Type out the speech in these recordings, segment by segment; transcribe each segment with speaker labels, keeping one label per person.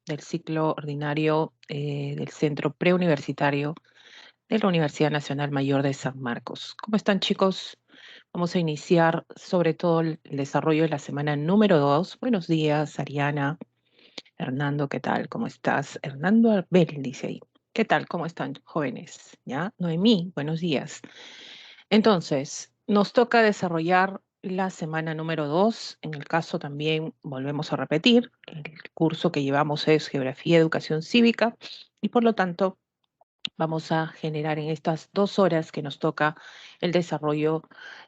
Speaker 1: del ciclo ordinario del Centro Preuniversitario de la Universidad Nacional Mayor de San Marcos. ¿Cómo están, chicos? Vamos a iniciar sobre todo el desarrollo de la semana número 2. Buenos días, Ariana. Hernando, ¿qué tal? ¿Cómo estás? Hernando Arbel dice ahí. ¿Qué tal? ¿Cómo están, jóvenes? ¿Ya? Noemí, buenos días. Entonces, nos toca desarrollar la semana número 2. En el caso también volvemos a repetir, el curso que llevamos es Geografía y Educación Cívica y por lo tanto vamos a generar en estas 2 horas que nos toca el desarrollo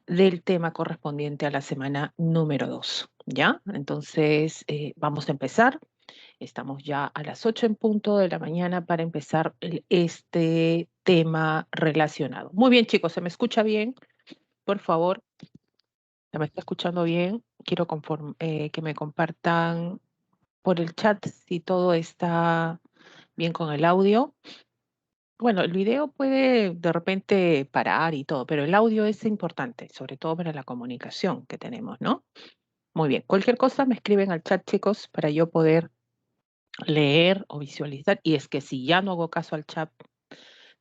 Speaker 1: del tema correspondiente a la semana número 2. ¿Ya? Entonces, vamos a empezar. Estamos ya a las 8 en punto de la mañana para empezar este tema relacionado. Muy bien, chicos, ¿se me escucha bien? Por favor, ¿se me está escuchando bien? Quiero que me compartan por el chat si todo está bien con el audio. Bueno, el video puede de repente parar y todo, pero el audio es importante, sobre todo para la comunicación que tenemos, ¿no? Muy bien, cualquier cosa me escriben al chat, chicos, para yo poder leer o visualizar. Y es que si ya no hago caso al chat,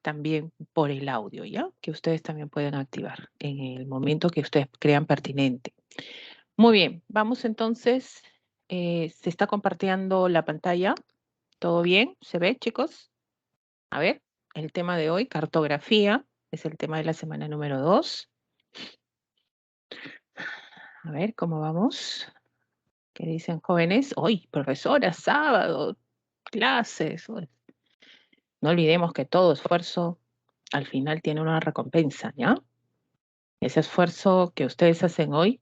Speaker 1: también por el audio, ¿ya? Que ustedes también pueden activar en el momento que ustedes crean pertinente. Muy bien, vamos entonces. ¿Se está compartiendo la pantalla? ¿Todo bien? ¿Se ve, chicos? A ver, el tema de hoy, cartografía, es el tema de la semana número 2. A ver, ¿cómo vamos? ¿Qué dicen jóvenes? Hoy, profesora, sábado, clases. Uy. No olvidemos que todo esfuerzo al final tiene una recompensa, ¿ya? Ese esfuerzo que ustedes hacen hoy,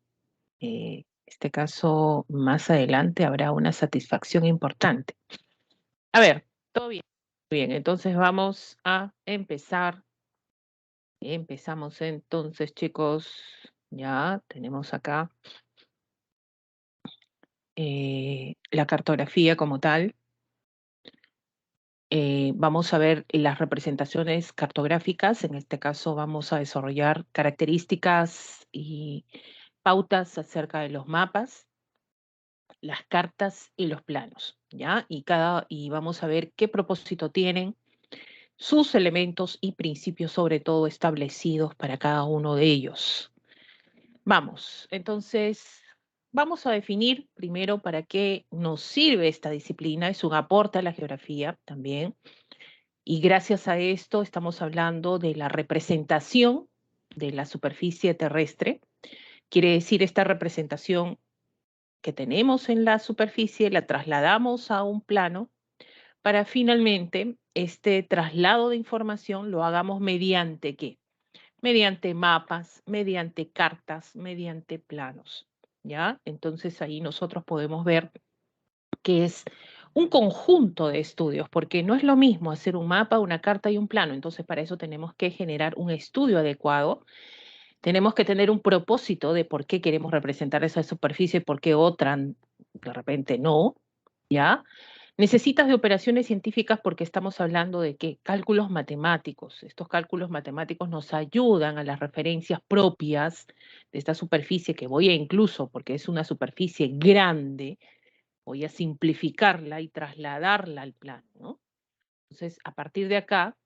Speaker 1: en este caso, más adelante habrá una satisfacción importante. A ver, todo bien. Bien, entonces vamos a empezar. Empezamos entonces, chicos. Ya tenemos acá la cartografía como tal. Vamos a ver las representaciones cartográficas. En este caso vamos a desarrollar características y pautas acerca de los mapas, las cartas y los planos, ¿ya? Y vamos a ver qué propósito tienen sus elementos y principios, sobre todo establecidos para cada uno de ellos. Vamos, entonces, vamos a definir primero para qué nos sirve esta disciplina. Es un aporte a la geografía también. Y gracias a esto estamos hablando de la representación de la superficie terrestre. Quiere decir, esta representación que tenemos en la superficie la trasladamos a un plano para finalmente este traslado de información lo hagamos mediante ¿qué? Mediante mapas, mediante cartas, mediante planos, ¿ya? Entonces ahí nosotros podemos ver que es un conjunto de estudios, porque no es lo mismo hacer un mapa, una carta y un plano. Entonces para eso tenemos que generar un estudio adecuado. Tenemos que tener un propósito de por qué queremos representar esa superficie, por qué otra de repente no, ¿ya? Necesitas de operaciones científicas porque estamos hablando de que cálculos matemáticos. Estos cálculos matemáticos nos ayudan a las referencias propias de esta superficie que voy a incluso, porque es una superficie grande, voy a simplificarla y trasladarla al plano, ¿no? Entonces, a partir de acá,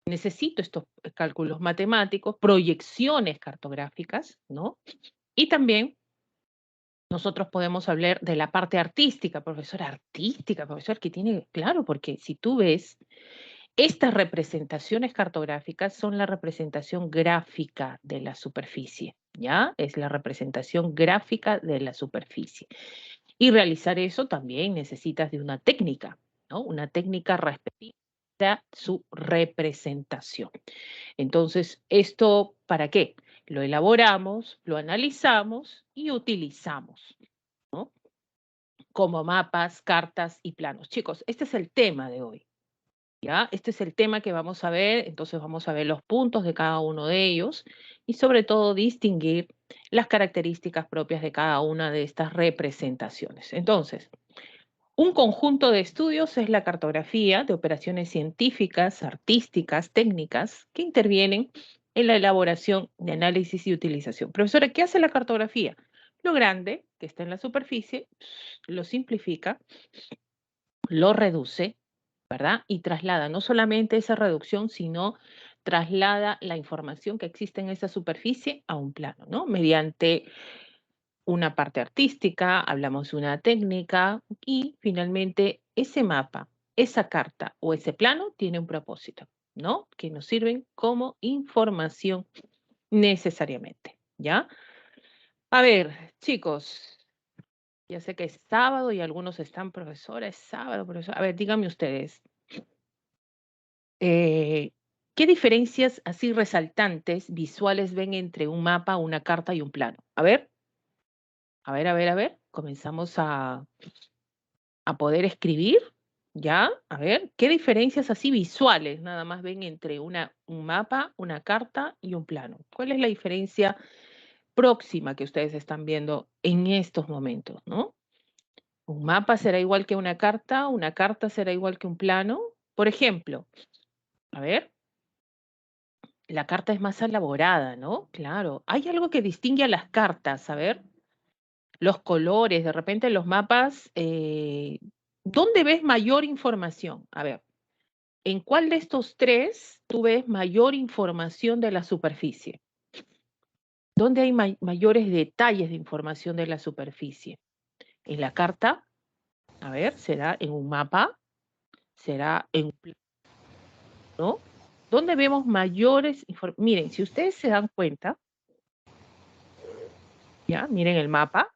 Speaker 1: necesito estos cálculos matemáticos, proyecciones cartográficas, ¿no? Y también nosotros podemos hablar de la parte artística, profesor, que tiene, claro, porque si tú ves, estas representaciones cartográficas son la representación gráfica de la superficie, ¿ya? Es la representación gráfica de la superficie. Y realizar eso también necesitas de una técnica, ¿no? Una técnica respectiva a su representación. Entonces, ¿esto para qué? Lo elaboramos, lo analizamos y utilizamos, ¿no? Como mapas, cartas y planos. Chicos, este es el tema de hoy, ¿ya? Este es el tema que vamos a ver, entonces vamos a ver los puntos de cada uno de ellos y sobre todo distinguir las características propias de cada una de estas representaciones. Entonces, un conjunto de estudios es la cartografía de operaciones científicas, artísticas, técnicas que intervienen en la elaboración de análisis y utilización. Profesora, ¿qué hace la cartografía? Lo grande que está en la superficie lo simplifica lo reduce, ¿verdad? Y traslada no solamente esa reducción, sino traslada la información que existe en esa superficie a un plano, ¿no? Mediante una parte artística, hablamos de una técnica y finalmente ese mapa, esa carta o ese plano tiene un propósito, ¿no? Que nos sirven como información necesariamente, ¿ya? A ver, chicos, ya sé que es sábado y algunos están, profesora, es sábado, profesor. A ver, díganme ustedes, eh, ¿qué diferencias así resaltantes visuales ven entre un mapa, una carta y un plano? A ver, a ver, comenzamos a poder escribir, ¿ya? A ver, ¿qué diferencias así visuales nada más ven entre un mapa, una carta y un plano? ¿Cuál es la diferencia próxima que ustedes están viendo en estos momentos, ¿no? ¿Un mapa será igual que una carta será igual que un plano? Por ejemplo, a ver, la carta es más elaborada, ¿no? Claro, hay algo que distingue a las cartas, a ver, los colores, de repente los mapas, ¿dónde ves mayor información? A ver. ¿En cuál de estos tres tú ves mayor información de la superficie? ¿Dónde hay mayores detalles de información de la superficie? ¿En la carta? A ver, ¿será en un mapa? ¿Será en un plano? ¿Dónde vemos mayores informaciones? Miren, si ustedes se dan cuenta, ya, miren el mapa,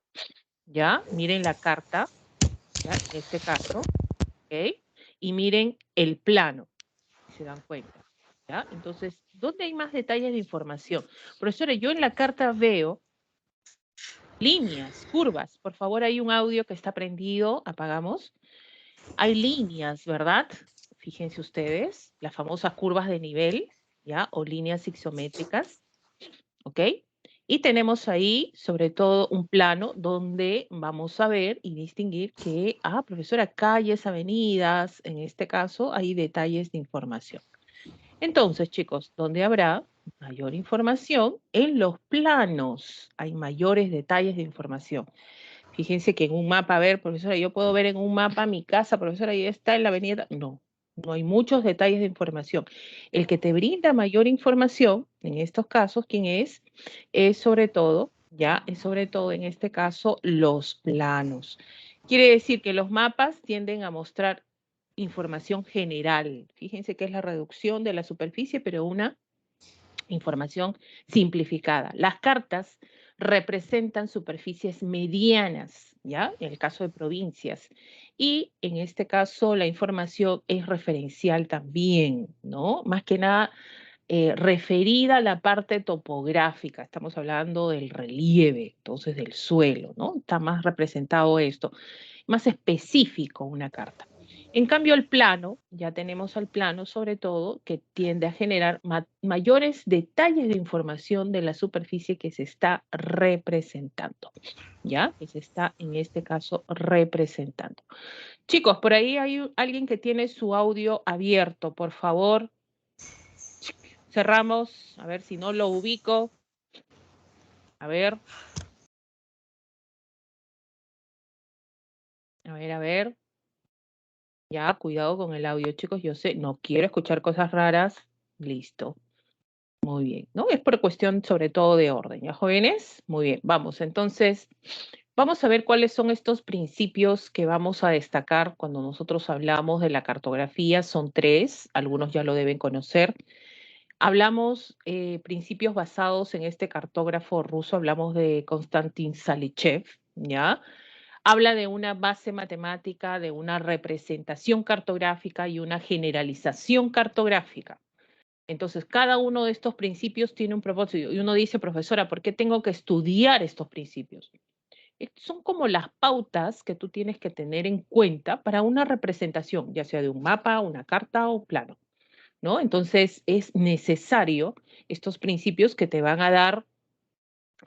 Speaker 1: ya, miren la carta, ya, en este caso, ¿ok? Y miren el plano, si se dan cuenta, ¿ya? Entonces, ¿dónde hay más detalles de información? Profesora, yo en la carta veo líneas, curvas. Por favor, hay un audio que está prendido, apagamos. Hay líneas, ¿verdad? Fíjense ustedes, las famosas curvas de nivel, ¿ya? O líneas isométricas, ¿ok? Y tenemos ahí, sobre todo, un plano donde vamos a ver y distinguir que, profesora, calles, avenidas, en este caso, hay detalles de información. Entonces, chicos, ¿dónde habrá mayor información? En los planos hay mayores detalles de información. Fíjense que en un mapa, a ver, profesora, yo puedo ver en un mapa mi casa, profesora, ahí está en la avenida. No, no hay muchos detalles de información. El que te brinda mayor información, en estos casos, ¿quién es? Es sobre todo, ya, es sobre todo en este caso los planos. Quiere decir que los mapas tienden a mostrar información general. Fíjense que es la reducción de la superficie, pero una información simplificada. Las cartas representan superficies medianas, ¿ya? En el caso de provincias. Y en este caso la información es referencial también, ¿no? Más que nada referida a la parte topográfica. Estamos hablando del relieve, entonces del suelo, ¿no? Está más representado esto, más específico una carta. En cambio, el plano, ya tenemos al plano sobre todo, que tiende a generar mayores detalles de información de la superficie que se está representando, ¿ya? Que se está, en este caso, representando. Chicos, por ahí hay alguien que tiene su audio abierto, por favor. Cerramos, a ver si no lo ubico. A ver, a ver. Ya, cuidado con el audio, chicos. Yo sé, no quiero escuchar cosas raras. Listo. Muy bien, ¿no? Es por cuestión sobre todo de orden, ¿ya, jóvenes? Muy bien, vamos. Entonces, vamos a ver cuáles son estos principios que vamos a destacar cuando nosotros hablamos de la cartografía. Son tres, algunos ya lo deben conocer. Hablamos principios basados en este cartógrafo ruso, hablamos de Konstantin Salichev, ¿ya? Habla de una base matemática, de una representación cartográfica y una generalización cartográfica. Entonces, cada uno de estos principios tiene un propósito. Y uno dice, profesora, ¿por qué tengo que estudiar estos principios? Son como las pautas que tú tienes que tener en cuenta para una representación, ya sea de un mapa, una carta o un plano, ¿no? Entonces, es necesario estos principios que te van a dar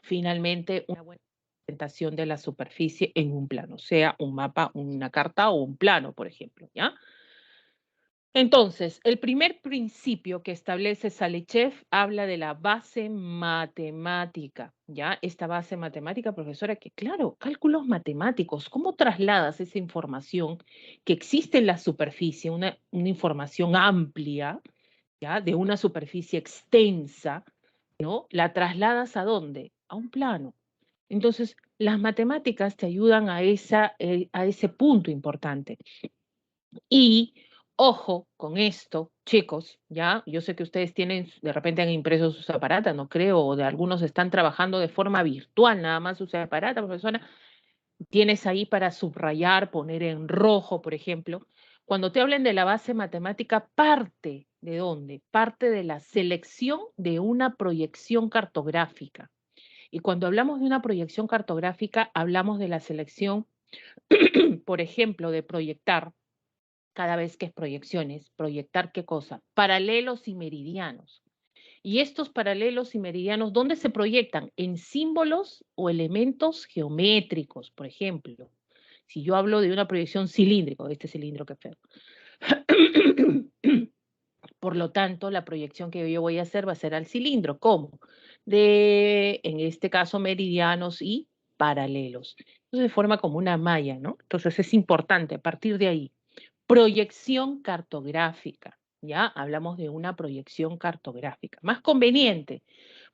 Speaker 1: finalmente una buena representación de la superficie en un plano, sea un mapa, una carta o un plano, por ejemplo, ¿ya? Entonces, el primer principio que establece Salichev habla de la base matemática, ¿ya? Esta base matemática, profesora, que claro, cálculos matemáticos, ¿cómo trasladas esa información que existe en la superficie, una información amplia, ¿ya? De una superficie extensa, ¿no? ¿La trasladas a dónde? A un plano. Entonces, las matemáticas te ayudan a ese punto importante. Y ojo con esto, chicos, ya, yo sé que ustedes tienen, de repente han impreso sus aparatos, no creo, o de algunos están trabajando de forma virtual, nada más sus aparatos, profesora, tienes ahí para subrayar, poner en rojo, por ejemplo. Cuando te hablen de la base matemática, parte de dónde? Parte de la selección de una proyección cartográfica. Y cuando hablamos de una proyección cartográfica, hablamos de la selección, por ejemplo, de proyectar cada vez que es proyecciones, proyectar qué cosa, paralelos y meridianos. Y estos paralelos y meridianos, ¿dónde se proyectan? En símbolos o elementos geométricos, por ejemplo. Si yo hablo de una proyección cilíndrica, este cilindro que feo. Por lo tanto, la proyección que yo voy a hacer va a ser al cilindro. ¿Cómo? En este caso, meridianos y paralelos. Entonces se forma como una malla, ¿no? Entonces es importante a partir de ahí. Proyección cartográfica, ¿ya? Hablamos de una proyección cartográfica, más conveniente,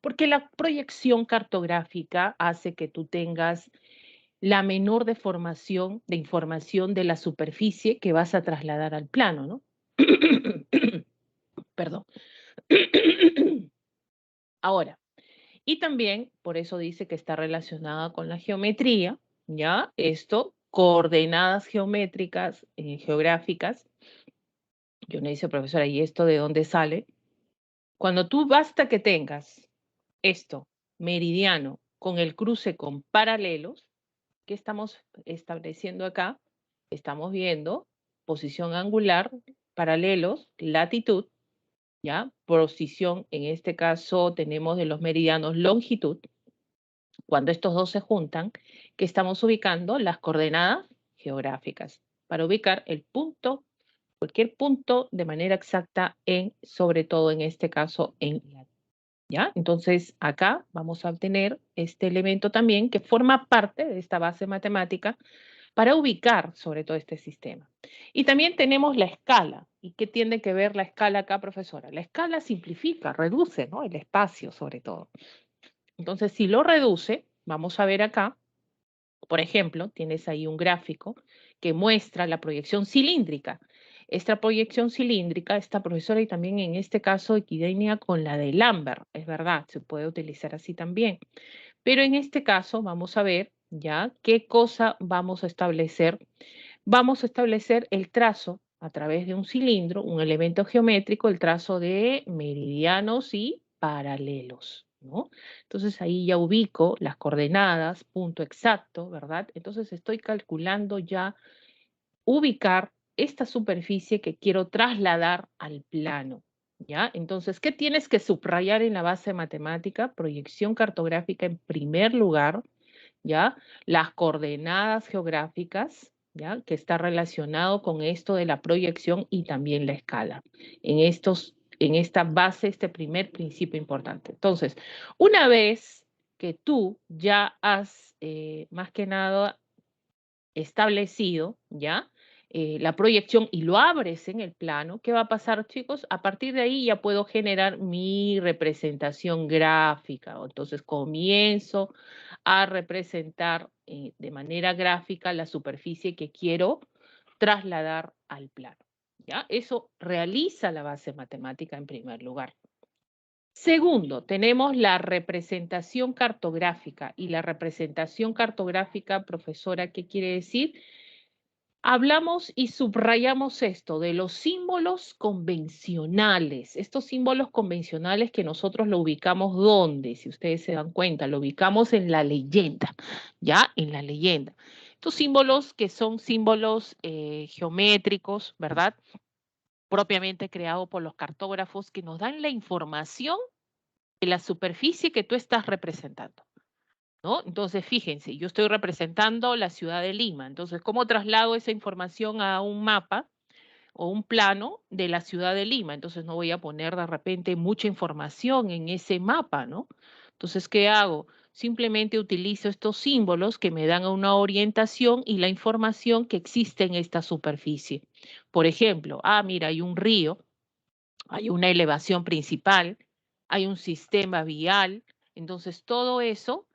Speaker 1: porque la proyección cartográfica hace que tú tengas la menor deformación de información de la superficie que vas a trasladar al plano, ¿no? Perdón. Ahora, y también, por eso dice que está relacionada con la geometría, ¿ya? Esto, coordenadas geométricas, geográficas. Yo me dice, profesora, ¿y esto de dónde sale? Cuando tú basta que tengas esto, meridiano, con el cruce con paralelos, ¿qué estamos estableciendo acá? Estamos viendo posición angular, paralelos, latitud, ¿ya? Posición, en este caso tenemos de los meridianos longitud. Cuando estos dos se juntan, que estamos ubicando las coordenadas geográficas para ubicar el punto, cualquier punto de manera exacta en, sobre todo en este caso, en la, ¿ya? Entonces acá vamos a obtener este elemento también que forma parte de esta base matemática para ubicar sobre todo este sistema. Y también tenemos la escala. ¿Y qué tiene que ver la escala acá, profesora? La escala simplifica, reduce, ¿no? El espacio sobre todo. Entonces, si lo reduce, vamos a ver acá, por ejemplo, tienes ahí un gráfico que muestra la proyección cilíndrica. Esta proyección cilíndrica, esta profesora, y también en este caso equidénea con la de Lambert, es verdad, se puede utilizar así también. Pero en este caso vamos a ver ya qué cosa vamos a establecer. Vamos a establecer el trazo a través de un cilindro, un elemento geométrico, el trazo de meridianos y paralelos, ¿no? Entonces ahí ya ubico las coordenadas, punto exacto, ¿verdad? Entonces estoy calculando ya ubicar esta superficie que quiero trasladar al plano, ¿ya? Entonces, ¿qué tienes que subrayar en la base matemática? Proyección cartográfica en primer lugar, ¿ya? Las coordenadas geográficas, ¿ya? Que está relacionado con esto de la proyección y también la escala. En esta base, este primer principio importante. Entonces, una vez que tú ya has, más que nada, establecido, ¿ya? La proyección y lo abres en el plano, ¿qué va a pasar, chicos? A partir de ahí ya puedo generar mi representación gráfica. Entonces comienzo a representar de manera gráfica la superficie que quiero trasladar al plano. ¿Ya? Eso realiza la base matemática en primer lugar. Segundo, tenemos la representación cartográfica. Y la representación cartográfica, profesora, ¿qué quiere decir? Hablamos y subrayamos esto de los símbolos convencionales. Estos símbolos convencionales que nosotros lo ubicamos ¿dónde? Si ustedes se dan cuenta, lo ubicamos en la leyenda, ¿ya? En la leyenda. Estos símbolos que son símbolos geométricos, ¿verdad? Propiamente creados por los cartógrafos que nos dan la información de la superficie que tú estás representando, ¿no? Entonces, fíjense, yo estoy representando la ciudad de Lima. Entonces, ¿cómo traslado esa información a un mapa? o un plano de la ciudad de Lima. Entonces no voy a poner de repente mucha información en ese mapa, ¿no? Entonces, ¿qué hago? Simplemente utilizo estos símbolos que me dan una orientación y la información que existe en esta superficie. Por ejemplo, mira, hay un río, hay una elevación principal, hay un sistema vial, entonces todo eso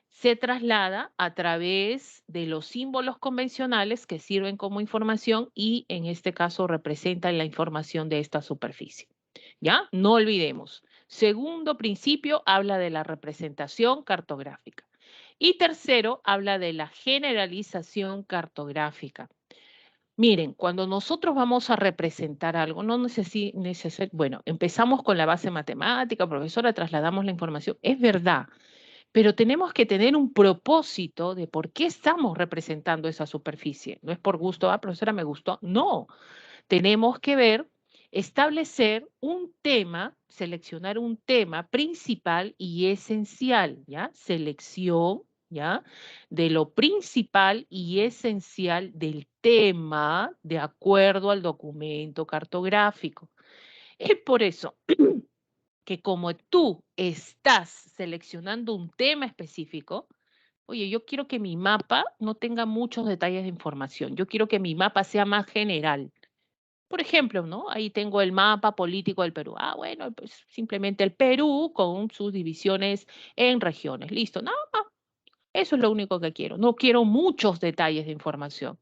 Speaker 1: se traslada a través de los símbolos convencionales que sirven como información y en este caso representan la información de esta superficie. ¿Ya? No olvidemos. Segundo principio habla de la representación cartográfica. Y tercero habla de la generalización cartográfica. Miren, cuando nosotros vamos a representar algo, no necesitamos, bueno, empezamos con la base matemática, profesora, trasladamos la información, es verdad, pero tenemos que tener un propósito de por qué estamos representando esa superficie. No es por gusto, profesora, me gustó. No, tenemos que ver, establecer un tema, seleccionar un tema principal y esencial, ¿ya? Selección, ¿ya? De lo principal y esencial del tema de acuerdo al documento cartográfico. Es por eso que como tú estás seleccionando un tema específico, oye, yo quiero que mi mapa no tenga muchos detalles de información, yo quiero que mi mapa sea más general. Por ejemplo, ¿no? Ahí tengo el mapa político del Perú. Bueno, pues simplemente el Perú con sus divisiones en regiones. Listo. No, eso es lo único que quiero. No quiero muchos detalles de información.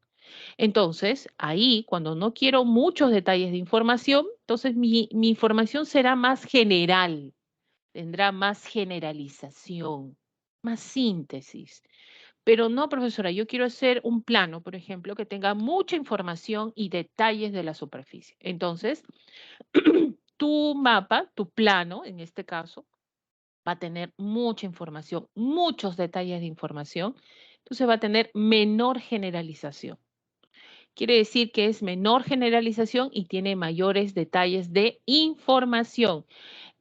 Speaker 1: Entonces, ahí, cuando no quiero muchos detalles de información, entonces mi información será más general, tendrá más generalización, más síntesis. Pero no, profesora, yo quiero hacer un plano, por ejemplo, que tenga mucha información y detalles de la superficie. Entonces, tu mapa, tu plano, en este caso, va a tener mucha información, muchos detalles de información. Entonces va a tener menor generalización. Quiere decir que es menor generalización y tiene mayores detalles de información.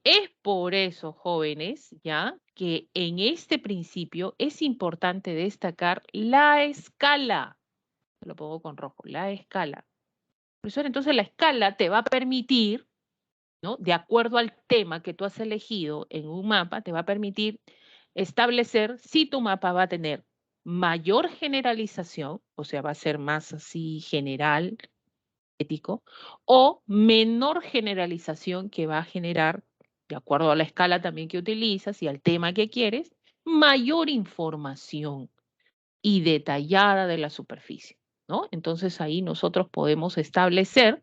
Speaker 1: Es por eso, jóvenes, ya que en este principio es importante destacar la escala. Lo pongo con rojo, la escala. Profesor, entonces la escala te va a permitir, ¿no? De acuerdo al tema que tú has elegido en un mapa, te va a permitir establecer si tu mapa va a tener mayor generalización, o sea, va a ser más así general, ético, o menor generalización que va a generar, de acuerdo a la escala también que utilizas y al tema que quieres, mayor información y detallada de la superficie, ¿no? Entonces ahí nosotros podemos establecer,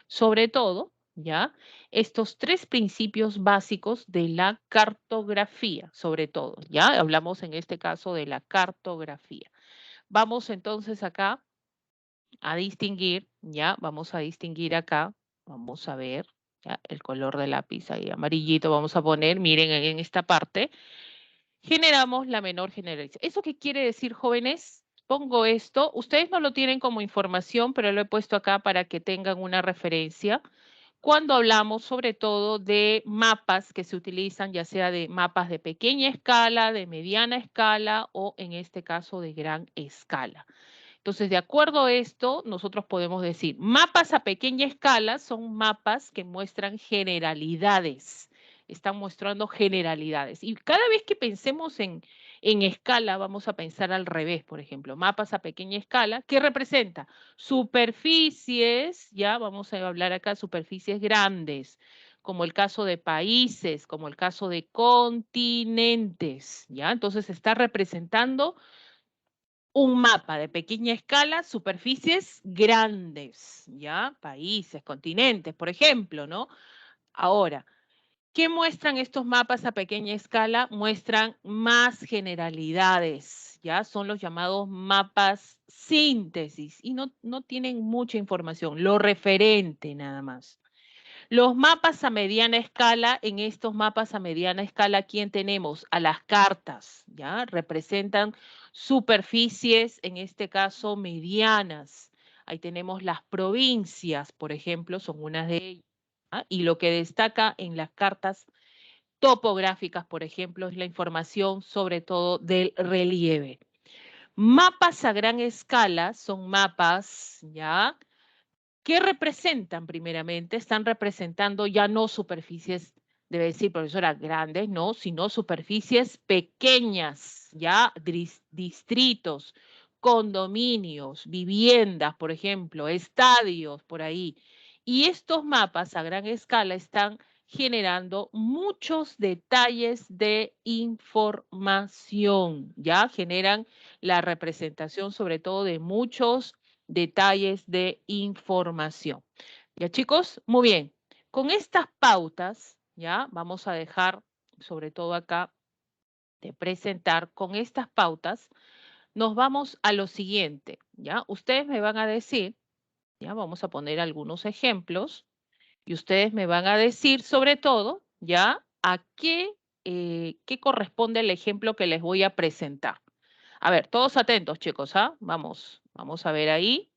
Speaker 1: sobre todo, ¿ya? Estos tres principios básicos de la cartografía, sobre todo, ¿ya? Hablamos en este caso de la cartografía. Vamos entonces acá a distinguir, ¿ya? Vamos a distinguir acá, vamos a ver, ¿ya? El color de lápiz ahí amarillito vamos a poner, miren en esta parte, generamos la menor generalización. ¿Eso qué quiere decir, jóvenes? Pongo esto, ustedes no lo tienen como información, pero lo he puesto acá para que tengan una referencia. Cuando hablamos sobre todo de mapas que se utilizan, ya sea de mapas de pequeña escala, de mediana escala o en este caso de gran escala. Entonces, de acuerdo a esto, nosotros podemos decir, mapas a pequeña escala son mapas que muestran generalidades, están mostrando generalidades. Y cada vez que pensemos en escala, vamos a pensar al revés, por ejemplo, mapas a pequeña escala, ¿qué representa? Superficies, ya vamos a hablar acá, superficies grandes, como el caso de países, como el caso de continentes, ¿ya? Entonces está representando un mapa de pequeña escala, superficies grandes, ¿ya? Países, continentes, por ejemplo, ¿no? Ahora, ¿qué muestran estos mapas a pequeña escala? Muestran más generalidades, ¿ya? Son los llamados mapas síntesis y no tienen mucha información, lo referente nada más. Los mapas a mediana escala, en estos mapas a mediana escala, ¿quién tenemos? A las cartas, ¿ya? Representan superficies, en este caso medianas. Ahí tenemos las provincias, por ejemplo, son unas de ellas. ¿Ah? Y lo que destaca en las cartas topográficas, por ejemplo, es la información sobre todo del relieve. Mapas a gran escala son mapas, ¿ya? ¿Qué representan primeramente? Están representando ya no superficies, debe decir profesora, grandes, no, sino superficies pequeñas, ya distritos, condominios, viviendas, por ejemplo, estadios, por ahí. Y estos mapas a gran escala están generando muchos detalles de información, ya generan la representación sobre todo de muchos detalles de información. Ya chicos, muy bien. Con estas pautas, ya vamos a dejar sobre todo acá de presentar, con estas pautas nos vamos a lo siguiente, ya. Ustedes me van a decir, ya vamos a poner algunos ejemplos y ustedes me van a decir sobre todo, ya, a qué corresponde el ejemplo que les voy a presentar. A ver, todos atentos chicos, ¿ah? Vamos a ver ahí.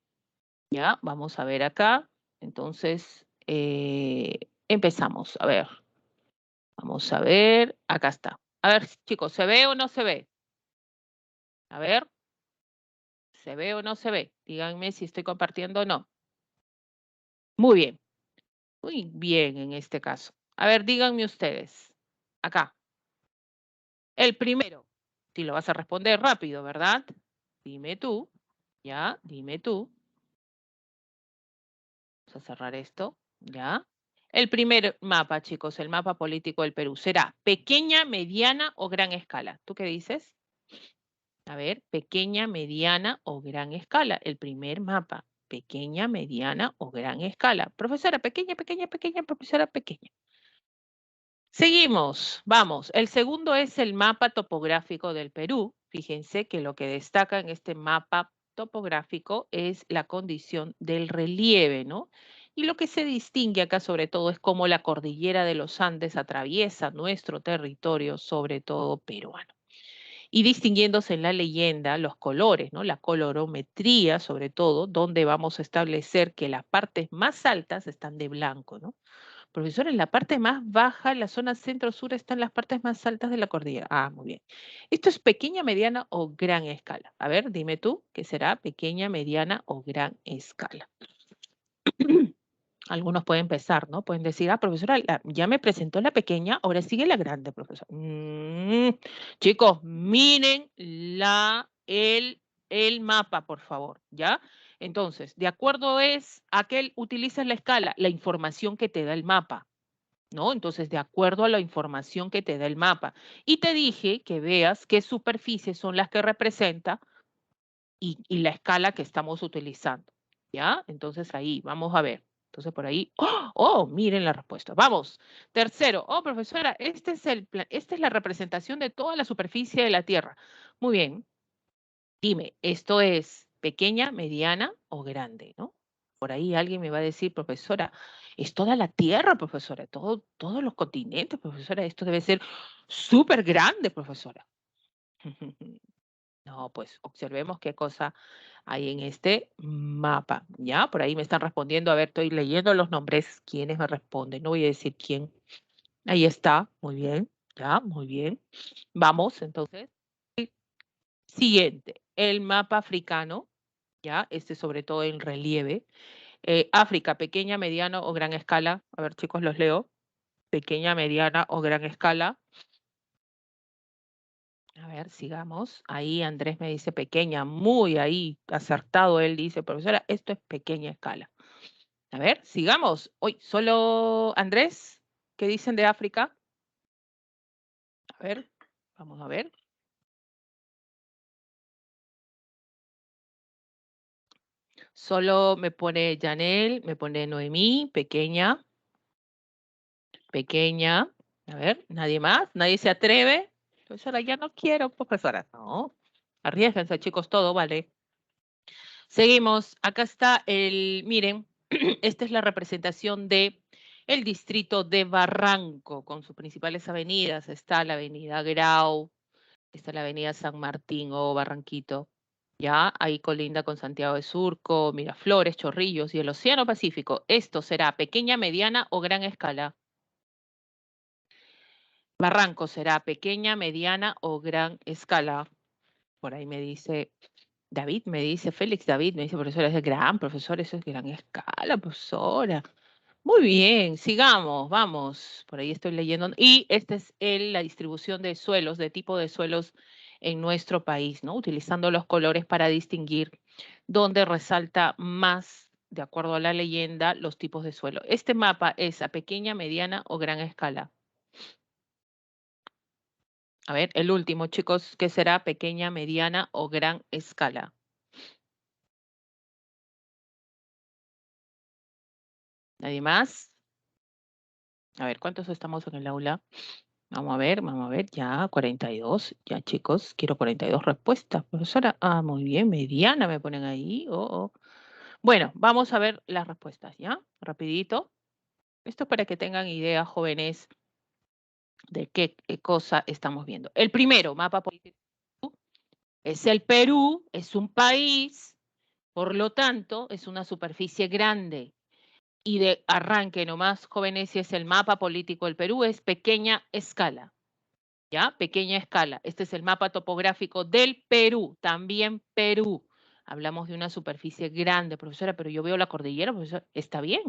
Speaker 1: Ya, vamos a ver acá. Entonces, empezamos. A ver, vamos a ver. Acá está. A ver, chicos, ¿se ve o no se ve? A ver, ¿se ve o no se ve? Díganme si estoy compartiendo o no. Muy bien. Muy bien en este caso. A ver, díganme ustedes. Acá. El primero. Si lo vas a responder rápido, ¿verdad? Dime tú. Ya, dime tú. Vamos a cerrar esto. Ya. El primer mapa, chicos, el mapa político del Perú, ¿será pequeña, mediana o gran escala? ¿Tú qué dices? A ver, pequeña, mediana o gran escala. El primer mapa, pequeña, mediana o gran escala. Profesora, pequeña, pequeña, pequeña, profesora, pequeña. Seguimos, vamos. El segundo es el mapa topográfico del Perú. Fíjense que lo que destaca en este mapa topográfico es la condición del relieve, ¿no? Y lo que se distingue acá sobre todo es cómo la cordillera de los Andes atraviesa nuestro territorio, sobre todo peruano. Y distinguiéndose en la leyenda los colores, ¿no? La colorometría, sobre todo, donde vamos a establecer que las partes más altas están de blanco, ¿no? Profesor, en la parte más baja, en la zona centro-sur, están las partes más altas de la cordillera. Ah, muy bien. ¿Esto es pequeña, mediana o gran escala? A ver, dime tú, ¿qué será pequeña, mediana o gran escala? Algunos pueden empezar, ¿no? Pueden decir, ah, profesora, ya me presentó la pequeña, ahora sigue la grande, profesor. Chicos, miren el mapa, por favor, ¿ya? Entonces, de acuerdo es a qué utilizas la escala, la información que te da el mapa. ¿No? Entonces, de acuerdo a la información que te da el mapa. Y te dije que veas qué superficies son las que representa y la escala que estamos utilizando. ¿Ya? Entonces ahí, vamos a ver. Entonces por ahí, oh, miren la respuesta. Vamos. Tercero, oh, profesora, esta es la representación de toda la superficie de la Tierra. Muy bien. Dime, ¿esto es pequeña, mediana o grande, no? Por ahí alguien me va a decir, profesora, es toda la Tierra, profesora, todos los continentes, profesora, esto debe ser súper grande, profesora. No, pues observemos qué cosa hay en este mapa, ¿ya? Por ahí me están respondiendo, a ver, estoy leyendo los nombres, quiénes me responden, no voy a decir quién. Ahí está, muy bien, ya, muy bien. Vamos, entonces. Siguiente, el mapa africano, ya, este sobre todo en relieve. África, pequeña, mediana o gran escala. A ver, chicos, los leo. Pequeña, mediana o gran escala. A ver, sigamos. Ahí Andrés me dice pequeña, muy ahí acertado. Él dice, profesora, esto es pequeña escala. A ver, sigamos. Hoy, solo Andrés, ¿qué dicen de África? A ver, vamos a ver. Solo me pone Janel, me pone Noemí, pequeña, pequeña. A ver, ¿nadie más? ¿Nadie se atreve? Profesora, ya no quiero, profesora. No, arriesguense, chicos, todo vale. Seguimos. Acá está miren, esta es la representación de el distrito de Barranco, con sus principales avenidas. Está la avenida Grau, está la avenida San Martín o Barranquito. Ya, ahí colinda con Santiago de Surco, Miraflores, Chorrillos y el Océano Pacífico. ¿Esto será pequeña, mediana o gran escala? Barranco será pequeña, mediana o gran escala. Por ahí me dice David me dice, Félix David me dice, profesora, es gran profesor, eso es gran escala, profesora. Muy bien, sigamos, vamos. Por ahí estoy leyendo. Y esta es la distribución de suelos, de tipo de suelos en nuestro país, ¿no? Utilizando los colores para distinguir dónde resalta más, de acuerdo a la leyenda, los tipos de suelo. Este mapa es a pequeña, mediana o gran escala. A ver, el último, chicos, ¿qué será pequeña, mediana o gran escala? ¿Nadie más? A ver, ¿cuántos estamos en el aula? Vamos a ver, ya 42, ya chicos, quiero 42 respuestas, profesora. Ah, muy bien, mediana me ponen ahí. Oh, oh. Bueno, vamos a ver las respuestas, ¿ya? Rapidito. Esto es para que tengan idea, jóvenes, de qué cosa estamos viendo. El primero, mapa político, es el Perú, es un país, por lo tanto, es una superficie grande. Y de arranque nomás, jóvenes, si es el mapa político del Perú, es pequeña escala. ¿Ya? Pequeña escala. Este es el mapa topográfico del Perú, también Perú. Hablamos de una superficie grande, profesora, pero yo veo la cordillera, profesora, está bien.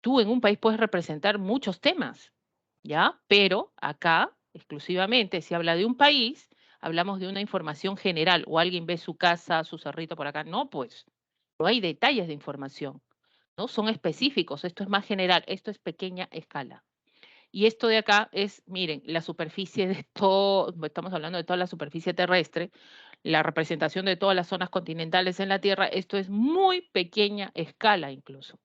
Speaker 1: Tú en un país puedes representar muchos temas, ¿ya? Pero acá, exclusivamente, si habla de un país, hablamos de una información general, o alguien ve su casa, su cerrito por acá. No, pues, no hay detalles de información, ¿no? Son específicos, esto es más general, esto es pequeña escala. Y esto de acá es, miren, la superficie de todo, estamos hablando de toda la superficie terrestre, la representación de todas las zonas continentales en la Tierra, esto es muy pequeña escala incluso,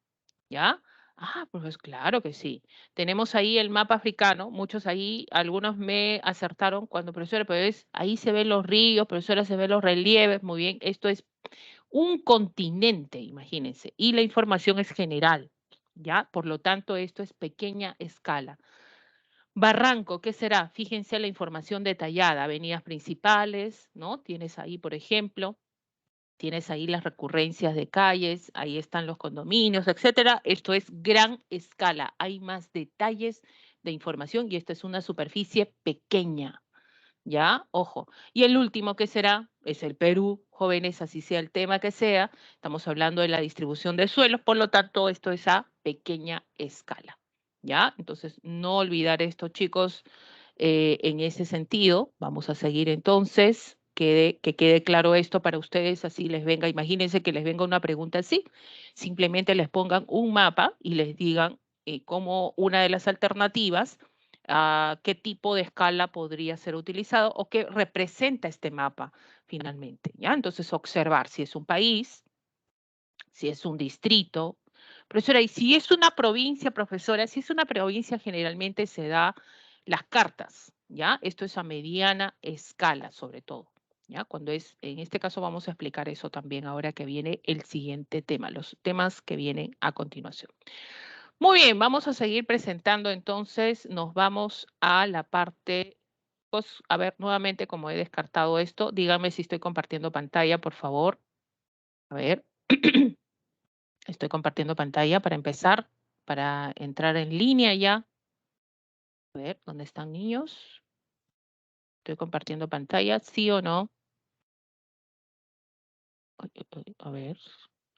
Speaker 1: ¿ya? Ah, pues claro que sí. Tenemos ahí el mapa africano, muchos ahí, algunos me acertaron cuando, profesora, pero es, ahí se ven los ríos, profesora, se ven los relieves, muy bien, esto es un continente, imagínense, y la información es general, ¿ya? Por lo tanto, esto es pequeña escala. Barranco, ¿qué será? Fíjense la información detallada, avenidas principales, ¿no? Tienes ahí, por ejemplo, tienes ahí las recurrencias de calles, ahí están los condominios, etcétera. Esto es gran escala, hay más detalles de información y esta es una superficie pequeña, ¿ya? Ojo. Y el último que será es el Perú, jóvenes, así sea el tema que sea. Estamos hablando de la distribución de suelos, por lo tanto, esto es a pequeña escala, ¿ya? Entonces, no olvidar esto, chicos, en ese sentido. Vamos a seguir entonces. Que quede claro esto para ustedes, así les venga, imagínense que les venga una pregunta así, simplemente les pongan un mapa y les digan como una de las alternativas qué tipo de escala podría ser utilizado o qué representa este mapa finalmente, ¿ya? Entonces, observar si es un país, si es un distrito. Profesora, y si es una provincia, profesora, si es una provincia, generalmente se da las cartas, ¿ya? Esto es a mediana escala, sobre todo, ¿ya? Cuando es, en este caso vamos a explicar eso también ahora que viene el siguiente tema, los temas que vienen a continuación. Muy bien, vamos a seguir presentando entonces, nos vamos a la parte, pues, a ver, nuevamente como he descartado esto, dígame si estoy compartiendo pantalla, por favor. A ver, estoy compartiendo pantalla para empezar, para entrar en línea ya. A ver, ¿dónde están niños? Estoy compartiendo pantalla, ¿sí o no? Ay, ay, ay, a ver.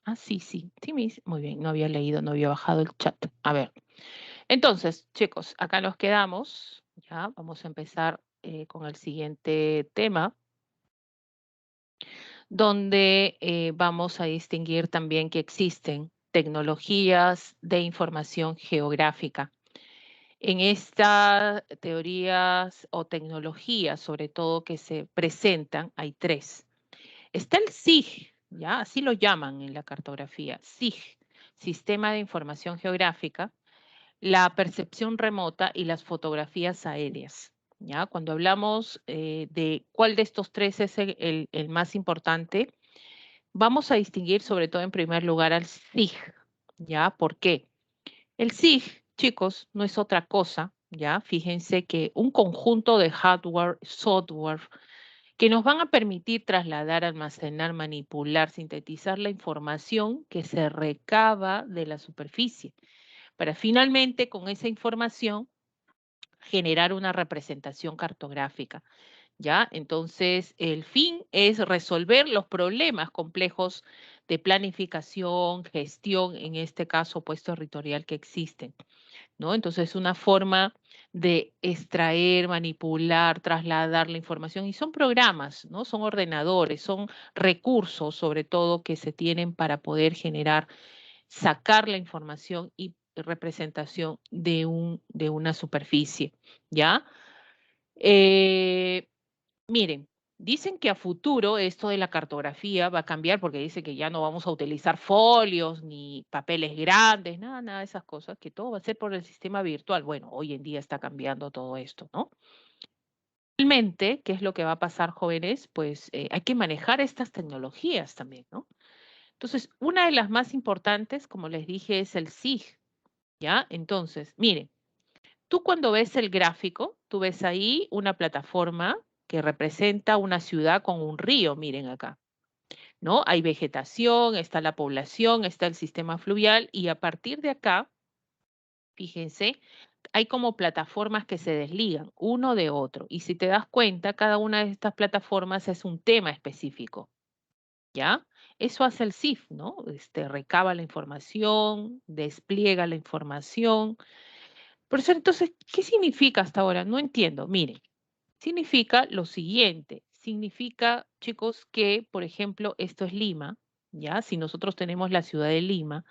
Speaker 1: Ah, sí, sí, sí, muy bien, no había leído, no había bajado el chat. A ver. Entonces, chicos, acá nos quedamos. Ya, vamos a empezar con el siguiente tema, donde vamos a distinguir también que existen tecnologías de información geográfica. En estas teorías o tecnologías, sobre todo que se presentan, hay tres. Está el SIG, ya, así lo llaman en la cartografía, SIG, Sistema de Información Geográfica, la percepción remota y las fotografías aéreas. ¿Ya? Cuando hablamos de cuál de estos tres es el más importante, vamos a distinguir sobre todo en primer lugar al SIG. ¿Ya? ¿Por qué? El SIG, chicos, no es otra cosa, ¿ya? Fíjense que un conjunto de hardware, software, que nos van a permitir trasladar, almacenar, manipular, sintetizar la información que se recaba de la superficie para finalmente con esa información generar una representación cartográfica. ¿ya? Entonces, el fin es resolver los problemas complejos de planificación, gestión, en este caso, pues territorial que existen, ¿no? Entonces, una forma de extraer, manipular, trasladar la información y son programas, ¿no? Son ordenadores, son recursos, sobre todo, que se tienen para poder generar, sacar la información y representación de una superficie, ¿ya? Eh, Miren, dicen que a futuro esto de la cartografía va a cambiar porque dice que ya no vamos a utilizar folios ni papeles grandes, nada, nada de esas cosas, que todo va a ser por el sistema virtual. Bueno, hoy en día está cambiando todo esto, ¿no? Realmente, ¿qué es lo que va a pasar, jóvenes? Pues hay que manejar estas tecnologías también, ¿no? Entonces, una de las más importantes, como les dije, es el SIG, ¿ya? Entonces, miren. Tú cuando ves el gráfico, tú ves ahí una plataforma que representa una ciudad con un río, miren acá, ¿no? Hay vegetación, está la población, está el sistema fluvial y a partir de acá, fíjense, hay como plataformas que se desligan uno de otro. Y si te das cuenta, cada una de estas plataformas es un tema específico, ¿ya? Eso hace el CIF, ¿no? Recaba la información, despliega la información. Por eso, entonces, ¿qué significa hasta ahora? No entiendo. Miren. Significa lo siguiente, significa, chicos, que, por ejemplo, esto es Lima, ¿ya? Si nosotros tenemos la ciudad de Lima,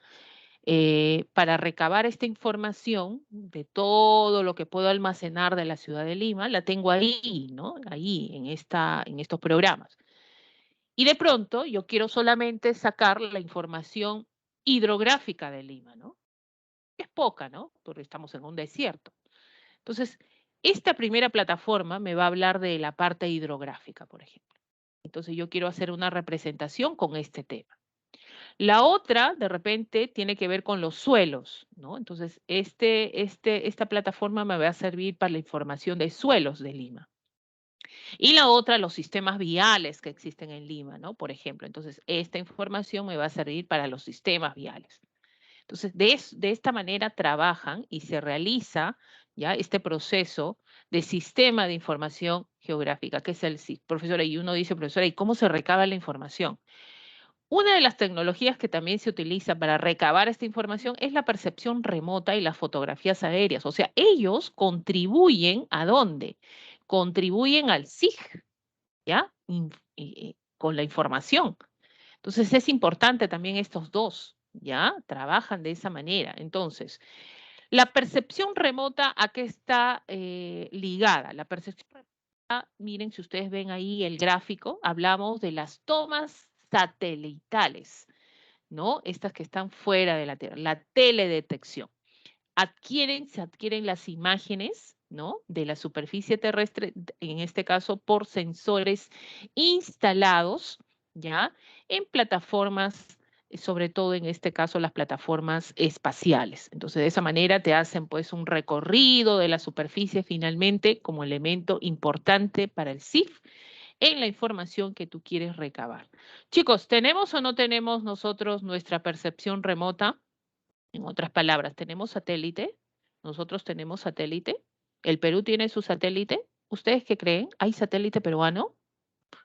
Speaker 1: para recabar esta información de todo lo que puedo almacenar de la ciudad de Lima, la tengo ahí, ¿no? Ahí, en estos programas. Y de pronto yo quiero solamente sacar la información hidrográfica de Lima, ¿no? Es poca, ¿no? Porque estamos en un desierto. Entonces, esta primera plataforma me va a hablar de la parte hidrográfica, por ejemplo. Entonces, yo quiero hacer una representación con este tema. La otra, de repente, tiene que ver con los suelos, ¿no? Entonces, esta plataforma me va a servir para la información de suelos de Lima. Y la otra, los sistemas viales que existen en Lima, ¿no? Por ejemplo, entonces, esta información me va a servir para los sistemas viales. Entonces, de esta manera trabajan y se realiza ya este proceso de sistema de información geográfica, que es el SIG. Profesora, y uno dice, profesora, ¿y cómo se recaba la información? Una de las tecnologías que también se utiliza para recabar esta información es la percepción remota y las fotografías aéreas. O sea, ellos contribuyen ¿a dónde? Contribuyen al SIG, ¿ya? Con la información. Entonces es importante también estos dos, ¿ya? Trabajan de esa manera. Entonces, la percepción remota, ¿a qué está ligada? La percepción remota, miren, si ustedes ven ahí el gráfico, hablamos de las tomas satelitales, ¿no? Estas que están fuera de la Tierra, la teledetección. Se adquieren las imágenes, ¿no? De la superficie terrestre, en este caso por sensores instalados, ¿ya? En plataformas, sobre todo en este caso las plataformas espaciales. Entonces, de esa manera te hacen pues un recorrido de la superficie finalmente como elemento importante para el CIF en la información que tú quieres recabar. Chicos, ¿tenemos o no tenemos nosotros nuestra percepción remota? En otras palabras, tenemos satélite, nosotros tenemos satélite, el Perú tiene su satélite. ¿Ustedes qué creen? ¿Hay satélite peruano?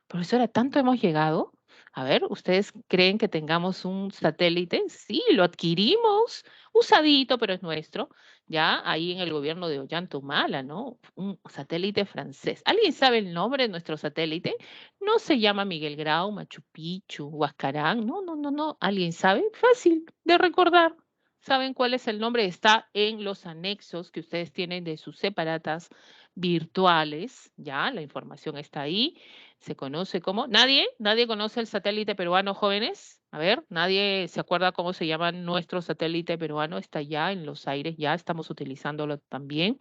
Speaker 1: Profesora, ¿tanto hemos llegado? A ver, ¿ustedes creen que tengamos un satélite? Sí, lo adquirimos, usadito, pero es nuestro, ya ahí en el gobierno de Ollanta-Humala, ¿no? Un satélite francés. ¿Alguien sabe el nombre de nuestro satélite? No se llama Miguel Grau, Machu Picchu, Huascarán, no, no, no, no. ¿Alguien sabe? Fácil de recordar. ¿Saben cuál es el nombre? Está en los anexos que ustedes tienen de sus separatas virtuales, ya, la información está ahí. Se conoce como, ¿nadie conoce el satélite peruano, jóvenes? A ver, ¿nadie se acuerda cómo se llama nuestro satélite peruano? Está ya en los aires, ya estamos utilizándolo también.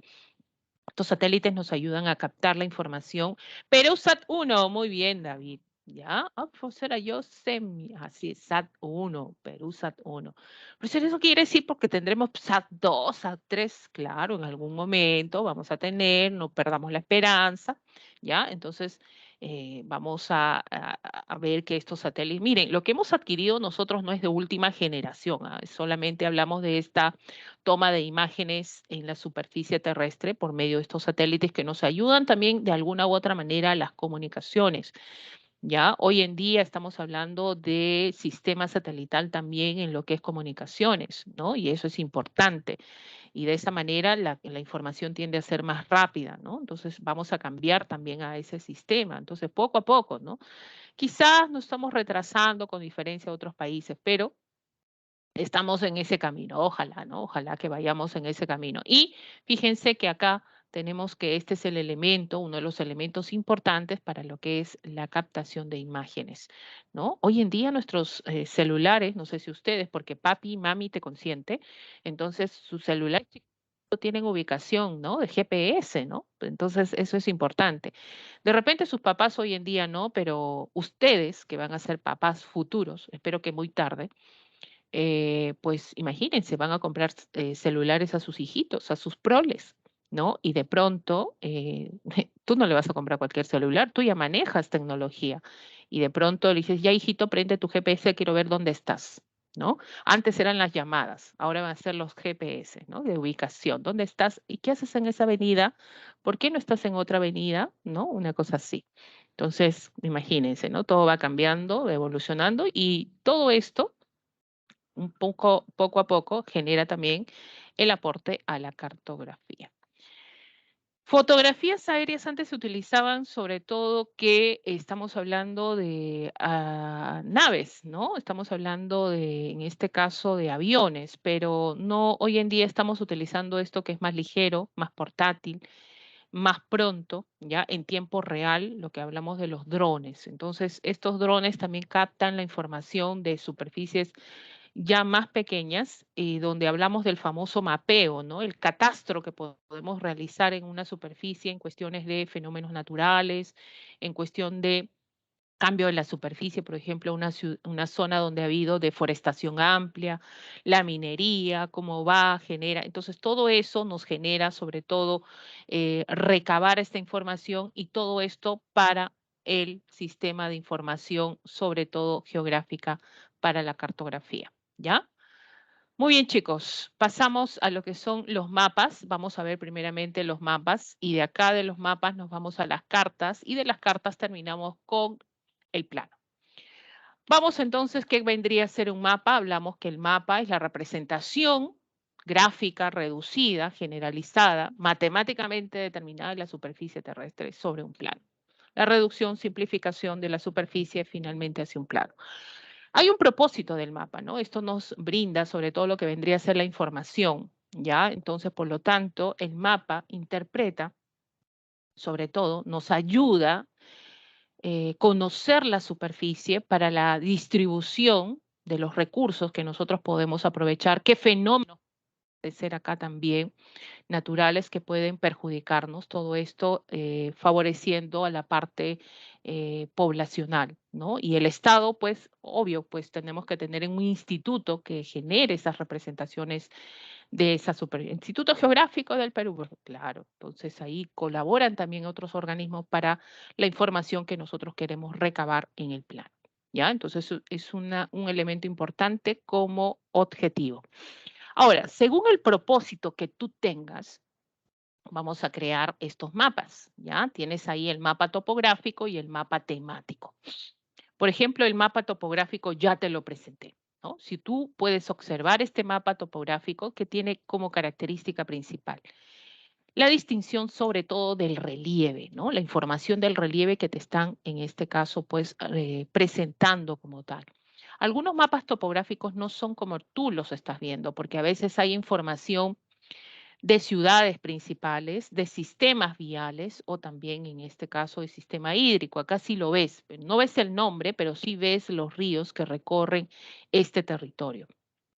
Speaker 1: Estos satélites nos ayudan a captar la información. Perusat 1, muy bien, David. ¿Ya? Ah, pues era yo semi, así, SAT 1, Perú SAT 1. Pero si eso quiere decir porque tendremos SAT 2, SAT 3, claro, en algún momento vamos a tener, no perdamos la esperanza, ¿ya? Entonces, vamos a ver que estos satélites, miren, lo que hemos adquirido nosotros no es de última generación, ¿ah? Solamente hablamos de esta toma de imágenes en la superficie terrestre por medio de estos satélites que nos ayudan también de alguna u otra manera a las comunicaciones. Ya, hoy en día estamos hablando de sistema satelital también en lo que es comunicaciones, ¿no? Y eso es importante. Y de esa manera la información tiende a ser más rápida, ¿no? Entonces vamos a cambiar también a ese sistema. Entonces, poco a poco, ¿no? Quizás nos estamos retrasando con diferencia a otros países, pero estamos en ese camino, ojalá, ¿no? Ojalá que vayamos en ese camino. Y fíjense que acá tenemos que este es el elemento, uno de los elementos importantes para lo que es la captación de imágenes, ¿no? Hoy en día nuestros celulares, no sé si ustedes, porque papi y mami te consiente, entonces sus celulares tienen ubicación, ¿no? De GPS, ¿no? Entonces eso es importante. De repente sus papás hoy en día no, pero ustedes que van a ser papás futuros, espero que muy tarde, pues imagínense, van a comprar celulares a sus hijitos, a sus proles, ¿no? Y de pronto, tú no le vas a comprar cualquier celular, tú ya manejas tecnología. Y de pronto le dices, ya hijito, prende tu GPS, quiero ver dónde estás, ¿no? Antes eran las llamadas, ahora van a ser los GPS, ¿no? De ubicación, ¿dónde estás? ¿Y qué haces en esa avenida? ¿Por qué no estás en otra avenida? ¿No? Una cosa así. Entonces, imagínense, ¿no? Todo va cambiando, evolucionando y todo esto un poco a poco genera también el aporte a la cartografía. Fotografías aéreas antes se utilizaban sobre todo que estamos hablando de naves, ¿no? Estamos hablando de, en este caso, de aviones, pero no, hoy en día estamos utilizando esto que es más ligero, más portátil, más pronto, ya en tiempo real, lo que hablamos de los drones. Entonces, estos drones también captan la información de superficies ya más pequeñas, y donde hablamos del famoso mapeo, ¿no? El catastro que podemos realizar en una superficie en cuestiones de fenómenos naturales, en cuestión de cambio de la superficie, por ejemplo, una zona donde ha habido deforestación amplia, la minería, cómo va, genera. Entonces, todo eso nos genera, sobre todo, recabar esta información y todo esto para el sistema de información, sobre todo geográfica, para la cartografía. ¿Ya? Muy bien, chicos, pasamos a lo que son los mapas. Vamos a ver primeramente los mapas y de acá de los mapas nos vamos a las cartas y de las cartas terminamos con el plano. Vamos entonces, ¿qué vendría a ser un mapa? Hablamos que el mapa es la representación gráfica reducida, generalizada, matemáticamente determinada de la superficie terrestre sobre un plano. La reducción, simplificación de la superficie finalmente hacia un plano. Hay un propósito del mapa, ¿no? Esto nos brinda sobre todo lo que vendría a ser la información, ¿ya? Entonces, por lo tanto, el mapa interpreta, sobre todo, nos ayuda conocer la superficie para la distribución de los recursos que nosotros podemos aprovechar, qué fenómenos puede ser acá también naturales que pueden perjudicarnos, todo esto favoreciendo a la parte poblacional, ¿no? Y el Estado, pues, obvio, pues tenemos que tener un instituto que genere esas representaciones de esa Instituto Geográfico del Perú, pues, claro, entonces ahí colaboran también otros organismos para la información que nosotros queremos recabar en el plan, ¿ya? Entonces es un elemento importante como objetivo. Ahora, según el propósito que tú tengas, vamos a crear estos mapas, ¿ya? Tienes ahí el mapa topográfico y el mapa temático. Por ejemplo, el mapa topográfico ya te lo presenté, ¿no? Si tú puedes observar este mapa topográfico que tiene como característica principal la distinción sobre todo del relieve, ¿no? La información del relieve que te están en este caso pues presentando como tal. Algunos mapas topográficos no son como tú los estás viendo, porque a veces hay información de ciudades principales, de sistemas viales o también en este caso de sistema hídrico. Acá sí lo ves, no ves el nombre, pero sí ves los ríos que recorren este territorio.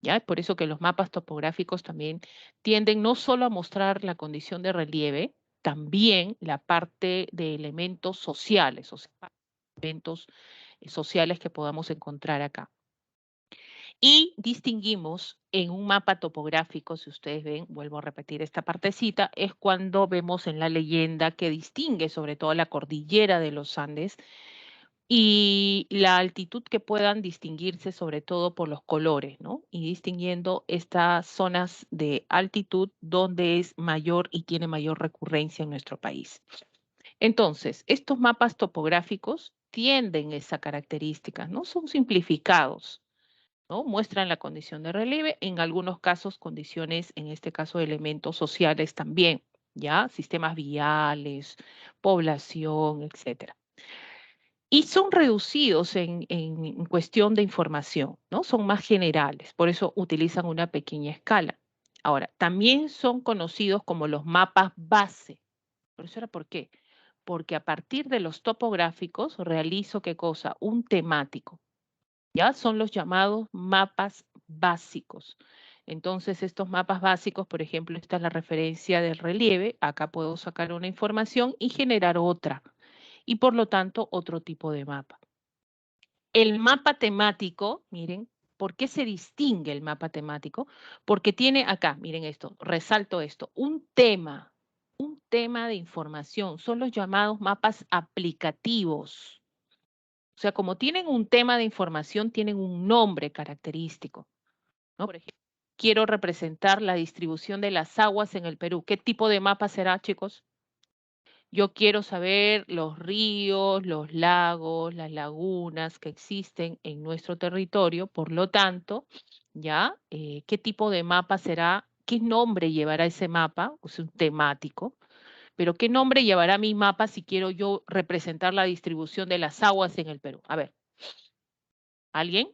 Speaker 1: ¿Ya? Es por eso que los mapas topográficos también tienden no solo a mostrar la condición de relieve, también la parte de elementos sociales, o sea, eventos sociales que podamos encontrar acá. Y distinguimos en un mapa topográfico, si ustedes ven, vuelvo a repetir esta partecita, es cuando vemos en la leyenda que distingue sobre todo la cordillera de los Andes y la altitud que puedan distinguirse sobre todo por los colores, ¿no? Y distinguiendo estas zonas de altitud donde es mayor y tiene mayor recurrencia en nuestro país. Entonces, estos mapas topográficos tienden esa característica, ¿no? Son simplificados, ¿no? Muestran la condición de relieve, en algunos casos condiciones, en este caso elementos sociales también, ¿ya? Sistemas viales, población, etcétera. Y son reducidos en cuestión de información, ¿no? Son más generales, por eso utilizan una pequeña escala. Ahora, también son conocidos como los mapas base. ¿Por eso era por qué? Porque a partir de los topográficos realizo qué cosa? Un temático. ¿Ya? Son los llamados mapas básicos. Entonces, estos mapas básicos, por ejemplo, esta es la referencia del relieve, acá puedo sacar una información y generar otra, y por lo tanto, otro tipo de mapa. El mapa temático, miren, ¿por qué se distingue el mapa temático? Porque tiene acá, miren esto, resalto esto, un tema de información, son los llamados mapas aplicativos. O sea, como tienen un tema de información, tienen un nombre característico, ¿no? Por ejemplo, quiero representar la distribución de las aguas en el Perú. ¿Qué tipo de mapa será, chicos? Yo quiero saber los ríos, los lagos, las lagunas que existen en nuestro territorio, por lo tanto, ¿ya? ¿Qué tipo de mapa será? ¿Qué nombre llevará ese mapa? Es un temático. Pero ¿qué nombre llevará mi mapa si quiero yo representar la distribución de las aguas en el Perú? A ver, ¿alguien?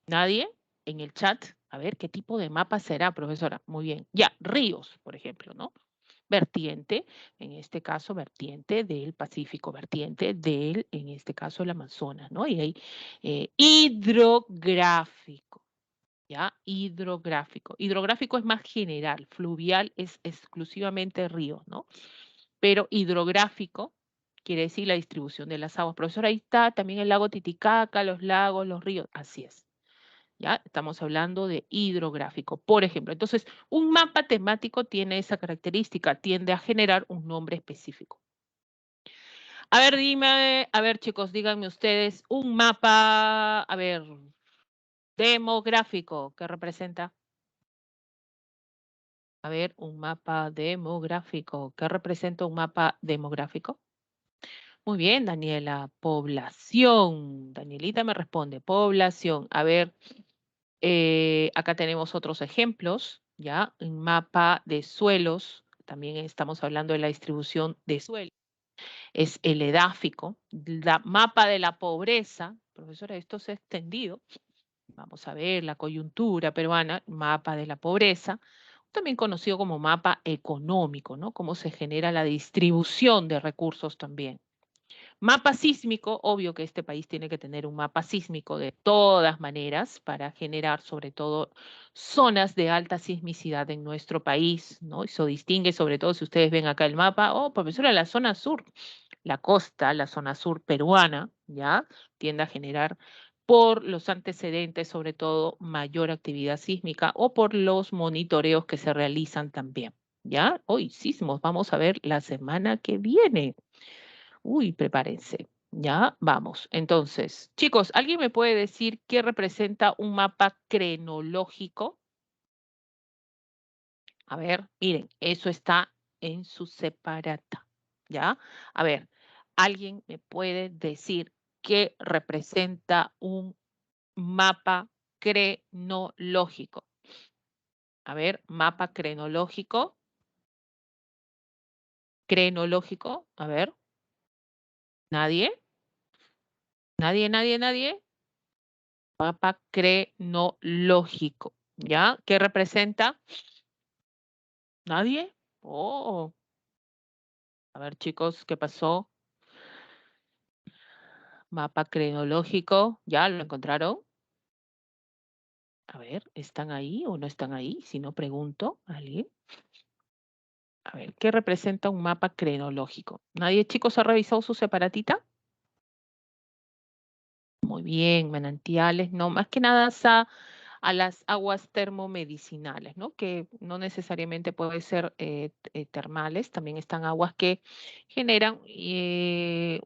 Speaker 1: ¿Nadie? En el chat. A ver, ¿qué tipo de mapa será, profesora? Muy bien. Ya, ríos, por ejemplo, ¿no? Vertiente, en este caso, vertiente del Pacífico, vertiente del, en este caso, el Amazonas, ¿no? Y hay hidrográfico, ¿ya? Hidrográfico. Hidrográfico es más general, fluvial es exclusivamente ríos, ¿no? Pero hidrográfico quiere decir la distribución de las aguas. Profesor, ahí está también el lago Titicaca, los lagos, los ríos, así es. ¿Ya? Estamos hablando de hidrográfico, por ejemplo. Entonces, un mapa temático tiene esa característica, tiende a generar un nombre específico. A ver, dime, a ver, chicos, díganme ustedes, un mapa, a ver, demográfico, ¿qué representa? A ver, un mapa demográfico, ¿qué representa un mapa demográfico? Muy bien, Daniela, población. Danielita me responde, población. A ver, acá tenemos otros ejemplos, ¿ya? Un mapa de suelos, también estamos hablando de la distribución de suelos, es el edáfico. La mapa de la pobreza, profesora, esto se ha extendido. Vamos a ver la coyuntura peruana, mapa de la pobreza, también conocido como mapa económico, ¿no? Cómo se genera la distribución de recursos también. Mapa sísmico, obvio que este país tiene que tener un mapa sísmico de todas maneras para generar sobre todo zonas de alta sismicidad en nuestro país, ¿no? Eso distingue sobre todo si ustedes ven acá el mapa, oh, profesora, la zona sur, la costa, la zona sur peruana, ¿ya? Tiende a generar por los antecedentes, sobre todo, mayor actividad sísmica o por los monitoreos que se realizan también, ¿ya? Hoy sismos, vamos a ver la semana que viene. Uy, prepárense. Ya, vamos. Entonces, chicos, ¿alguien me puede decir qué representa un mapa crenológico? A ver, miren, eso está en su separata. ¿Ya? A ver, ¿alguien me puede decir qué representa un mapa crenológico? A ver, mapa crenológico. Crenológico. A ver, ¿nadie? ¿Nadie, nadie, nadie? Mapa crenológico, ¿ya? ¿Qué representa? ¿Nadie? Oh, a ver, chicos, ¿qué pasó? Mapa cronológico, ¿ya lo encontraron? A ver, ¿están ahí o no están ahí? Si no, pregunto a alguien. A ver, ¿qué representa un mapa cronológico? ¿Nadie, chicos, ha revisado su separatita? Muy bien, manantiales, no, más que nada a las aguas termomedicinales, ¿no? Que no necesariamente puede ser termales, también están aguas que generan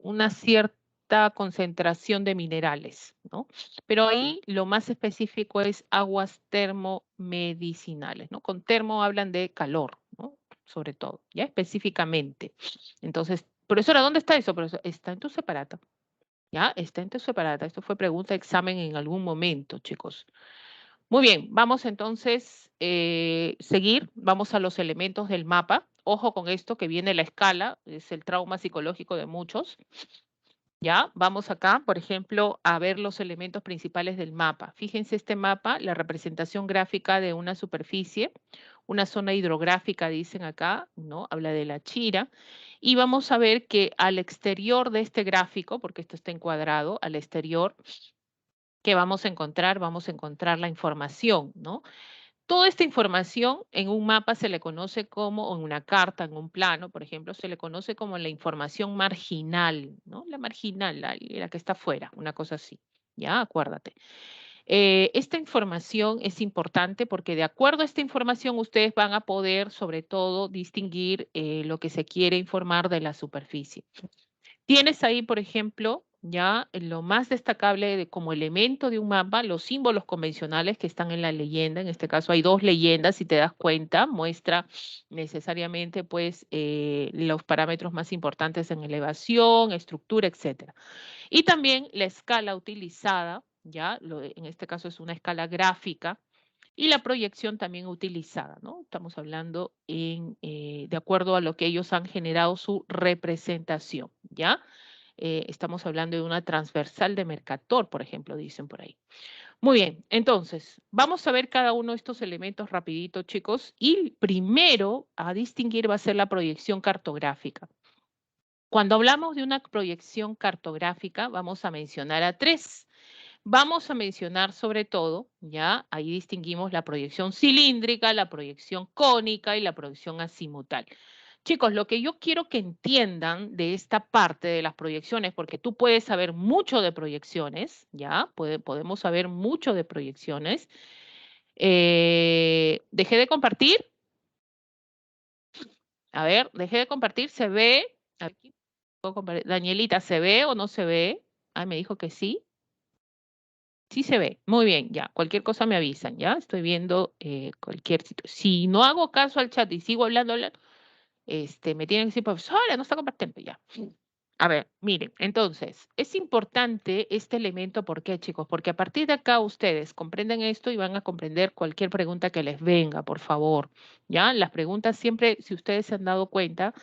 Speaker 1: una cierta concentración de minerales, ¿no? Pero ahí lo más específico es aguas termomedicinales, ¿no? Con termo hablan de calor, ¿no? Sobre todo, ya específicamente. Entonces, profesora, ¿dónde está eso? Profesora, está en tu separata. ¿Ya? Está en separada. Esto fue pregunta de examen en algún momento, chicos. Muy bien, vamos entonces seguir. Vamos a los elementos del mapa. Ojo con esto que viene la escala, es el trauma psicológico de muchos. ¿Ya? Vamos acá, por ejemplo, a ver los elementos principales del mapa. Fíjense este mapa, la representación gráfica de una superficie, una zona hidrográfica, dicen acá, ¿no? Habla de la Chira. Y vamos a ver que al exterior de este gráfico, porque esto está encuadrado, al exterior, ¿qué vamos a encontrar? Vamos a encontrar la información, ¿no? Toda esta información en un mapa se le conoce como, o en una carta, en un plano, por ejemplo, se le conoce como la información marginal, ¿no? La marginal, la que está afuera, una cosa así. Ya, acuérdate. Esta información es importante porque de acuerdo a esta información ustedes van a poder, sobre todo, distinguir lo que se quiere informar de la superficie. Tienes ahí, por ejemplo, ya lo más destacable como elemento de un mapa, los símbolos convencionales que están en la leyenda. En este caso hay dos leyendas, si te das cuenta, muestra necesariamente pues los parámetros más importantes en elevación, estructura, etcétera. Y también la escala utilizada, ya, en este caso es una escala gráfica, y la proyección también utilizada, ¿no? Estamos hablando de acuerdo a lo que ellos han generado su representación, ¿ya? Estamos hablando de una transversal de Mercator, por ejemplo, dicen por ahí. Muy bien, entonces, vamos a ver cada uno de estos elementos rapidito, chicos, y primero a distinguir va a ser la proyección cartográfica. Cuando hablamos de una proyección cartográfica, vamos a mencionar a tres. Vamos a mencionar sobre todo, ya, ahí distinguimos la proyección cilíndrica, la proyección cónica y la proyección azimutal. Chicos, lo que yo quiero que entiendan de esta parte de las proyecciones, porque tú puedes saber mucho de proyecciones, ¿ya? Podemos saber mucho de proyecciones. Dejé de compartir. A ver, dejé de compartir. ¿Se ve? A ver, Danielita, ¿se ve o no se ve? Ah, me dijo que sí. Sí se ve. Muy bien, ya. Cualquier cosa me avisan, ¿ya? Estoy viendo cualquier situación. Si no hago caso al chat y sigo hablando, me tienen que decir, profesora, no está compartiendo ya. A ver, miren, entonces, es importante este elemento, ¿por qué, chicos? Porque a partir de acá ustedes comprenden esto y van a comprender cualquier pregunta que les venga, por favor, ¿ya? Las preguntas siempre, si ustedes se han dado cuenta,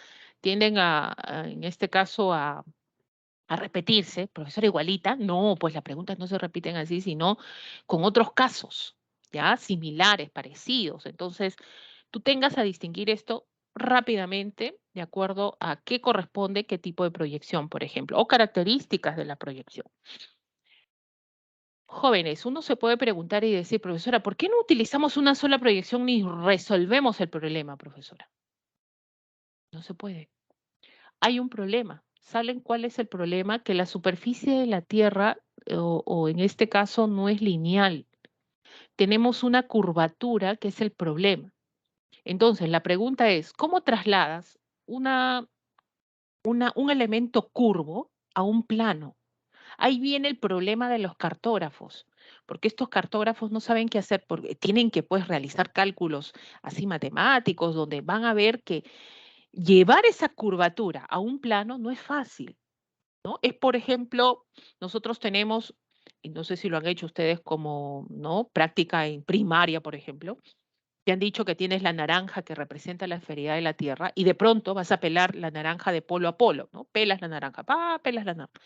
Speaker 1: tienden en este caso, a repetirse, profesora igualita, no, pues las preguntas no se repiten así, sino con otros casos, ¿ya? Similares, parecidos. Entonces, tú tengas a distinguir esto rápidamente de acuerdo a qué corresponde, qué tipo de proyección, por ejemplo, o características de la proyección. Jóvenes, uno se puede preguntar y decir, profesora, ¿por qué no utilizamos una sola proyección ni resolvemos el problema, profesora? No se puede. Hay un problema. ¿Saben cuál es el problema? Que la superficie de la Tierra, o en este caso, no es lineal. Tenemos una curvatura que es el problema. Entonces, la pregunta es, ¿cómo trasladas un elemento curvo a un plano? Ahí viene el problema de los cartógrafos, porque estos cartógrafos no saben qué hacer, porque tienen que pues realizar cálculos así matemáticos, donde van a ver que llevar esa curvatura a un plano no es fácil, ¿no? Es, por ejemplo, nosotros tenemos, y no sé si lo han hecho ustedes como, ¿no? Práctica en primaria, por ejemplo, te han dicho que tienes la naranja que representa la esferidad de la Tierra y de pronto vas a pelar la naranja de polo a polo, ¿no? Pelas la naranja, pelas la naranja,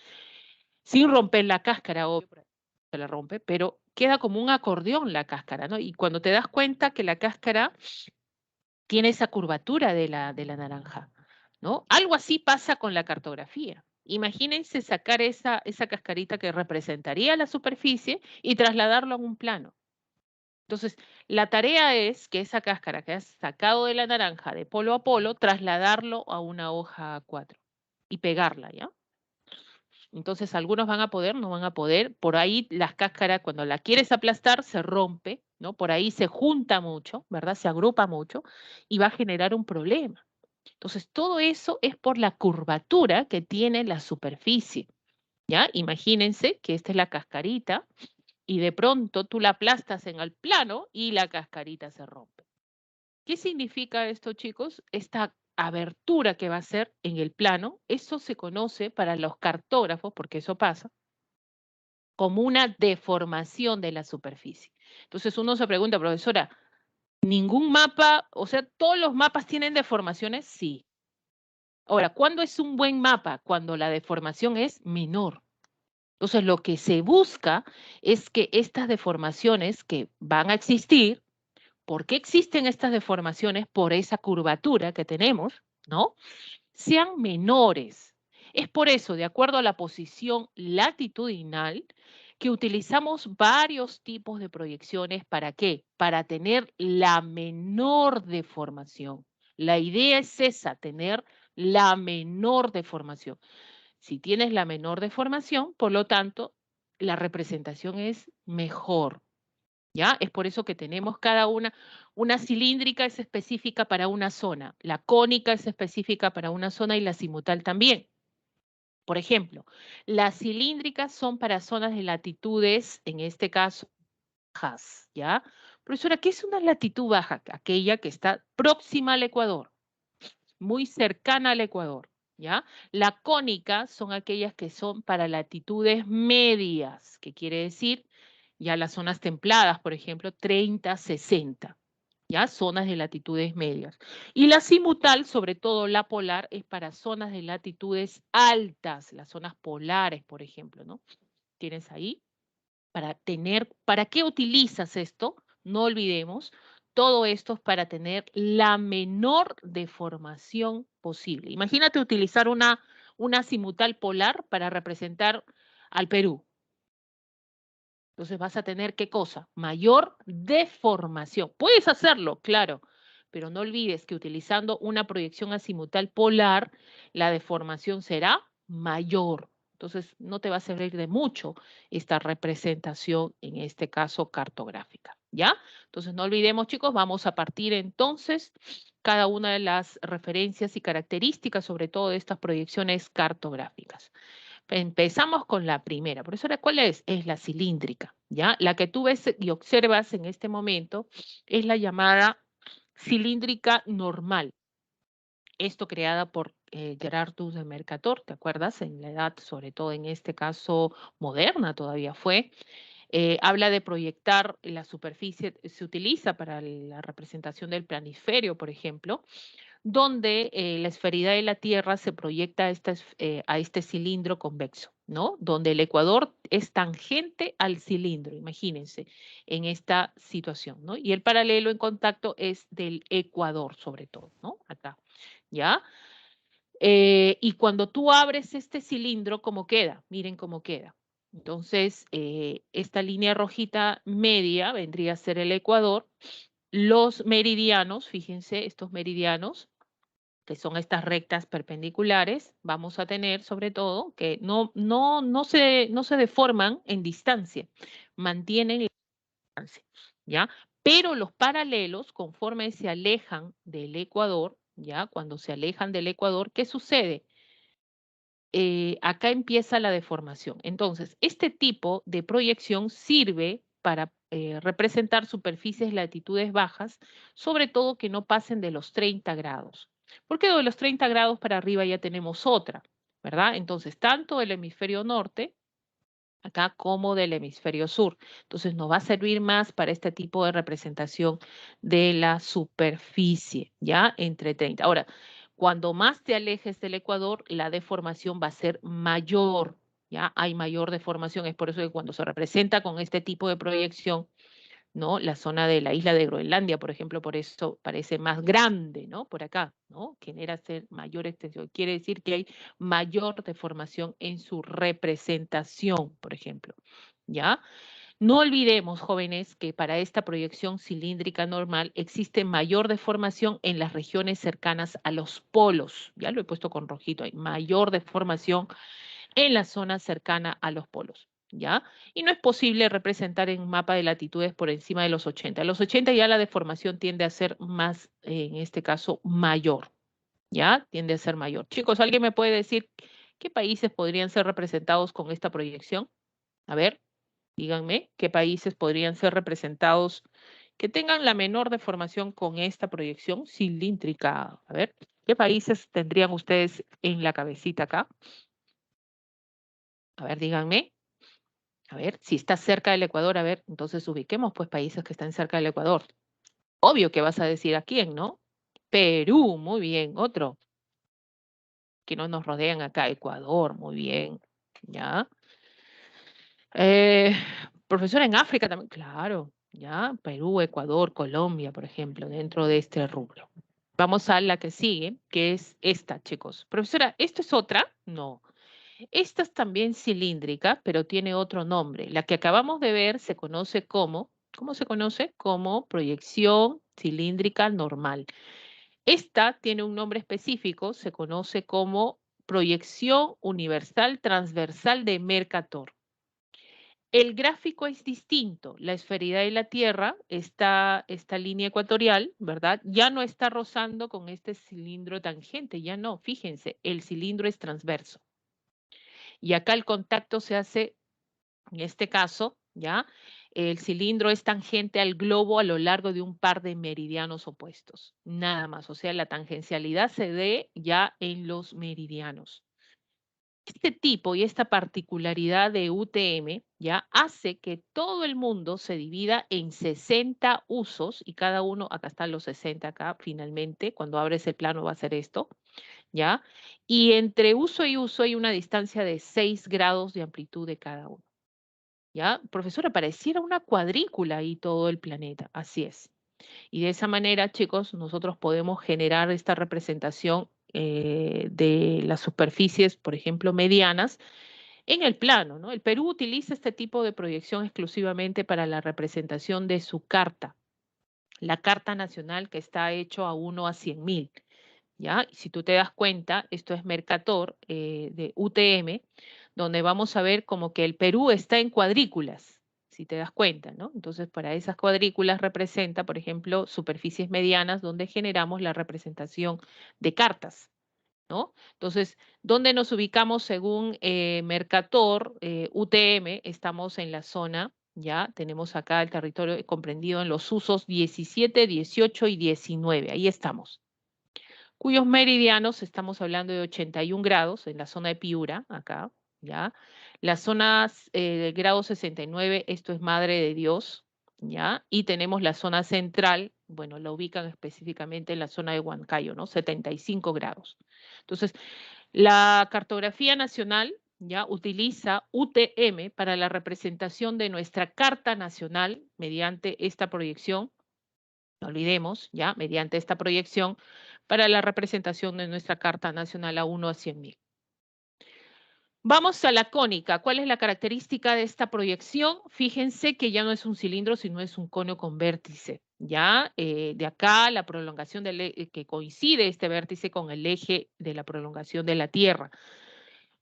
Speaker 1: sin romper la cáscara, obvio, se la rompe, pero queda como un acordeón la cáscara, ¿no? Y cuando te das cuenta que la cáscara tiene esa curvatura de la naranja, ¿no? Algo así pasa con la cartografía. Imagínense sacar esa cascarita que representaría la superficie y trasladarlo a un plano. Entonces, la tarea es que esa cáscara que has sacado de la naranja de polo a polo, trasladarlo a una hoja A4 y pegarla, ¿ya? Entonces, algunos van a poder, no van a poder. Por ahí las cáscaras, cuando la quieres aplastar, se rompe, ¿no? Por ahí se junta mucho, ¿verdad? Se agrupa mucho y va a generar un problema. Entonces, todo eso es por la curvatura que tiene la superficie, ¿ya? Imagínense que esta es la cascarita y de pronto tú la aplastas en el plano y la cascarita se rompe. ¿Qué significa esto, chicos? Esta abertura que va a ser en el plano, eso se conoce para los cartógrafos, porque eso pasa, como una deformación de la superficie. Entonces uno se pregunta, profesora, ¿ningún mapa, o sea, todos los mapas tienen deformaciones? Sí. Ahora, ¿cuándo es un buen mapa? Cuando la deformación es menor. Entonces, lo que se busca es que estas deformaciones que van a existir, ¿por qué existen estas deformaciones? Por esa curvatura que tenemos, ¿no? Sean menores. Es por eso, de acuerdo a la posición latitudinal, que utilizamos varios tipos de proyecciones. ¿Para qué? Para tener la menor deformación. La idea es esa, tener la menor deformación. Si tienes la menor deformación, por lo tanto, la representación es mejor. ¿Ya? Es por eso que tenemos cada una cilíndrica es específica para una zona, la cónica es específica para una zona y la simutal también. Por ejemplo, las cilíndricas son para zonas de latitudes, en este caso, bajas, ¿ya? Profesora, ¿qué es una latitud baja? Aquella que está próxima al ecuador, muy cercana al ecuador, ¿ya? La cónica son aquellas que son para latitudes medias, que quiere decir ya las zonas templadas, por ejemplo, 30, 60, ya zonas de latitudes medias. Y la cimutal, sobre todo la polar, es para zonas de latitudes altas, las zonas polares, por ejemplo, ¿no? Tienes ahí ¿para qué utilizas esto? No olvidemos, todo esto es para tener la menor deformación posible. Imagínate utilizar una cimutal polar para representar al Perú. Entonces vas a tener, ¿qué cosa? Mayor deformación. Puedes hacerlo, claro, pero no olvides que utilizando una proyección azimutal polar, la deformación será mayor. Entonces no te va a servir de mucho esta representación, en este caso cartográfica, ¿ya? Entonces no olvidemos, chicos, vamos a partir entonces cada una de las referencias y características, sobre todo de estas proyecciones cartográficas. Empezamos con la primera. Profesora, ¿cuál es? Es la cilíndrica, ¿ya? La que tú ves y observas en este momento es la llamada cilíndrica normal. Esto creada por Gerardus de Mercator, ¿te acuerdas? En la edad, sobre todo en este caso moderna todavía fue. Habla de proyectar la superficie, se utiliza para la representación del planisferio, por ejemplo, donde la esferidad de la Tierra se proyecta a este cilindro convexo, ¿no? Donde el ecuador es tangente al cilindro, imagínense, en esta situación, ¿no? Y el paralelo en contacto es del ecuador, sobre todo, ¿no? Acá, ¿ya? Y cuando tú abres este cilindro, ¿cómo queda? Miren cómo queda. Entonces, esta línea rojita media vendría a ser el ecuador. Los meridianos, fíjense, estos meridianos, que son estas rectas perpendiculares, vamos a tener sobre todo que no se deforman en distancia, mantienen la distancia, ¿ya? Pero los paralelos, conforme se alejan del ecuador, ¿ya? Cuando se alejan del ecuador, ¿qué sucede? Acá empieza la deformación. Entonces, este tipo de proyección sirve para representar superficies de latitudes bajas, sobre todo que no pasen de los 30 grados. Porque de los 30 grados para arriba ya tenemos otra, ¿verdad? Entonces, tanto del hemisferio norte, acá, como del hemisferio sur. Entonces, nos va a servir más para este tipo de representación de la superficie, ¿ya? Entre 30. Ahora, cuando más te alejes del ecuador, la deformación va a ser mayor, ¿ya? Hay mayor deformación. Es por eso que cuando se representa con este tipo de proyección, ¿no? La zona de la isla de Groenlandia, por ejemplo, por eso parece más grande, ¿no? Por acá, ¿no? Genera ser mayor extensión. Quiere decir que hay mayor deformación en su representación, por ejemplo, ¿ya? No olvidemos, jóvenes, que para esta proyección cilíndrica normal existe mayor deformación en las regiones cercanas a los polos. Ya lo he puesto con rojito ahí. Mayor deformación en la zona cercana a los polos, ¿ya? Y no es posible representar en un mapa de latitudes por encima de los 80. A los 80 ya la deformación tiende a ser más, en este caso, mayor, ¿ya? Tiende a ser mayor. Chicos, ¿alguien me puede decir qué países podrían ser representados con esta proyección? A ver, díganme, ¿qué países podrían ser representados que tengan la menor deformación con esta proyección cilíndrica? A ver, ¿qué países tendrían ustedes en la cabecita acá? A ver, díganme. A ver, si está cerca del Ecuador, a ver, entonces ubiquemos pues países que están cerca del Ecuador. Obvio que vas a decir a quién, ¿no? Perú, muy bien. Otro, que no nos rodean acá. Ecuador, muy bien. ¿Ya? Eh, profesora en África también, claro. ¿Ya? Perú, Ecuador, Colombia, por ejemplo, dentro de este rubro. Vamos a la que sigue, que es esta, chicos. Profesora, ¿esto es otra? No. Esta es también cilíndrica, pero tiene otro nombre. La que acabamos de ver se conoce como, ¿cómo se conoce? Como proyección cilíndrica normal. Esta tiene un nombre específico, se conoce como proyección universal transversal de Mercator. El gráfico es distinto. La esferidad de la Tierra, esta línea ecuatorial, ¿verdad? Ya no está rozando con este cilindro tangente, ya no. Fíjense, el cilindro es transverso. Y acá el contacto se hace, en este caso, ¿ya? El cilindro es tangente al globo a lo largo de un par de meridianos opuestos. Nada más. O sea, la tangencialidad se dé ya en los meridianos. Este tipo y esta particularidad de UTM ya hace que todo el mundo se divida en 60 usos y cada uno, acá están los 60 acá finalmente, cuando abres el plano va a ser esto, ¿ya? Y entre uso y uso hay una distancia de 6 grados de amplitud de cada uno, ¿ya? Profesora, pareciera una cuadrícula ahí todo el planeta, así es. Y de esa manera, chicos, nosotros podemos generar esta representación de las superficies, por ejemplo, medianas, en el plano, ¿no? El Perú utiliza este tipo de proyección exclusivamente para la representación de su carta, la Carta Nacional que está hecho a 1 a 100.000. ¿Ya? Si tú te das cuenta, esto es Mercator de UTM, donde vamos a ver como que el Perú está en cuadrículas, si te das cuenta, ¿no? Entonces, para esas cuadrículas representa, por ejemplo, superficies medianas donde generamos la representación de cartas, ¿no? Entonces, ¿dónde nos ubicamos según Mercator, UTM? Estamos en la zona, ya tenemos acá el territorio comprendido en los usos 17, 18 y 19, ahí estamos, cuyos meridianos estamos hablando de 81 grados en la zona de Piura, acá, ¿ya? Las zonas del grado 69, esto es Madre de Dios, ¿ya? Y tenemos la zona central, bueno, la ubican específicamente en la zona de Huancayo, ¿no? 75 grados. Entonces, la cartografía nacional ya utiliza UTM para la representación de nuestra Carta Nacional mediante esta proyección, no olvidemos, ya, mediante esta proyección, para la representación de nuestra Carta Nacional a 1 a 100.000. Vamos a la cónica. ¿Cuál es la característica de esta proyección? Fíjense que ya no es un cilindro, sino es un cono con vértice. Ya, de acá la prolongación que coincide este vértice con el eje de la prolongación de la Tierra.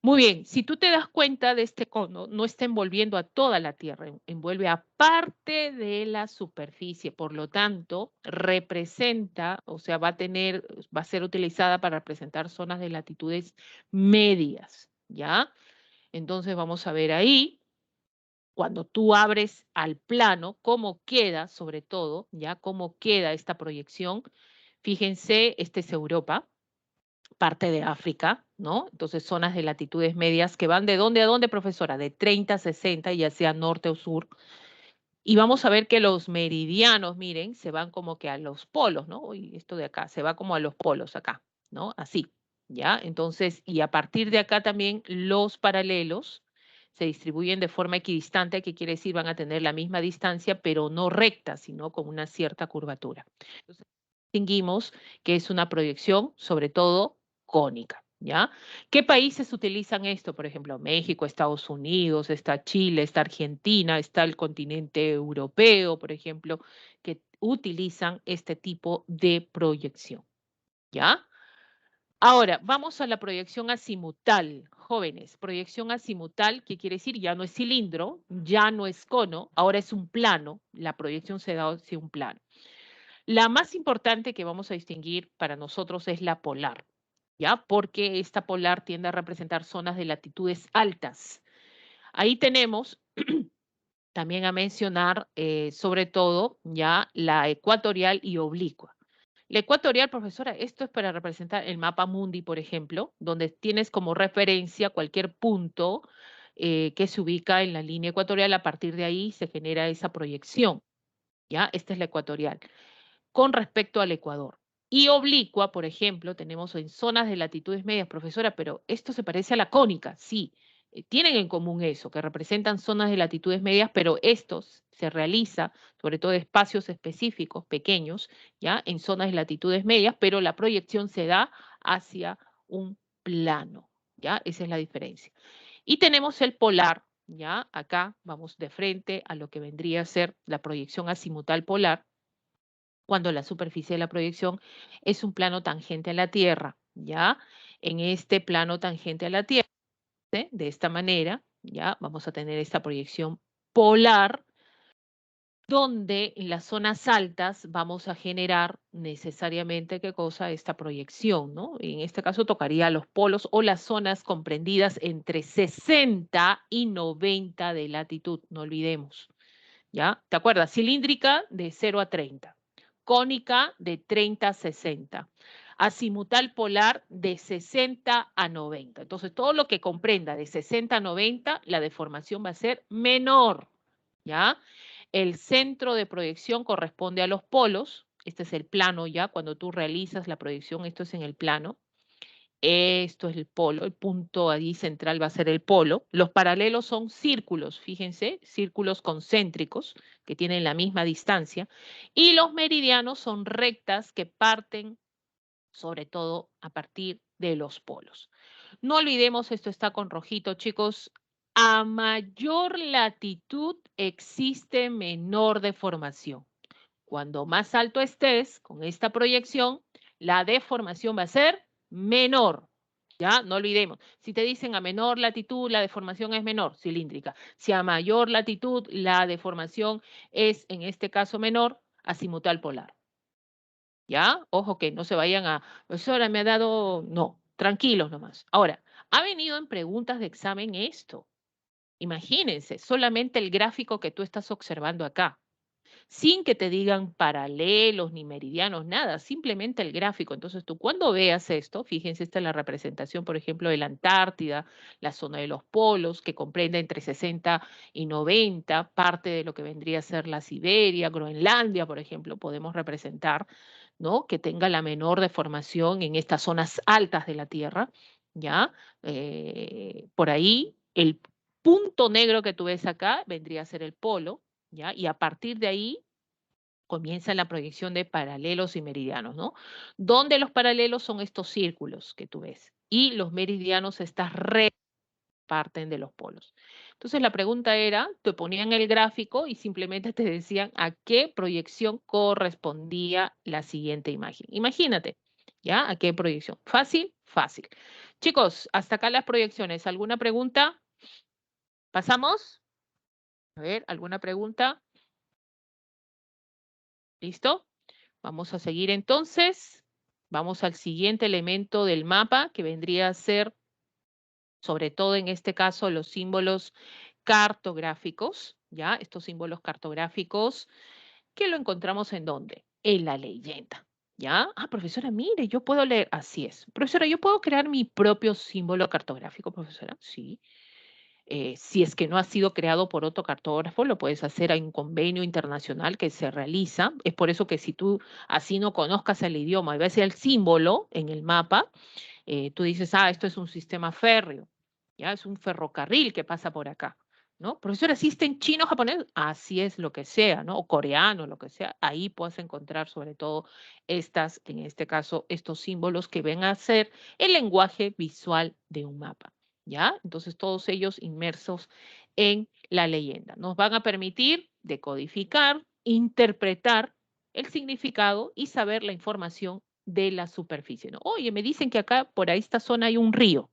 Speaker 1: Muy bien, si tú te das cuenta de este cono, no está envolviendo a toda la Tierra, envuelve a parte de la superficie, por lo tanto, representa, o sea, va a ser utilizada para representar zonas de latitudes medias, ¿ya? Entonces vamos a ver ahí, cuando tú abres al plano, cómo queda, sobre todo, ¿ya? Cómo queda esta proyección. Fíjense, este es Europa, parte de África, ¿no? Entonces, zonas de latitudes medias que van de dónde a dónde, profesora, de 30 a 60, ya sea norte o sur. Y vamos a ver que los meridianos, miren, se van como que a los polos, ¿no? Y esto de acá, se va como a los polos acá, ¿no? Así, ¿ya? Entonces, y a partir de acá también los paralelos se distribuyen de forma equidistante, que quiere decir van a tener la misma distancia, pero no recta, sino con una cierta curvatura. Entonces, distinguimos que es una proyección, sobre todo, cónica, ¿ya? ¿Qué países utilizan esto? Por ejemplo, México, Estados Unidos, está Chile, está Argentina, está el continente europeo, por ejemplo, que utilizan este tipo de proyección, ¿ya? Ahora, vamos a la proyección azimutal, jóvenes. Proyección azimutal, ¿qué quiere decir? Ya no es cilindro, ya no es cono, ahora es un plano. La proyección se da hacia un plano. La más importante que vamos a distinguir para nosotros es la polar, ¿ya? Porque esta polar tiende a representar zonas de latitudes altas. Ahí tenemos también a mencionar, sobre todo, ya la ecuatorial y oblicua. La ecuatorial, profesora, esto es para representar el mapa mundi, por ejemplo, donde tienes como referencia cualquier punto que se ubica en la línea ecuatorial. A partir de ahí se genera esa proyección, ¿ya? Esta es la ecuatorial con respecto al Ecuador. Y oblicua, por ejemplo, tenemos en zonas de latitudes medias, profesora, pero esto se parece a la cónica, sí, tienen en común eso, que representan zonas de latitudes medias, pero estos se realiza sobre todo espacios específicos, pequeños, ya, en zonas de latitudes medias, pero la proyección se da hacia un plano, ya, esa es la diferencia. Y tenemos el polar, ya, acá vamos de frente a lo que vendría a ser la proyección azimutal polar, cuando la superficie de la proyección es un plano tangente a la Tierra, ¿ya? En este plano tangente a la Tierra, ¿sí? De esta manera, ¿ya? Vamos a tener esta proyección polar, donde en las zonas altas vamos a generar necesariamente, ¿qué cosa? Esta proyección, ¿no? En este caso tocaría los polos o las zonas comprendidas entre 60 y 90 de latitud, no olvidemos. ¿Ya? ¿Te acuerdas? Cilíndrica de 0 a 30, cónica de 30 a 60, azimutal polar de 60 a 90. Entonces, todo lo que comprenda de 60 a 90, la deformación va a ser menor, ¿ya? El centro de proyección corresponde a los polos. Este es el plano ya, cuando tú realizas la proyección, esto es en el plano. Esto es el polo, el punto ahí central va a ser el polo. Los paralelos son círculos, fíjense, círculos concéntricos que tienen la misma distancia. Y los meridianos son rectas que parten sobre todo a partir de los polos. No olvidemos, esto está con rojito, chicos, a mayor latitud existe menor deformación. Cuando más alto estés con esta proyección, la deformación va a ser menor. ¿Ya? No olvidemos. Si te dicen a menor latitud, la deformación es menor, cilíndrica. Si a mayor latitud, la deformación es, en este caso, menor, azimutal polar. ¿Ya? Ojo que no se vayan a, pues ahora me ha dado, no, tranquilos nomás. Ahora, ha venido en preguntas de examen esto. Imagínense, solamente el gráfico que tú estás observando acá sin que te digan paralelos ni meridianos, nada, simplemente el gráfico. Entonces tú cuando veas esto, fíjense, esta es la representación, por ejemplo, de la Antártida, la zona de los polos, que comprende entre 60 y 90, parte de lo que vendría a ser la Siberia, Groenlandia, por ejemplo, podemos representar, ¿no? Que tenga la menor deformación en estas zonas altas de la Tierra, ¿ya? Por ahí, el punto negro que tú ves acá vendría a ser el polo, ¿ya? Y a partir de ahí comienza la proyección de paralelos y meridianos, ¿no? Donde los paralelos son estos círculos que tú ves y los meridianos estas rectas parten de los polos. Entonces la pregunta era, te ponían el gráfico y simplemente te decían a qué proyección correspondía la siguiente imagen. Imagínate, ¿ya? ¿A qué proyección? Fácil, fácil. Chicos, hasta acá las proyecciones. ¿Alguna pregunta? ¿Pasamos? A ver, ¿alguna pregunta? ¿Listo? Vamos a seguir entonces. Vamos al siguiente elemento del mapa, que vendría a ser, sobre todo en este caso, los símbolos cartográficos, ¿ya? Estos símbolos cartográficos, que lo encontramos ¿en dónde? En la leyenda, ¿ya? Ah, profesora, mire, yo puedo leer, así es. Profesora, ¿yo puedo crear mi propio símbolo cartográfico, profesora? Sí. Si es que no ha sido creado por otro cartógrafo, lo puedes hacer a un convenio internacional que se realiza. Es por eso que si tú así no conozcas el idioma y ves el símbolo en el mapa, tú dices, ah, esto es un sistema férreo, ya es un ferrocarril que pasa por acá, ¿no? Profesor, ¿existe en chino, japonés? Así es lo que sea, ¿no? O coreano, lo que sea. Ahí puedes encontrar sobre todo estas, en este caso, estos símbolos que ven a ser el lenguaje visual de un mapa. ¿Ya? Entonces todos ellos inmersos en la leyenda. Nos van a permitir decodificar, interpretar el significado y saber la información de la superficie, ¿no? Oye, me dicen que acá, por ahí, esta zona hay un río,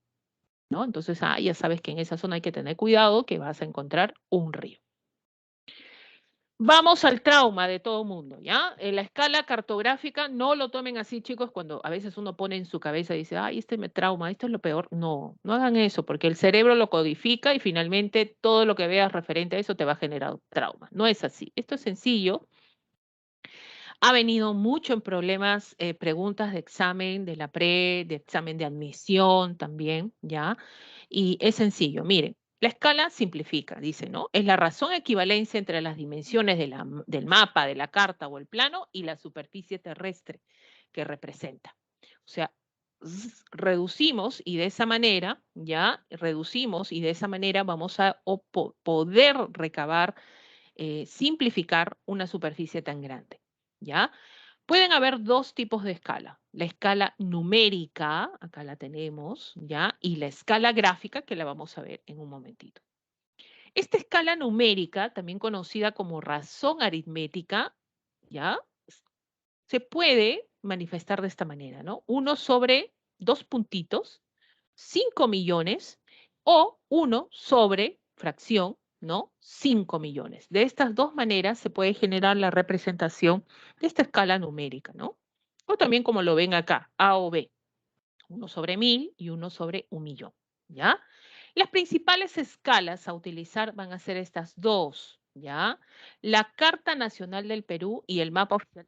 Speaker 1: ¿no? Entonces, ya sabes que en esa zona hay que tener cuidado, que vas a encontrar un río. Vamos al trauma de todo mundo, ¿ya? En la escala cartográfica, no lo tomen así, chicos, cuando a veces uno pone en su cabeza y dice, ay, este me trauma, esto es lo peor. No, no hagan eso, porque el cerebro lo codifica y finalmente todo lo que veas referente a eso te va a generar trauma. No es así. Esto es sencillo. Ha venido mucho en problemas, preguntas de examen de la de examen de admisión también, ¿ya? Y es sencillo, miren, la escala simplifica, dice, ¿no? Es la razón equivalencia entre las dimensiones del mapa, de la carta o el plano y la superficie terrestre que representa. O sea, reducimos y de esa manera, ya, reducimos y de esa manera vamos a poder recabar, simplificar una superficie tan grande, ¿ya? Pueden haber dos tipos de escala. La escala numérica, acá la tenemos, ¿ya? Y la escala gráfica, que la vamos a ver en un momentito. Esta escala numérica, también conocida como razón aritmética, ¿ya? Se puede manifestar de esta manera, ¿no? 1 sobre 2 puntitos, 5 millones, o 1 sobre fracción, ¿no? 5 millones. De estas dos maneras se puede generar la representación de esta escala numérica, ¿no? O también como lo ven acá, A o B, 1 sobre 1000 y 1 sobre 1.000.000, ¿ya? Las principales escalas a utilizar van a ser estas dos, ¿ya? La Carta Nacional del Perú y el mapa oficial.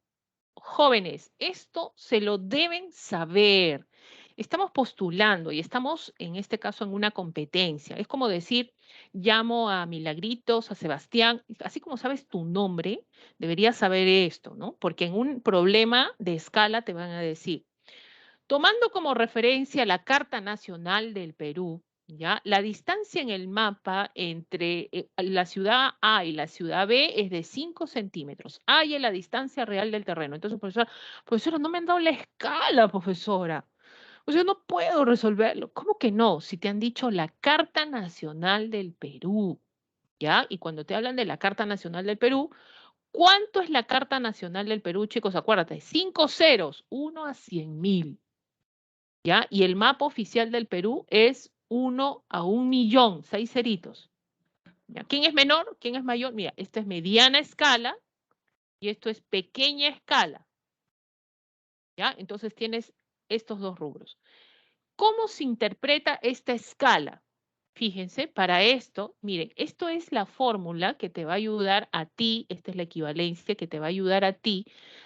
Speaker 1: Jóvenes, esto se lo deben saber. Estamos postulando y estamos, en este caso, en una competencia. Es como decir, llamo a Milagritos, a Sebastián, así como sabes tu nombre, deberías saber esto, ¿no? Porque en un problema de escala te van a decir, tomando como referencia la Carta Nacional del Perú, ¿ya? La distancia en el mapa entre la ciudad A y la ciudad B es de 5 centímetros. Hay la distancia real del terreno. Entonces, profesora, no me han dado la escala, profesora. O sea, no puedo resolverlo. ¿Cómo que no? Si te han dicho la Carta Nacional del Perú, ¿ya? Y cuando te hablan de la Carta Nacional del Perú, ¿cuánto es la Carta Nacional del Perú, chicos? Acuérdate, 5 ceros, 1 a 100.000. ¿Ya? Y el mapa oficial del Perú es 1 a 1.000.000, 6 ceritos. ¿Ya? ¿Quién es menor? ¿Quién es mayor? Mira, esto es mediana escala y esto es pequeña escala. ¿Ya? Entonces tienes estos dos rubros. ¿Cómo se interpreta esta escala? Fíjense, para esto, miren, esto es la fórmula que te va a ayudar a ti, esta es la equivalencia que te va a ayudar a ti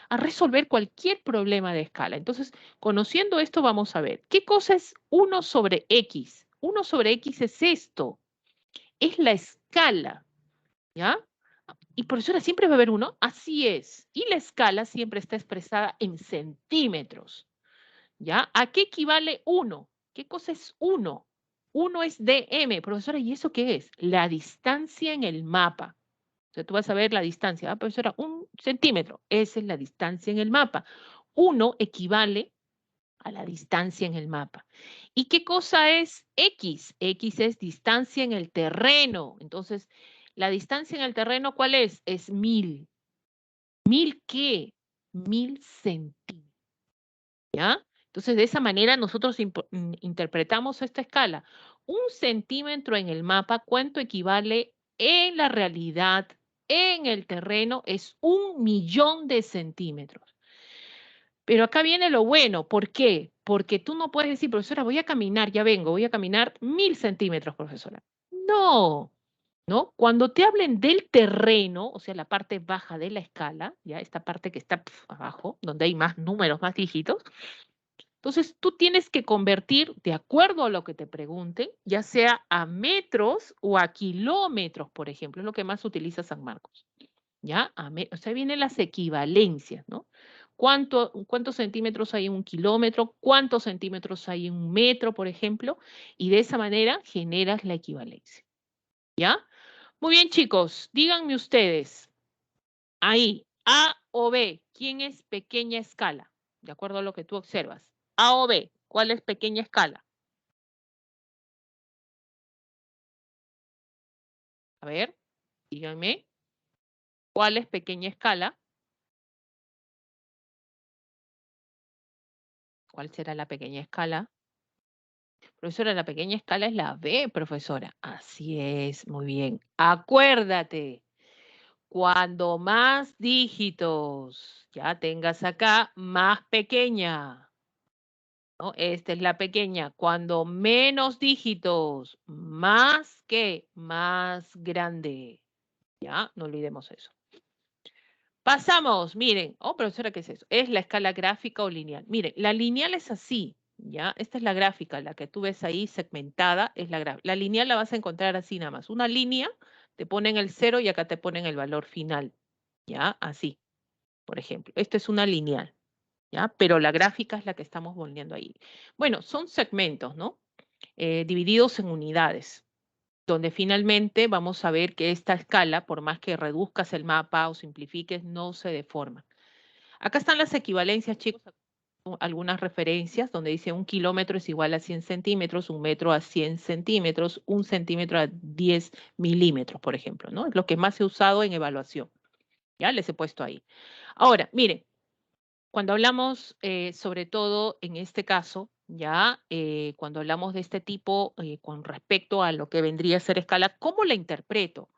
Speaker 1: a resolver cualquier problema de escala. Entonces, conociendo esto, vamos a ver, ¿qué cosa es 1 sobre X? 1 sobre X es esto, es la escala, ¿ya? Y profesora, ¿siempre va a haber uno? Así es. Y la escala siempre está expresada en centímetros. ¿Ya? ¿A qué equivale 1? ¿Qué cosa es 1? 1 es dm, profesora, ¿y eso qué es? La distancia en el mapa. O sea, tú vas a ver la distancia, profesora, 1 centímetro, esa es la distancia en el mapa. 1 equivale a la distancia en el mapa. ¿Y qué cosa es X? X es distancia en el terreno. Entonces, la distancia en el terreno, ¿cuál es? Es 1000. ¿1000 qué? 1000 centímetros. ¿Ya? Entonces, de esa manera nosotros interpretamos esta escala. 1 centímetro en el mapa, ¿cuánto equivale en la realidad, en el terreno? Es 1.000.000 de centímetros. Pero acá viene lo bueno. ¿Por qué? Porque tú no puedes decir, profesora, voy a caminar, ya vengo, voy a caminar 1.000 centímetros, profesora. No, ¿no? Cuando te hablen del terreno, o sea, la parte baja de la escala, ya esta parte que está abajo, donde hay más números, más dígitos, entonces, tú tienes que convertir, de acuerdo a lo que te pregunten, ya sea a metros o a kilómetros, por ejemplo, es lo que más utiliza San Marcos. ¿Ya? O sea, vienen las equivalencias, ¿no? ¿Cuántos centímetros hay en 1 kilómetro? ¿Cuántos centímetros hay en 1 metro, por ejemplo? Y de esa manera generas la equivalencia. ¿Ya? Muy bien, chicos, díganme ustedes, ahí, A o B, ¿quién es pequeña escala? De acuerdo a lo que tú observas. A o B, ¿cuál es pequeña escala? A ver, díganme, ¿cuál es pequeña escala? ¿Cuál será la pequeña escala? Profesora, la pequeña escala es la B, profesora. Así es, muy bien. Acuérdate, cuando más dígitos ya tengas acá, más pequeña, ¿no? Esta es la pequeña. Cuando menos dígitos, más que más grande. Ya, no olvidemos eso. Pasamos, miren, oh, profesora, ¿qué es eso? Es la escala gráfica o lineal. Miren, la lineal es así, ¿ya? Esta es la gráfica, la que tú ves ahí segmentada, es la gráfica. La lineal la vas a encontrar así nada más. Una línea, te ponen el 0 y acá te ponen el valor final, ¿ya? Así, por ejemplo. Esta es una lineal, ¿ya? Pero la gráfica es la que estamos volviendo ahí. Bueno, son segmentos, ¿no? Divididos en unidades donde finalmente vamos a ver que esta escala, por más que reduzcas el mapa o simplifiques, no se deforma. Acá están las equivalencias, chicos, algunas referencias donde dice 1 kilómetro es igual a 100 centímetros, 1 metro a 100 centímetros, 1 centímetro a 10 milímetros, por ejemplo, ¿no? Es lo que más se ha usado en evaluación. Ya les he puesto ahí. Ahora, miren, cuando hablamos, sobre todo en este caso, ya, cuando hablamos de este tipo, con respecto a lo que vendría a ser escala, ¿cómo la interpreto?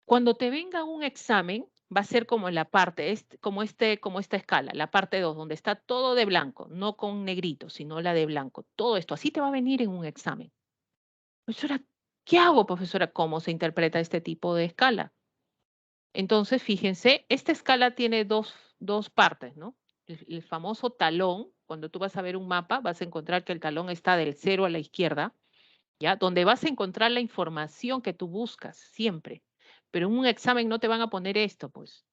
Speaker 1: Cuando te venga un examen, va a ser como la parte, como esta escala, la parte 2, donde está todo de blanco, no con negrito, sino la de blanco. Todo esto, así te va a venir en un examen. Profesora, ¿qué hago, profesora? ¿Cómo se interpreta este tipo de escala? Entonces, fíjense, esta escala tiene dos partes, ¿no? El famoso talón, cuando tú vas a ver un mapa, vas a encontrar que el talón está del 0 a la izquierda, ¿ya? Donde vas a encontrar la información que tú buscas siempre. Pero en un examen no te van a poner esto, pues,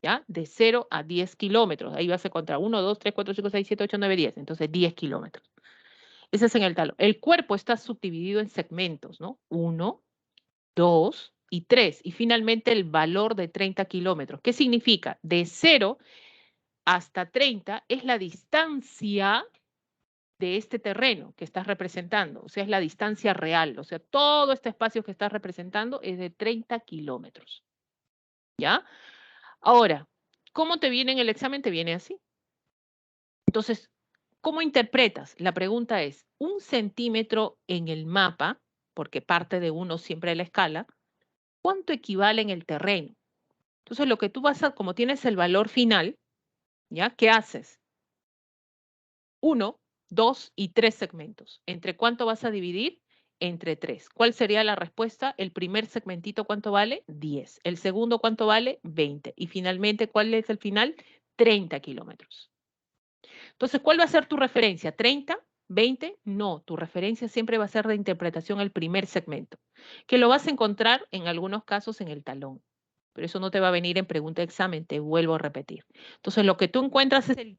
Speaker 1: ¿ya? De 0 a 10 kilómetros. Ahí vas a encontrar 1, 2, 3, 4, 5, 6, 7, 8, 9, 10. Entonces, 10 kilómetros. Ese es en el talón. El cuerpo está subdividido en segmentos, ¿no? 1, 2 y 3. Y finalmente el valor de 30 kilómetros. ¿Qué significa? De 0 hasta 30 es la distancia de este terreno que estás representando, o sea, es la distancia real, o sea, todo este espacio que estás representando es de 30 kilómetros, ¿ya? Ahora, ¿cómo te viene en el examen? Te viene así. Entonces, ¿cómo interpretas? La pregunta es, 1 centímetro en el mapa, porque parte de uno siempre de la escala, ¿cuánto equivale en el terreno? Entonces, lo que tú vas a, como tienes el valor final, ¿ya? ¿Qué haces? 1, 2 y 3 segmentos. ¿Entre cuánto vas a dividir? Entre 3. ¿Cuál sería la respuesta? El primer segmentito, ¿cuánto vale? 10. El segundo, ¿cuánto vale? 20. Y finalmente, ¿cuál es el final? 30 kilómetros. Entonces, ¿cuál va a ser tu referencia? ¿30? ¿20? No, tu referencia siempre va a ser de interpretación el primer segmento, que lo vas a encontrar en algunos casos en el talón. Pero eso no te va a venir en pregunta de examen, te vuelvo a repetir. Entonces, lo que tú encuentras es el,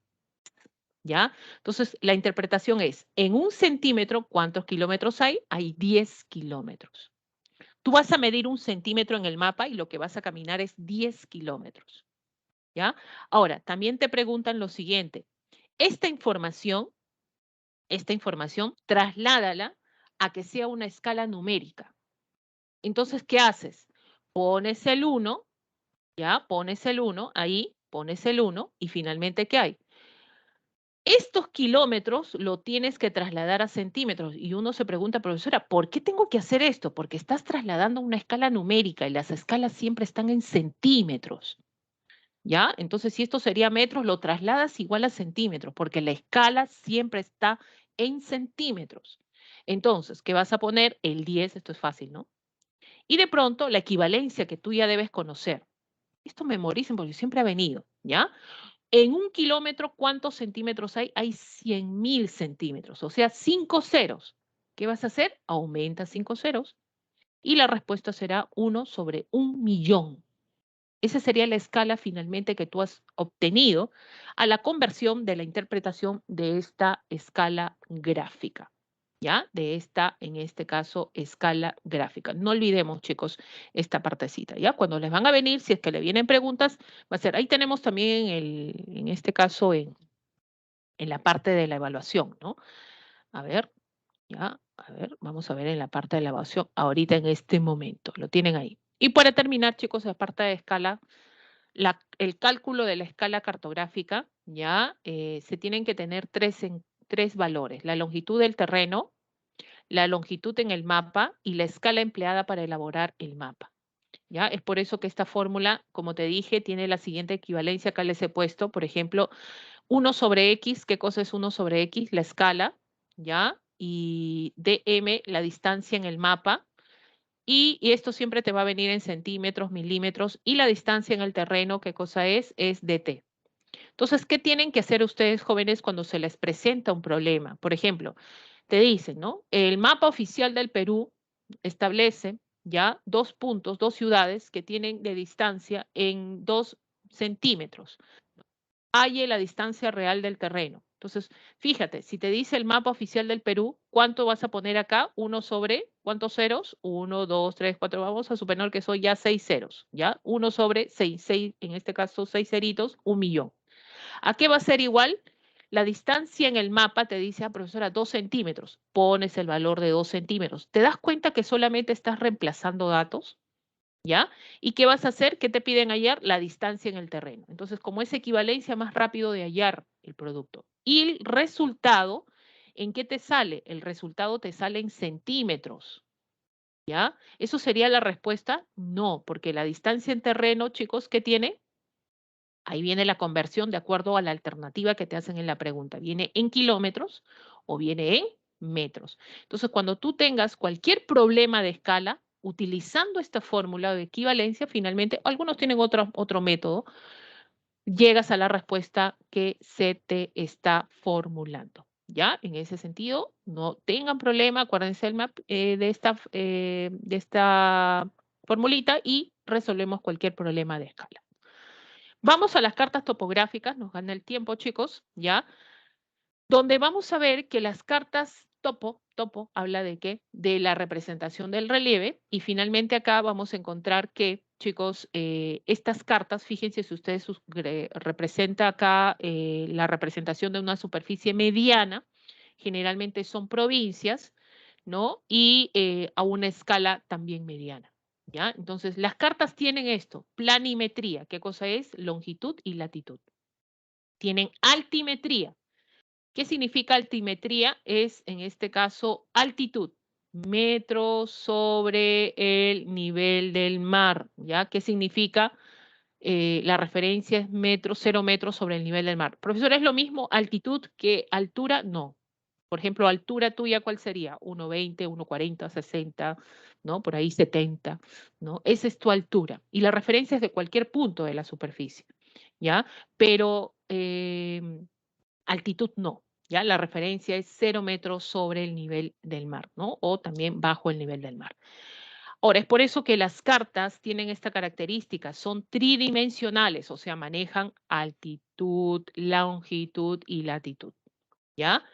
Speaker 1: ¿ya? Entonces, la interpretación es, en 1 centímetro, ¿cuántos kilómetros hay? Hay 10 kilómetros. Tú vas a medir 1 centímetro en el mapa y lo que vas a caminar es 10 kilómetros, ¿ya? Ahora, también te preguntan lo siguiente, esta información, trasládala a que sea una escala numérica. Entonces, ¿qué haces? Pones el 1, ¿ya? Pones el 1 ahí, pones el 1 y finalmente, ¿qué hay? Estos kilómetros lo tienes que trasladar a centímetros y uno se pregunta, profesora, ¿por qué tengo que hacer esto? Porque estás trasladando una escala numérica y las escalas siempre están en centímetros, ¿ya? Entonces, si esto sería metros, lo trasladas igual a centímetros, porque la escala siempre está en centímetros. Entonces, ¿qué vas a poner? El 10, esto es fácil, ¿no? Y de pronto, la equivalencia que tú ya debes conocer. Esto memoricen porque siempre ha venido, ¿ya? En 1 kilómetro, ¿cuántos centímetros hay? Hay 100.000 centímetros, o sea, 5 ceros. ¿Qué vas a hacer? Aumenta 5 ceros y la respuesta será 1 sobre 1.000.000. Esa sería la escala finalmente que tú has obtenido a la conversión de la interpretación de esta escala gráfica. ¿Ya? De esta, en este caso, escala gráfica. No olvidemos, chicos, esta partecita, ¿ya? Cuando les van a venir, si es que le vienen preguntas, va a ser, ahí tenemos también, en este caso, en la parte de la evaluación, ¿no? A ver, ya, a ver, vamos a ver en la parte de la evaluación, ahorita en este momento, lo tienen ahí. Y para terminar, chicos, la parte de escala, el cálculo de la escala cartográfica, ¿ya? Se tienen que tener tres valores: la longitud del terreno, la longitud en el mapa y la escala empleada para elaborar el mapa. ¿Ya? Es por eso que esta fórmula, como te dije, tiene la siguiente equivalencia. Acá les he puesto, por ejemplo, 1 sobre X. ¿Qué cosa es 1 sobre X? La escala, ¿ya? Y dm, la distancia en el mapa. Y esto siempre te va a venir en centímetros, milímetros. Y la distancia en el terreno, ¿qué cosa es? Es dt. Entonces, ¿qué tienen que hacer ustedes, jóvenes, cuando se les presenta un problema? Por ejemplo, te dicen, ¿no? El mapa oficial del Perú establece ya 2 puntos, 2 ciudades que tienen de distancia en 2 centímetros. Halle la distancia real del terreno. Entonces, fíjate, si te dice el mapa oficial del Perú, ¿cuánto vas a poner acá? 1 sobre, ¿cuántos ceros? 1, 2, 3, 4, vamos a suponer que son ya 6 ceros, ¿ya? 1 sobre 6, 6, en este caso 6 ceritos, 1.000.000. ¿A qué va a ser igual? La distancia en el mapa te dice, profesora, 2 centímetros. Pones el valor de 2 centímetros. ¿Te das cuenta que solamente estás reemplazando datos? ¿Ya? ¿Y qué vas a hacer? ¿Qué te piden hallar? La distancia en el terreno. Entonces, como es equivalencia, más rápido de hallar el producto. Y el resultado, ¿en qué te sale? El resultado te sale en centímetros. ¿Ya? ¿Eso sería la respuesta? No, porque la distancia en terreno, chicos, ¿qué tiene? Ahí viene la conversión de acuerdo a la alternativa que te hacen en la pregunta. ¿Viene en kilómetros o viene en metros? Entonces, cuando tú tengas cualquier problema de escala, utilizando esta fórmula de equivalencia, finalmente, algunos tienen otro método, llegas a la respuesta que se te está formulando. ¿Ya? En ese sentido, no tengan problema, acuérdense de esta formulita y resolvemos cualquier problema de escala. Vamos a las cartas topográficas, nos gana el tiempo, chicos, ¿ya? Donde vamos a ver que las cartas topo habla de qué? De la representación del relieve. Y finalmente acá vamos a encontrar que, chicos, estas cartas, fíjense si ustedes representa acá la representación de una superficie mediana, generalmente son provincias, ¿no? Y a una escala también mediana. ¿Ya? Entonces, las cartas tienen esto, planimetría. ¿Qué cosa es? Longitud y latitud. Tienen altimetría. ¿Qué significa altimetría? Es, en este caso, altitud. Metros sobre el nivel del mar. ¿Ya? ¿Qué significa? La referencia es metros, 0 metros sobre el nivel del mar. Profesor, ¿es lo mismo altitud que altura? No. Por ejemplo, altura tuya, ¿cuál sería? 1,20, 1,40, 60, ¿no? Por ahí 70, ¿no? Esa es tu altura. Y la referencia es de cualquier punto de la superficie, ¿ya? Pero altitud no, ¿ya? La referencia es 0 metros sobre el nivel del mar, ¿no? O también bajo el nivel del mar. Ahora, es por eso que las cartas tienen esta característica, son tridimensionales, o sea, manejan altitud, longitud y latitud, ¿ya?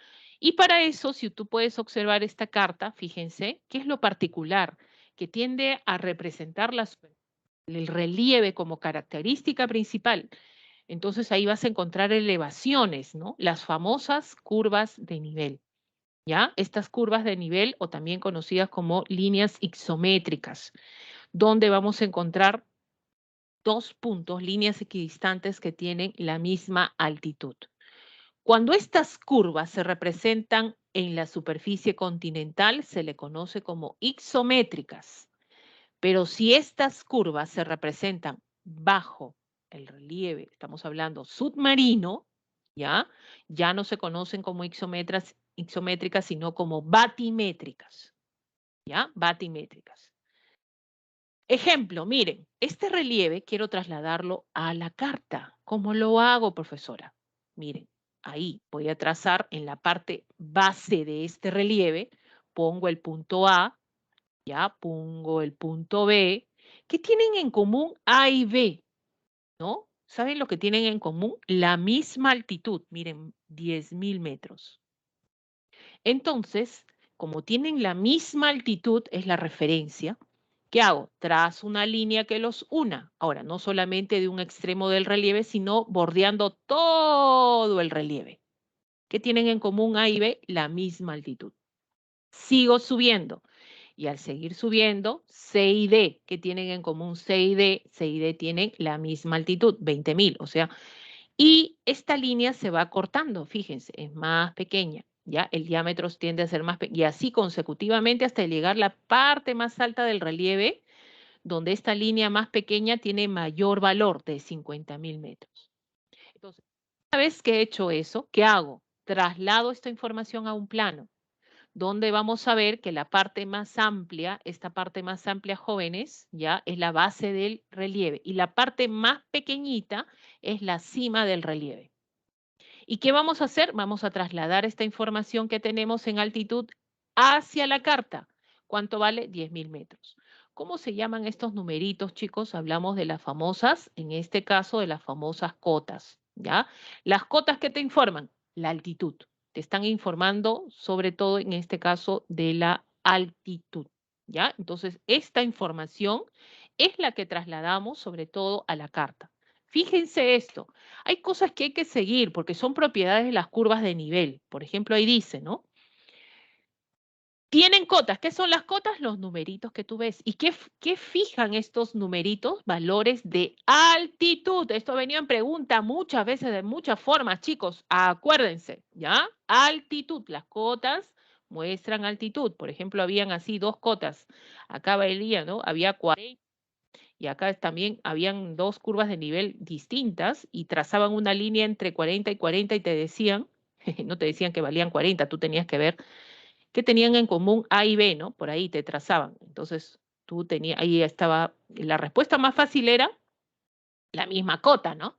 Speaker 1: Y para eso, si tú puedes observar esta carta, fíjense, ¿qué es lo particular? Que tiende a representar el relieve como característica principal. Entonces ahí vas a encontrar elevaciones, ¿no? Las famosas curvas de nivel, ¿ya? Estas curvas de nivel, o también conocidas como líneas isométricas, donde vamos a encontrar 2 puntos, líneas equidistantes que tienen la misma altitud. Cuando estas curvas se representan en la superficie continental, se le conoce como isométricas. Pero si estas curvas se representan bajo el relieve, estamos hablando submarino, ¿ya? Ya no se conocen como isométricas, sino como batimétricas, ¿ya? Batimétricas. Ejemplo, miren, este relieve quiero trasladarlo a la carta. ¿Cómo lo hago, profesora? Miren, ahí voy a trazar en la parte base de este relieve, pongo el punto A, ya pongo el punto B. ¿Qué tienen en común A y B? ¿No? ¿Saben lo que tienen en común? La misma altitud, miren, 10.000 metros. Entonces, como tienen la misma altitud, es la referencia, ¿qué hago? Trazo una línea que los una. Ahora, no solamente de un extremo del relieve, sino bordeando todo el relieve. ¿Qué tienen en común A y B? La misma altitud. Sigo subiendo. Y al seguir subiendo, C y D, ¿qué tienen en común C y D? C y D tienen la misma altitud, 20.000, o sea, y esta línea se va cortando, fíjense, es más pequeña, ¿ya? El diámetro tiende a ser más pequeño, y así consecutivamente hasta llegar a la parte más alta del relieve, donde esta línea más pequeña tiene mayor valor de 50.000 metros. Entonces, una vez que he hecho eso, ¿qué hago? Traslado esta información a un plano, donde vamos a ver que la parte más amplia, esta parte más amplia, jóvenes, ya es la base del relieve y la parte más pequeñita es la cima del relieve. ¿Y qué vamos a hacer? Vamos a trasladar esta información que tenemos en altitud hacia la carta. ¿Cuánto vale? 10.000 metros. ¿Cómo se llaman estos numeritos, chicos? Hablamos de las famosas, en este caso, de las famosas cotas, ¿ya? Las cotas que te informan, la altitud. Te están informando, sobre todo en este caso, de la altitud, ¿ya? Entonces, esta información es la que trasladamos, sobre todo, a la carta. Fíjense esto, hay cosas que hay que seguir porque son propiedades de las curvas de nivel. Por ejemplo, ahí dice, ¿no? Tienen cotas. ¿Qué son las cotas? Los numeritos que tú ves. ¿Y qué fijan estos numeritos? Valores de altitud. Esto ha venido en pregunta muchas veces de muchas formas, chicos. Acuérdense, ¿ya? Altitud. Las cotas muestran altitud. Por ejemplo, habían así dos cotas. Acá valía, ¿no? Había 40. Y acá también habían dos curvas de nivel distintas y trazaban una línea entre 40 y 40 y te decían, no te decían que valían 40, tú tenías que ver qué tenían en común A y B, ¿no? Por ahí te trazaban. Entonces, tú tenías, ahí estaba, la respuesta más fácil era la misma cota, ¿no?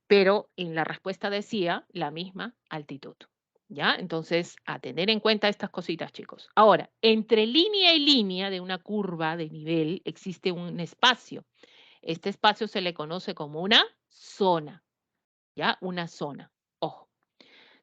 Speaker 1: Pero en la respuesta decía la misma altitud. ¿Ya? Entonces, a tener en cuenta estas cositas, chicos. Ahora, entre línea y línea de una curva de nivel existe un espacio. Este espacio se le conoce como una zona, ¿ya? Una zona. Ojo.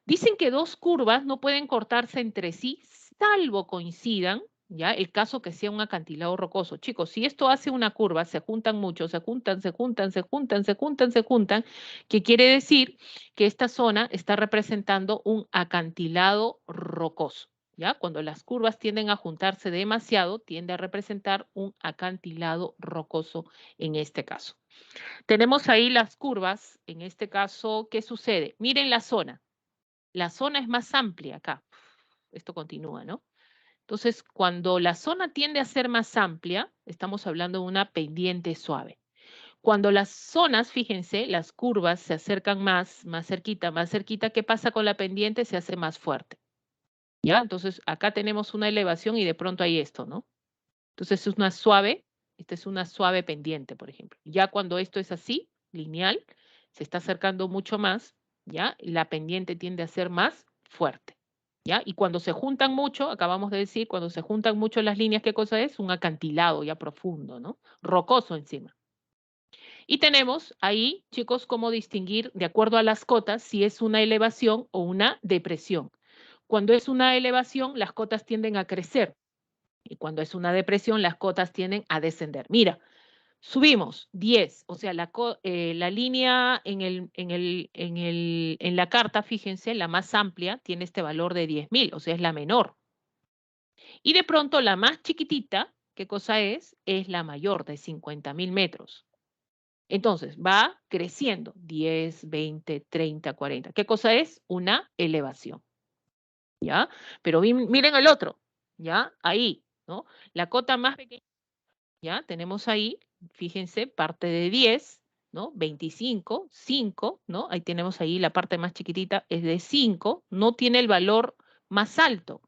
Speaker 1: Dicen que dos curvas no pueden cortarse entre sí, salvo coincidan, ¿ya? El caso que sea un acantilado rocoso. Chicos, si esto hace una curva, se juntan mucho, se juntan, se juntan, se juntan, se juntan, se juntan, que quiere decir que esta zona está representando un acantilado rocoso. ¿Ya? Cuando las curvas tienden a juntarse demasiado, tiende a representar un acantilado rocoso en este caso. Tenemos ahí las curvas, en este caso, ¿qué sucede? Miren la zona. La zona es más amplia acá. Esto continúa, ¿no? Entonces, cuando la zona tiende a ser más amplia, estamos hablando de una pendiente suave. Cuando las zonas, fíjense, las curvas se acercan más cerquita, ¿qué pasa con la pendiente? Se hace más fuerte. ¿Ya? Entonces, acá tenemos una elevación y de pronto hay esto, ¿no? Entonces, es una suave, esta es una suave pendiente, por ejemplo. Ya cuando esto es así, lineal, se está acercando mucho más, ¿ya? La pendiente tiende a ser más fuerte, ¿ya? Y cuando se juntan mucho, acabamos de decir, cuando se juntan mucho las líneas, ¿qué cosa es? Un acantilado ya profundo, ¿no? Rocoso encima. Y tenemos ahí, chicos, cómo distinguir, de acuerdo a las cotas, si es una elevación o una depresión. Cuando es una elevación, las cotas tienden a crecer. Y cuando es una depresión, las cotas tienden a descender. Mira, subimos 10, o sea, la línea en la carta, fíjense, la más amplia tiene este valor de 10.000, o sea, es la menor. Y de pronto la más chiquitita, ¿qué cosa es? Es la mayor, de 50.000 metros. Entonces, va creciendo, 10, 20, 30, 40. ¿Qué cosa es? Una elevación, ¿ya? Pero miren el otro, ¿ya? Ahí, ¿no? La cota más pequeña, ¿ya? Tenemos ahí, fíjense, parte de 10, ¿no? 25, 5, ¿no? Ahí tenemos ahí la parte más chiquitita, es de 5, no tiene el valor más alto,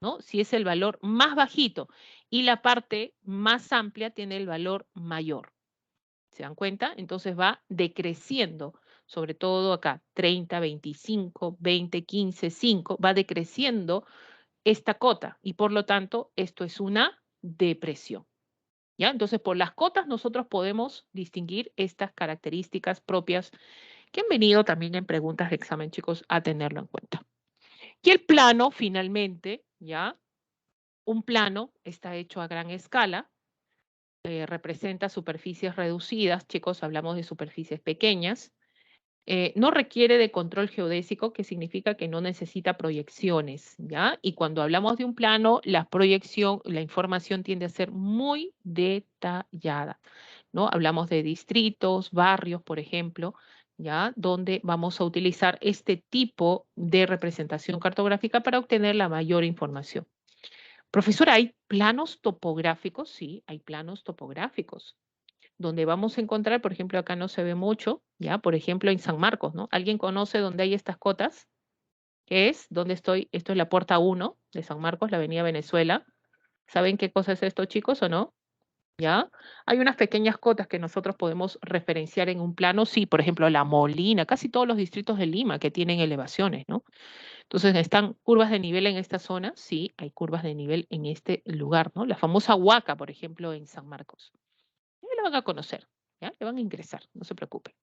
Speaker 1: ¿no? Si es el valor más bajito. Y la parte más amplia tiene el valor mayor. ¿Se dan cuenta? Entonces va decreciendo, sobre todo acá, 30, 25, 20, 15, 5, va decreciendo esta cota y por lo tanto esto es una depresión. ¿Ya? Entonces, por las cotas nosotros podemos distinguir estas características propias que han venido también en preguntas de examen, chicos, a tenerlo en cuenta. Y el plano, finalmente, ¿ya? Un plano está hecho a gran escala, representa superficies reducidas, chicos, hablamos de superficies pequeñas, No requiere de control geodésico, que significa que no necesita proyecciones, ¿ya? Y cuando hablamos de un plano, la proyección, la información tiende a ser muy detallada, ¿no? Hablamos de distritos, barrios, por ejemplo, ¿ya? Donde vamos a utilizar este tipo de representación cartográfica para obtener la mayor información. Profesora, ¿hay planos topográficos? Sí, hay planos topográficos donde vamos a encontrar, por ejemplo, acá no se ve mucho, ¿ya? Por ejemplo, en San Marcos, ¿no? ¿Alguien conoce dónde hay estas cotas? ¿Qué es? ¿Dónde estoy? Esto es la puerta 1 de San Marcos, la avenida Venezuela. ¿Saben qué cosa es esto, chicos, o no? ¿Ya? Hay unas pequeñas cotas que nosotros podemos referenciar en un plano, sí, por ejemplo, La Molina, casi todos los distritos de Lima que tienen elevaciones, ¿no? Entonces, ¿están curvas de nivel en esta zona? Sí, hay curvas de nivel en este lugar, ¿no? La famosa Huaca, por ejemplo, en San Marcos. Ya la van a conocer, ¿ya? Le van a ingresar, no se preocupen.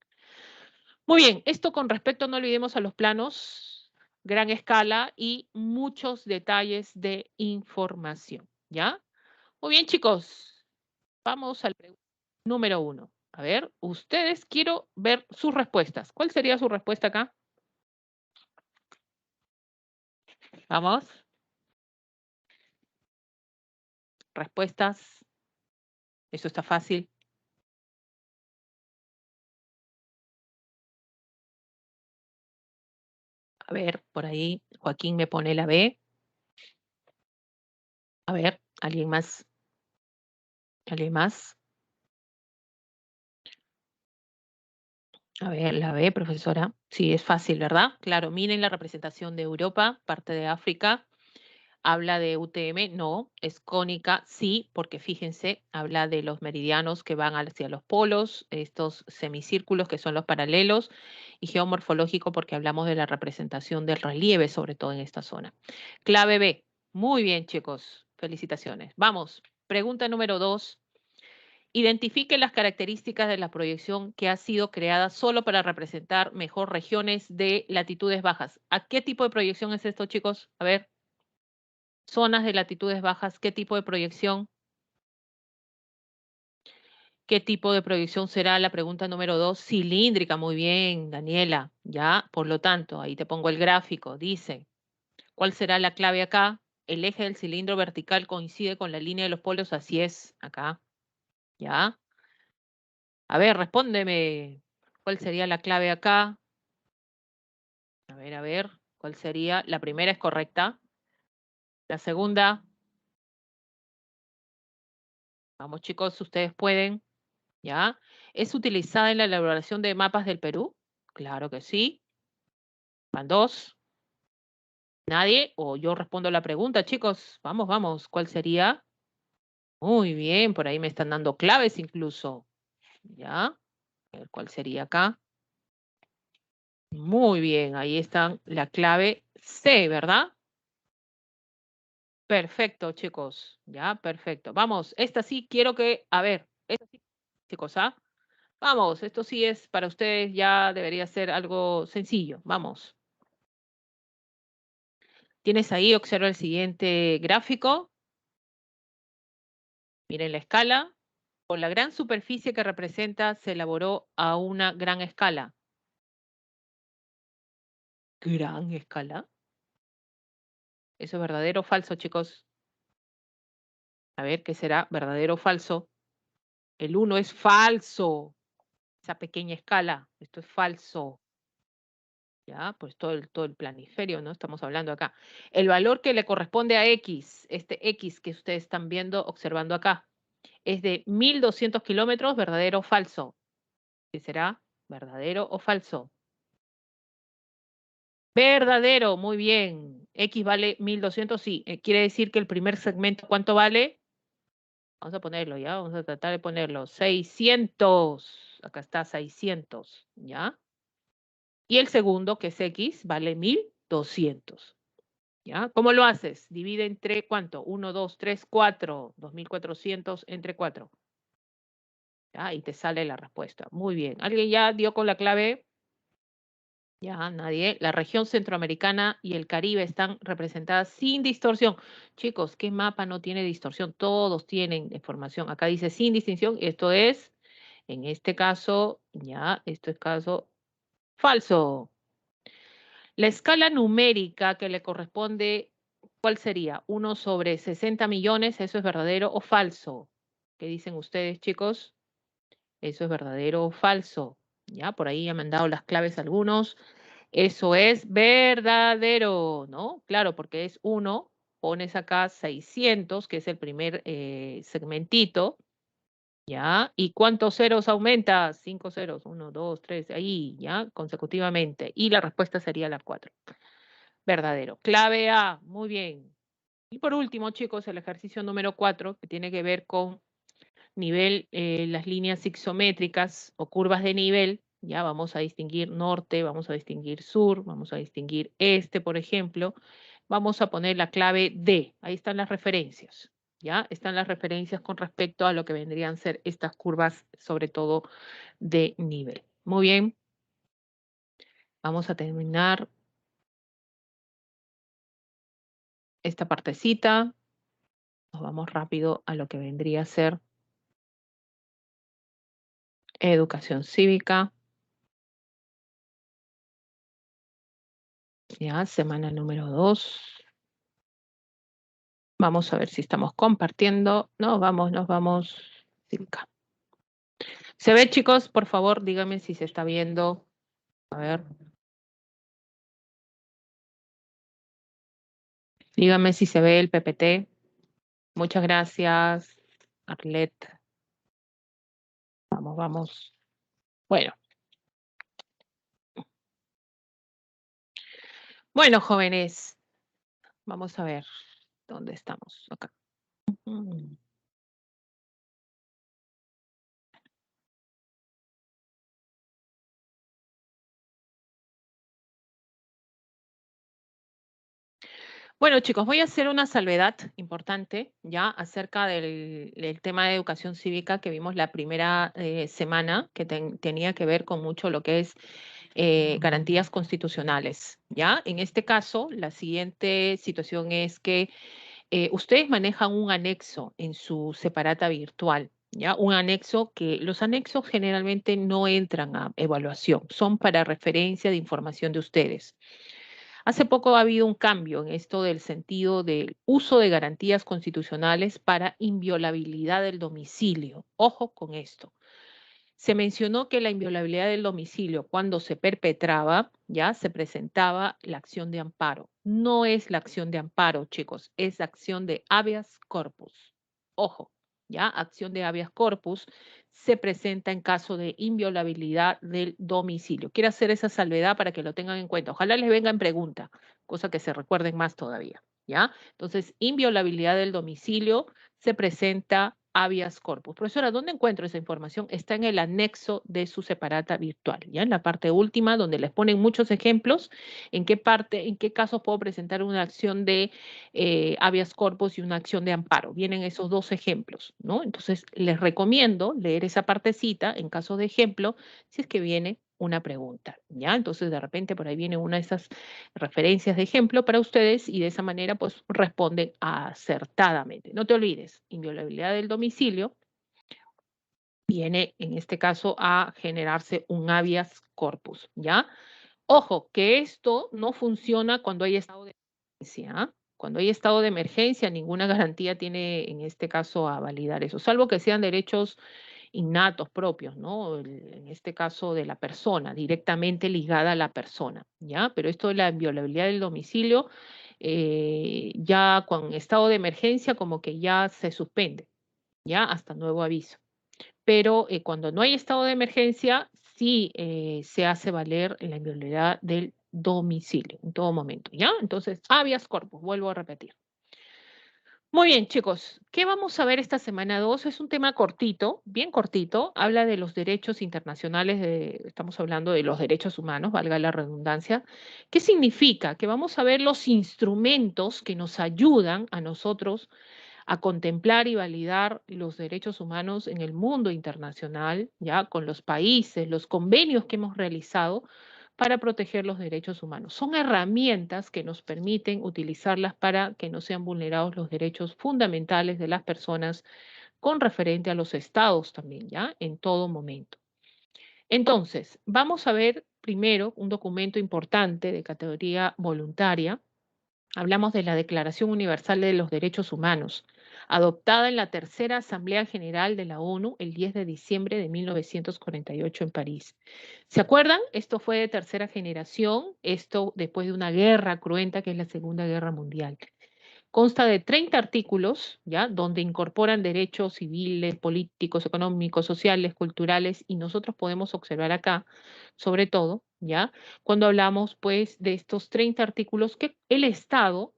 Speaker 1: Muy bien, esto con respecto, no olvidemos a los planos, gran escala y muchos detalles de información, ¿ya? Muy bien, chicos, vamos al número 1. A ver, ustedes quiero ver sus respuestas. ¿Cuál sería su respuesta acá? Vamos, respuestas. Eso está fácil. A ver, por ahí Joaquín me pone la B. A ver, ¿alguien más? ¿Alguien más? A ver, la B, profesora. Sí, es fácil, ¿verdad? Claro, miren la representación de Europa, parte de África. Habla de UTM, no, es cónica, sí, porque fíjense, habla de los meridianos que van hacia los polos, estos semicírculos que son los paralelos, y geomorfológico porque hablamos de la representación del relieve, sobre todo en esta zona. Clave B. Muy bien, chicos. Felicitaciones. Vamos, pregunta número 2. Identifique las características de la proyección que ha sido creada solo para representar mejor regiones de latitudes bajas. ¿A qué tipo de proyección es esto, chicos? A ver, zonas de latitudes bajas, ¿qué tipo de proyección? ¿Qué tipo de proyección será? La pregunta número 2, cilíndrica. Muy bien, Daniela. Ya, por lo tanto, ahí te pongo el gráfico. Dice, ¿cuál será la clave acá? El eje del cilindro vertical coincide con la línea de los polos. Así es, acá. ¿Ya? A ver, respóndeme. ¿Cuál sería la clave acá? A ver, ¿cuál sería? La primera es correcta. La segunda, vamos chicos, ustedes pueden, ¿ya? ¿Es utilizada en la elaboración de mapas del Perú? Claro que sí. Van dos. ¿Nadie? O yo respondo la pregunta, chicos. Vamos, vamos. ¿Cuál sería? Muy bien, por ahí me están dando claves incluso. ¿Ya? A ver, ¿cuál sería acá? Muy bien, ahí están la clave C, ¿verdad? Perfecto, chicos. Ya, perfecto. Vamos, esta sí quiero que, a ver, esta sí, chicos, ¿ah? Vamos, esto sí es para ustedes, ya debería ser algo sencillo. Vamos. Tienes ahí, observa el siguiente gráfico. Miren la escala. Por la gran superficie que representa, se elaboró a una gran escala. ¿Gran escala? ¿Eso es verdadero o falso, chicos? A ver, ¿qué será? ¿Verdadero o falso? El 1 es falso. Esa pequeña escala. Esto es falso. Ya, pues todo el planiferio, ¿no? Estamos hablando acá. El valor que le corresponde a X, este X que ustedes están viendo, observando acá, es de 1200 kilómetros, ¿verdadero o falso? ¿Qué será? ¿Verdadero o falso? Verdadero, muy bien. X vale 1200, sí. Quiere decir que el primer segmento, ¿cuánto vale? Vamos a ponerlo, ¿ya? Vamos a tratar de ponerlo. 600. Acá está, 600, ¿ya? Y el segundo, que es X, vale 1200. ¿Ya? ¿Cómo lo haces? Divide entre ¿cuánto? 1, 2, 3, 4. 2400 entre 4. ¿Ya? Y te sale la respuesta. Muy bien. ¿Alguien ya dio con la clave? Ya, nadie. La región centroamericana y el Caribe están representadas sin distorsión. Chicos, ¿qué mapa no tiene distorsión? Todos tienen información. Acá dice sin distinción. Esto es, en este caso, ya, esto es caso Falso. La escala numérica que le corresponde, ¿cuál sería? 1 sobre 60 millones, ¿eso es verdadero o falso? ¿Qué dicen ustedes, chicos? ¿Eso es verdadero o falso? Ya, por ahí ya me han dado las claves algunos. Eso es verdadero, ¿no? Claro, porque es 1, pones acá 600, que es el primer segmentito, ¿ya? ¿Y cuántos ceros aumenta? 5 ceros, 1, 2, 3, ahí, ¿ya? Consecutivamente. Y la respuesta sería la 4. Verdadero. Clave A, muy bien. Y por último, chicos, el ejercicio número 4, que tiene que ver con nivel, las líneas isométricas o curvas de nivel. Ya vamos a distinguir norte, vamos a distinguir sur, vamos a distinguir este, por ejemplo. Vamos a poner la clave D. Ahí están las referencias. ¿Ya? Están las referencias con respecto a lo que vendrían a ser estas curvas, sobre todo de nivel. Muy bien. Vamos a terminar esta partecita. Nos vamos rápido a lo que vendría a ser educación cívica. Ya, semana número 2. Vamos a ver si estamos compartiendo. Nos vamos. Cívica. ¿Se ve, chicos? Por favor, díganme si se está viendo. A ver. Díganme si se ve el PPT. Muchas gracias, Arlette. Vamos, vamos. Bueno. Bueno, jóvenes. Vamos a ver dónde estamos. Acá. Bueno, chicos, voy a hacer una salvedad importante ya acerca del tema de educación cívica que vimos la primera semana, que tenía que ver con mucho lo que es garantías constitucionales. Ya, en este caso, la siguiente situación es que ustedes manejan un anexo en su separata virtual. ¿Ya? Un anexo que los anexos generalmente no entran a evaluación, son para referencia de información de ustedes. Hace poco ha habido un cambio en esto del sentido del uso de garantías constitucionales para inviolabilidad del domicilio. Ojo con esto. Se mencionó que la inviolabilidad del domicilio, cuando se perpetraba, ya se presentaba la acción de amparo. No es la acción de amparo, chicos, es la acción de habeas corpus. Ojo, ya, acción de habeas corpus se presenta en caso de inviolabilidad del domicilio. Quiero hacer esa salvedad para que lo tengan en cuenta. Ojalá les venga en pregunta, cosa que se recuerden más todavía, ¿ya? Entonces, inviolabilidad del domicilio se presenta habeas corpus. Profesora, ¿dónde encuentro esa información? Está en el anexo de su separata virtual, ¿ya? En la parte última, donde les ponen muchos ejemplos, en qué parte, en qué casos puedo presentar una acción de habeas corpus y una acción de amparo. Vienen esos dos ejemplos, ¿no? Entonces, les recomiendo leer esa partecita en caso de ejemplo, si es que viene una pregunta, ¿ya? Entonces, de repente, por ahí viene una de esas referencias de ejemplo para ustedes y de esa manera pues responden acertadamente. No te olvides, inviolabilidad del domicilio viene en este caso a generarse un habeas corpus, ¿ya? Ojo, que esto no funciona cuando hay estado de emergencia. ¿Ah? Cuando hay estado de emergencia, ninguna garantía tiene en este caso a validar eso, salvo que sean derechos innatos propios, ¿no? En este caso de la persona, directamente ligada a la persona, ¿ya? Pero esto de la inviolabilidad del domicilio, ya con estado de emergencia como que ya se suspende, ¿ya? Hasta nuevo aviso. Pero cuando no hay estado de emergencia, sí se hace valer la inviolabilidad del domicilio en todo momento, ¿ya? Entonces, habeas corpus, vuelvo a repetir. Muy bien, chicos, ¿qué vamos a ver esta semana 2? Es un tema cortito, bien cortito, habla de los derechos internacionales, estamos hablando de los derechos humanos, valga la redundancia. ¿Qué significa? Que vamos a ver los instrumentos que nos ayudan a nosotros a contemplar y validar los derechos humanos en el mundo internacional, ya con los países, los convenios que hemos realizado para proteger los derechos humanos. Son herramientas que nos permiten utilizarlas para que no sean vulnerados los derechos fundamentales de las personas con referente a los estados también, ¿ya? En todo momento. Entonces, vamos a ver primero un documento importante de categoría voluntaria. Hablamos de la Declaración Universal de los Derechos Humanos, adoptada en la Tercera Asamblea General de la ONU el 10 de diciembre de 1948 en París. ¿Se acuerdan? Esto fue de tercera generación, esto después de una guerra cruenta que es la Segunda Guerra Mundial. Consta de 30 artículos, ¿ya? Donde incorporan derechos civiles, políticos, económicos, sociales, culturales, y nosotros podemos observar acá, sobre todo, ¿ya? Cuando hablamos, pues, de estos 30 artículos, que el Estado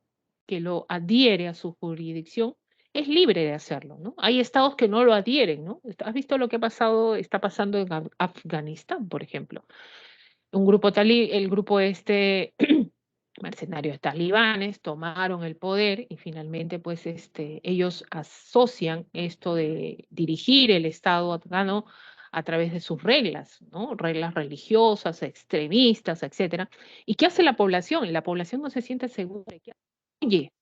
Speaker 1: que lo adhiere a su jurisdicción es libre de hacerlo, ¿no? Hay estados que no lo adhieren, ¿no? ¿Has visto lo que ha pasado, está pasando en Afganistán, por ejemplo? Un grupo el grupo mercenarios talibanes tomaron el poder y finalmente pues ellos asocian esto de dirigir el Estado afgano a través de sus reglas, ¿no? Reglas religiosas, extremistas, etcétera. ¿Y qué hace la población? La población no se siente segura. ¿Qué hace?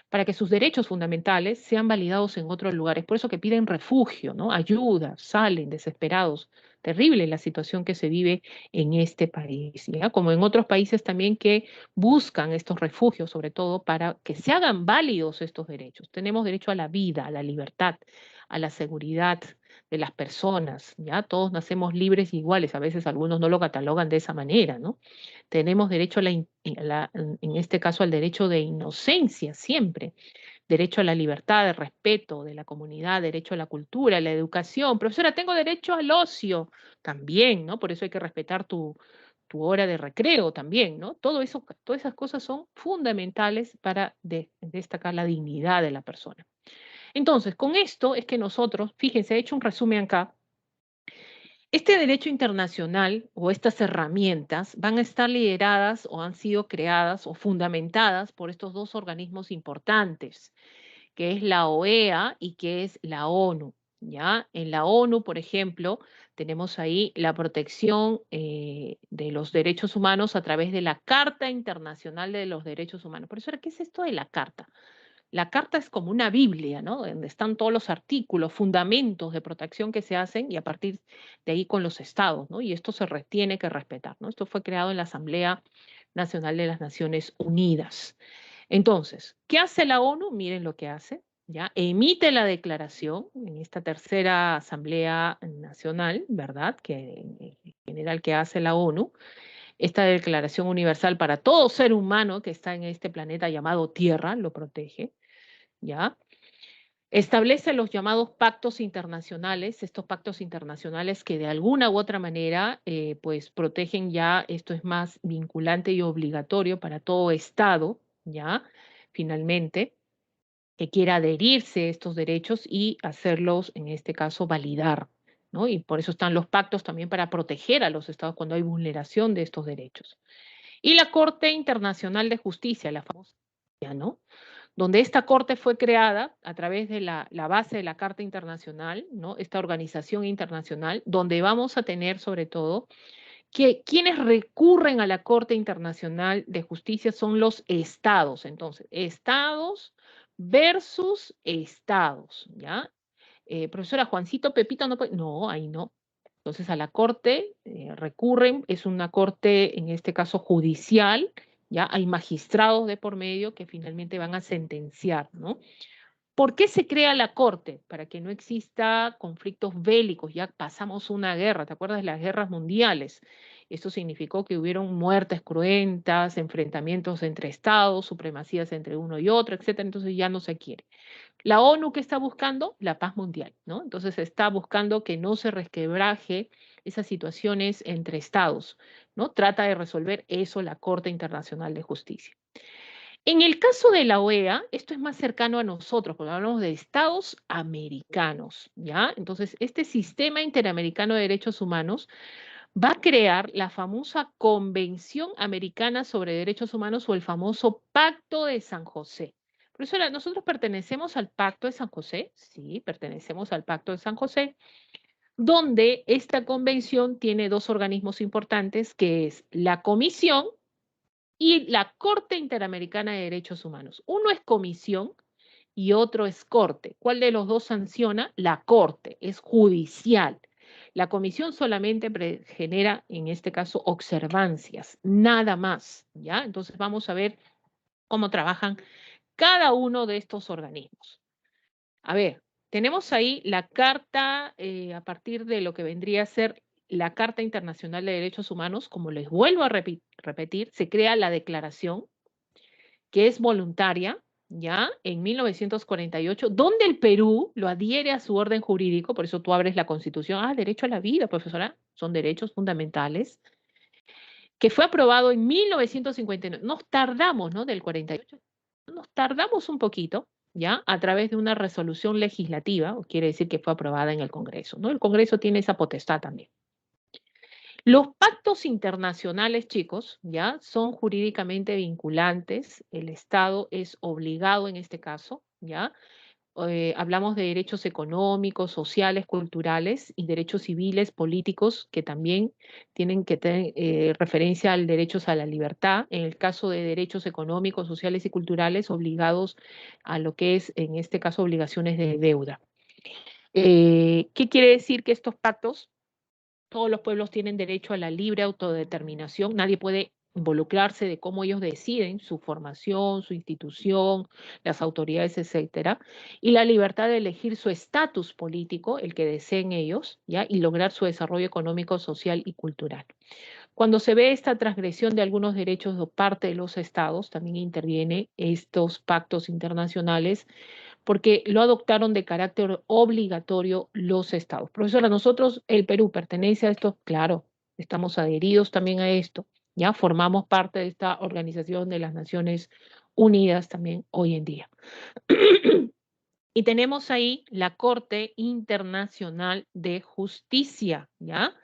Speaker 1: Para que sus derechos fundamentales sean validados en otros lugares. Por eso que piden refugio, ¿no? Ayuda, salen desesperados. Terrible la situación que se vive en este país, ¿ya? Como en otros países también que buscan estos refugios, sobre todo para que se hagan válidos estos derechos. Tenemos derecho a la vida, a la libertad, a la seguridad de las personas, ¿ya? Todos nacemos libres y iguales, a veces algunos no lo catalogan de esa manera, ¿no? Tenemos derecho en este caso al derecho de inocencia siempre, derecho a la libertad, de respeto de la comunidad, derecho a la cultura, a la educación. Profesora, tengo derecho al ocio también, ¿no? Por eso hay que respetar tu hora de recreo también, ¿no? Todo eso, todas esas cosas son fundamentales para destacar la dignidad de la persona. Entonces, con esto es que nosotros, fíjense, he hecho un resumen acá. Este derecho internacional o estas herramientas van a estar lideradas o han sido creadas o fundamentadas por estos dos organismos importantes, que es la OEA y que es la ONU. ¿Ya? En la ONU, por ejemplo, tenemos ahí la protección de los derechos humanos a través de la Carta Internacional de los Derechos Humanos. Por eso, ¿qué es esto de la Carta? La carta es como una Biblia, ¿no? Donde están todos los artículos, fundamentos de protección que se hacen y a partir de ahí con los estados, ¿no? Y esto tiene que respetar, ¿no? Esto fue creado en la Asamblea Nacional de las Naciones Unidas. Entonces, ¿qué hace la ONU? Miren lo que hace, ¿ya? Emite la declaración en esta tercera Asamblea Nacional, ¿verdad? Que en general que hace la ONU, esta declaración universal para todo ser humano que está en este planeta llamado Tierra, lo protege. ¿Ya? Establece los llamados pactos internacionales, estos pactos internacionales que de alguna u otra manera pues protegen ya, esto es más vinculante y obligatorio para todo Estado, ¿ya? Finalmente, que quiera adherirse a estos derechos y hacerlos, en este caso, validar, ¿no? Y por eso están los pactos también para proteger a los Estados cuando hay vulneración de estos derechos. Y la Corte Internacional de Justicia, la famosa, ¿no? Donde esta corte fue creada a través de la base de la Carta Internacional, ¿no? Esta organización internacional, donde vamos a tener sobre todo que quienes recurren a la Corte Internacional de Justicia son los estados. Entonces, estados versus estados, ¿ya? Profesora, Juancito, Pepito, no puede, no, ahí no. Entonces a la corte recurren, es una corte en este caso judicial, ya hay magistrados de por medio que finalmente van a sentenciar, ¿no? ¿Por qué se crea la corte? Para que no exista conflictos bélicos, ya pasamos una guerra, ¿te acuerdas de las guerras mundiales? Esto significó que hubieron muertes cruentas, enfrentamientos entre estados, supremacías entre uno y otro, etcétera, entonces ya no se quiere. La ONU que está buscando la paz mundial, ¿no? Entonces está buscando que no se resquebraje esas situaciones entre estados, ¿no? Trata de resolver eso la Corte Internacional de Justicia. En el caso de la OEA, esto es más cercano a nosotros, porque hablamos de estados americanos, ¿ya? Entonces, este sistema interamericano de derechos humanos va a crear la famosa Convención Americana sobre Derechos Humanos o el famoso Pacto de San José. Profesora, ¿nosotros pertenecemos al Pacto de San José? Sí, pertenecemos al Pacto de San José, donde esta convención tiene dos organismos importantes, que es la Comisión y la Corte Interamericana de Derechos Humanos. Uno es comisión y otro es corte. ¿Cuál de los dos sanciona? La corte, es judicial. La comisión solamente genera, en este caso, observancias, nada más, ¿ya? Entonces vamos a ver cómo trabajan cada uno de estos organismos. A ver, tenemos ahí la carta, a partir de lo que vendría a ser la Carta Internacional de Derechos Humanos, como les vuelvo a repetir, se crea la declaración, que es voluntaria, ¿ya? En 1948, donde el Perú lo adhiere a su orden jurídico, por eso tú abres la Constitución, derecho a la vida, profesora, son derechos fundamentales, que fue aprobado en 1959. Nos tardamos, ¿no? Del 48, nos tardamos un poquito, ¿ya? A través de una resolución legislativa, o quiere decir que fue aprobada en el Congreso, ¿no? El Congreso tiene esa potestad también. Los pactos internacionales, chicos, ya son jurídicamente vinculantes. El Estado es obligado en este caso, ya. Hablamos de derechos económicos, sociales, culturales y derechos civiles, políticos, que también tienen que tener referencia al derechos a la libertad. En el caso de derechos económicos, sociales y culturales, obligados a lo que es, en este caso, obligaciones de deuda. ¿Qué quiere decir que estos pactos? Todos los pueblos tienen derecho a la libre autodeterminación. Nadie puede involucrarse de cómo ellos deciden su formación, su institución, las autoridades, etcétera, y la libertad de elegir su estatus político, el que deseen ellos, ¿ya? Y lograr su desarrollo económico, social y cultural. Cuando se ve esta transgresión de algunos derechos de parte de los estados, también interviene estos pactos internacionales porque lo adoptaron de carácter obligatorio los estados. Profesora, nosotros, el Perú, pertenece a esto, claro, estamos adheridos también a esto, ya formamos parte de esta Organización de las Naciones Unidas también hoy en día. Y tenemos ahí la Corte Internacional de Justicia, ¿ya?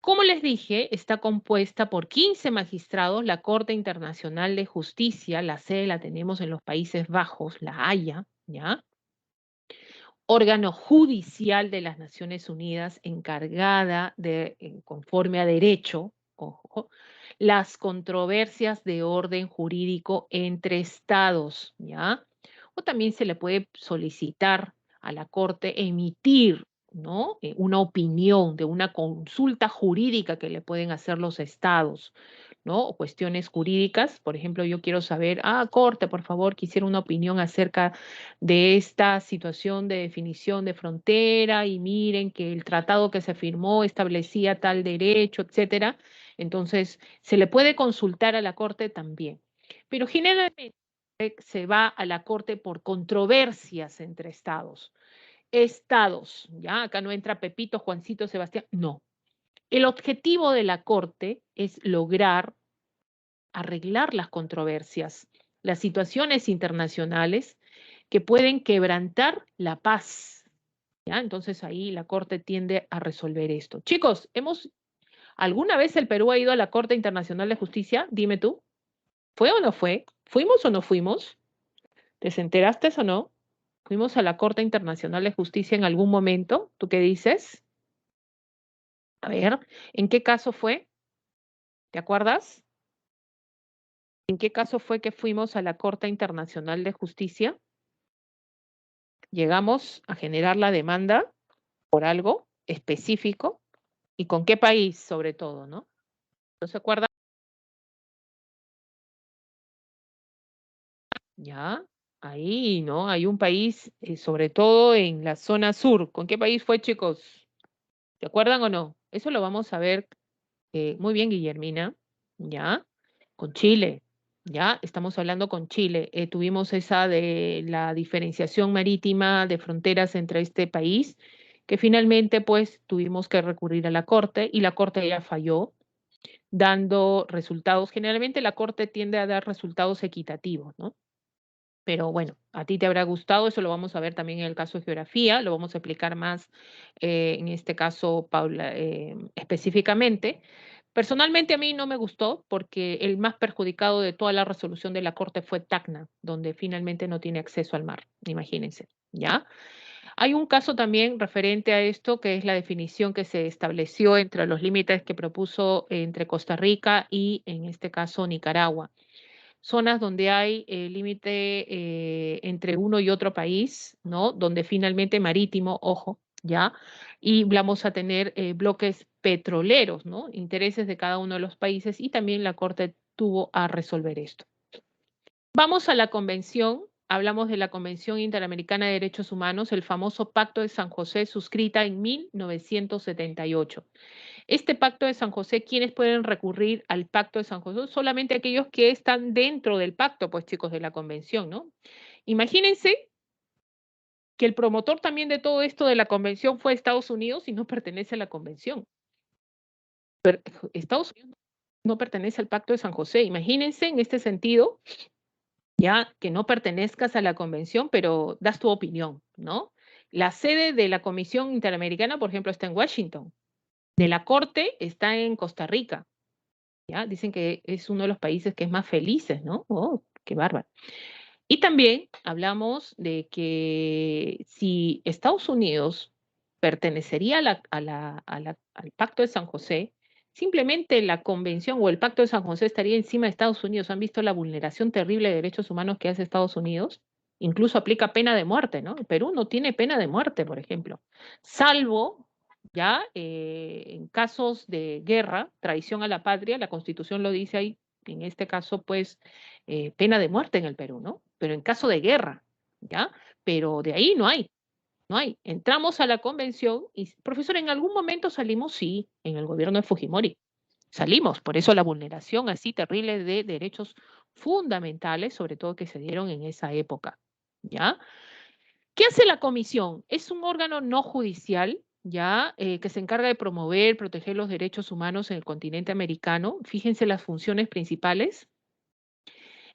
Speaker 1: Como les dije, está compuesta por 15 magistrados. La Corte Internacional de Justicia, la sede la tenemos en los Países Bajos, La Haya, ¿ya? Órgano judicial de las Naciones Unidas encargada de, conforme a derecho, ojo, las controversias de orden jurídico entre estados, ¿ya? O también se le puede solicitar a la Corte emitir, ¿no? Una opinión de una consulta jurídica que le pueden hacer los estados, ¿no? O cuestiones jurídicas. Por ejemplo, yo quiero saber, Corte, por favor, quisiera una opinión acerca de esta situación de definición de frontera y miren que el tratado que se firmó establecía tal derecho, etcétera. Entonces, se le puede consultar a la Corte también. Pero generalmente se va a la Corte por controversias entre estados. Estados, ya, acá no entra Pepito, Juancito, Sebastián, no. El objetivo de la Corte es lograr arreglar las controversias, las situaciones internacionales que pueden quebrantar la paz. ¿Ya? Entonces ahí la Corte tiende a resolver esto. Chicos, ¿alguna vez el Perú ha ido a la Corte Internacional de Justicia? Dime tú. ¿Fue o no fue? ¿Fuimos o no fuimos? ¿Te enteraste o no? ¿Fuimos a la Corte Internacional de Justicia en algún momento? ¿Tú qué dices? A ver, ¿en qué caso fue? ¿Te acuerdas? ¿En qué caso fue que fuimos a la Corte Internacional de Justicia? Llegamos a generar la demanda por algo específico y con qué país sobre todo, ¿no? ¿No se acuerdan? Ya, ahí, ¿no? Hay un país, sobre todo en la zona sur. ¿Con qué país fue, chicos? ¿Se acuerdan o no? Eso lo vamos a ver muy bien, Guillermina, ¿ya? Con Chile, ¿ya? Estamos hablando con Chile. Tuvimos esa de la diferenciación marítima de fronteras entre este país, que finalmente, pues, tuvimos que recurrir a la Corte y la Corte ya falló, dando resultados. Generalmente la Corte tiende a dar resultados equitativos, ¿no? Pero bueno, a ti te habrá gustado, eso lo vamos a ver también en el caso de geografía, lo vamos a explicar más en este caso, Paula, específicamente. Personalmente a mí no me gustó porque el más perjudicado de toda la resolución de la Corte fue Tacna, donde finalmente no tiene acceso al mar, imagínense, ¿ya? Hay un caso también referente a esto, que es la definición que se estableció entre los límites que propuso entre Costa Rica y, en este caso, Nicaragua. Zonas donde hay límite entre uno y otro país, ¿no? Donde finalmente marítimo, ojo, ¿ya? Y vamos a tener bloques petroleros, ¿no? Intereses de cada uno de los países y también la Corte tuvo a resolver esto. Vamos a la convención, hablamos de la Convención Interamericana de Derechos Humanos, el famoso Pacto de San José, suscrita en 1978. Este Pacto de San José, ¿quiénes pueden recurrir al Pacto de San José? Solamente aquellos que están dentro del pacto, pues chicos, de la convención, ¿no? Imagínense que el promotor también de todo esto de la convención fue Estados Unidos y no pertenece a la convención. Pero Estados Unidos no pertenece al Pacto de San José. Imagínense en este sentido, ya que no pertenezcas a la convención, pero das tu opinión, ¿no? La sede de la Comisión Interamericana, por ejemplo, está en Washington. De la Corte está en Costa Rica. ¿Ya? Dicen que es uno de los países que es más felices, ¿no? Oh, qué bárbaro. Y también hablamos de que si Estados Unidos pertenecería al Pacto de San José, simplemente la convención o el Pacto de San José estaría encima de Estados Unidos. ¿Han visto la vulneración terrible de derechos humanos que hace Estados Unidos? Incluso aplica pena de muerte, ¿no? Perú no tiene pena de muerte, por ejemplo, salvo ya en casos de guerra, traición a la patria, la Constitución lo dice ahí, en este caso, pues, pena de muerte en el Perú, ¿no? Pero en caso de guerra, ¿ya? Pero de ahí no hay, no hay. Entramos a la convención y, profesor, ¿en algún momento salimos? Sí, en el gobierno de Fujimori. Salimos, por eso la vulneración así terrible de derechos fundamentales, sobre todo que se dieron en esa época, ¿ya? ¿Qué hace la comisión? Es un órgano no judicial, ya, que se encarga de promover, proteger los derechos humanos en el continente americano. Fíjense las funciones principales: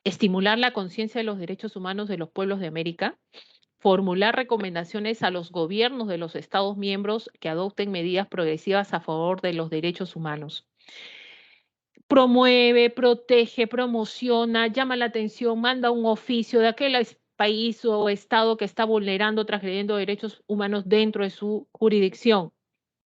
Speaker 1: estimular la conciencia de los derechos humanos de los pueblos de América, formular recomendaciones a los gobiernos de los Estados miembros que adopten medidas progresivas a favor de los derechos humanos. Promueve, protege, promociona, llama la atención, manda un oficio de aquel país o estado que está vulnerando, transgrediendo derechos humanos dentro de su jurisdicción.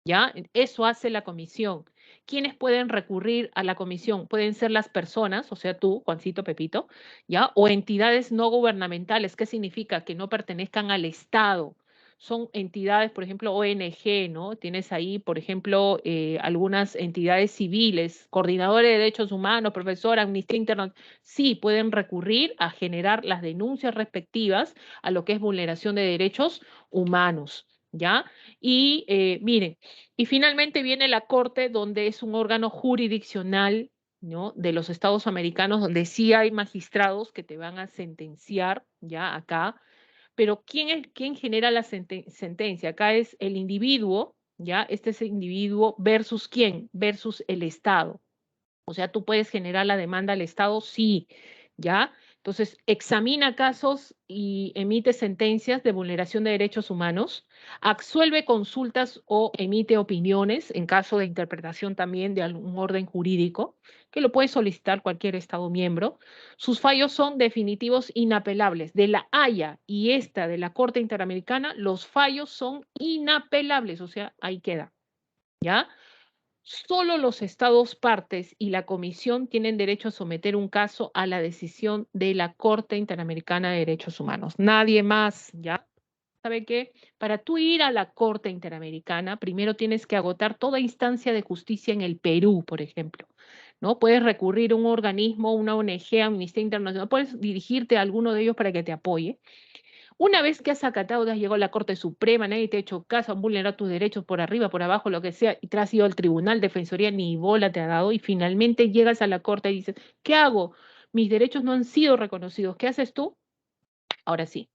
Speaker 1: ¿Ya? Eso hace la comisión. ¿Quiénes pueden recurrir a la comisión? Pueden ser las personas, o sea, tú, Juancito, Pepito, ¿ya? O entidades no gubernamentales. ¿Qué significa? Que no pertenezcan al Estado. Son entidades, por ejemplo, ONG, ¿no? Tienes ahí, por ejemplo, algunas entidades civiles, coordinadores de derechos humanos, profesor, Amnistía Internacional. Sí, pueden recurrir a generar las denuncias respectivas a lo que es vulneración de derechos humanos, ¿ya? Y miren, y finalmente viene la Corte, donde es un órgano jurisdiccional, ¿no? De los Estados americanos, donde sí hay magistrados que te van a sentenciar, ya acá. Pero ¿quién genera la sentencia? Acá es el individuo, ya. Este es el individuo versus quién, versus el Estado. O sea, tú puedes generar la demanda al Estado, sí, ¿ya? Entonces, examina casos y emite sentencias de vulneración de derechos humanos, absuelve consultas o emite opiniones en caso de interpretación también de algún orden jurídico, que lo puede solicitar cualquier Estado miembro. Sus fallos son definitivos, inapelables. De la Haya y esta de la Corte Interamericana, los fallos son inapelables, o sea, ahí queda, ¿ya? Solo los estados partes y la comisión tienen derecho a someter un caso a la decisión de la Corte Interamericana de Derechos Humanos. Nadie más, ¿ya? ¿Sabe qué? Para tú ir a la Corte Interamericana, primero tienes que agotar toda instancia de justicia en el Perú, por ejemplo, ¿no? Puedes recurrir a un organismo, una ONG, Amnistía Internacional, puedes dirigirte a alguno de ellos para que te apoye. Una vez que has acatado, has llegado a la Corte Suprema, nadie te ha hecho caso, han vulnerado tus derechos por arriba, por abajo, lo que sea, y te has ido al tribunal, defensoría, ni bola te ha dado, y finalmente llegas a la Corte y dices, ¿qué hago? Mis derechos no han sido reconocidos. ¿Qué haces tú? Ahora sí,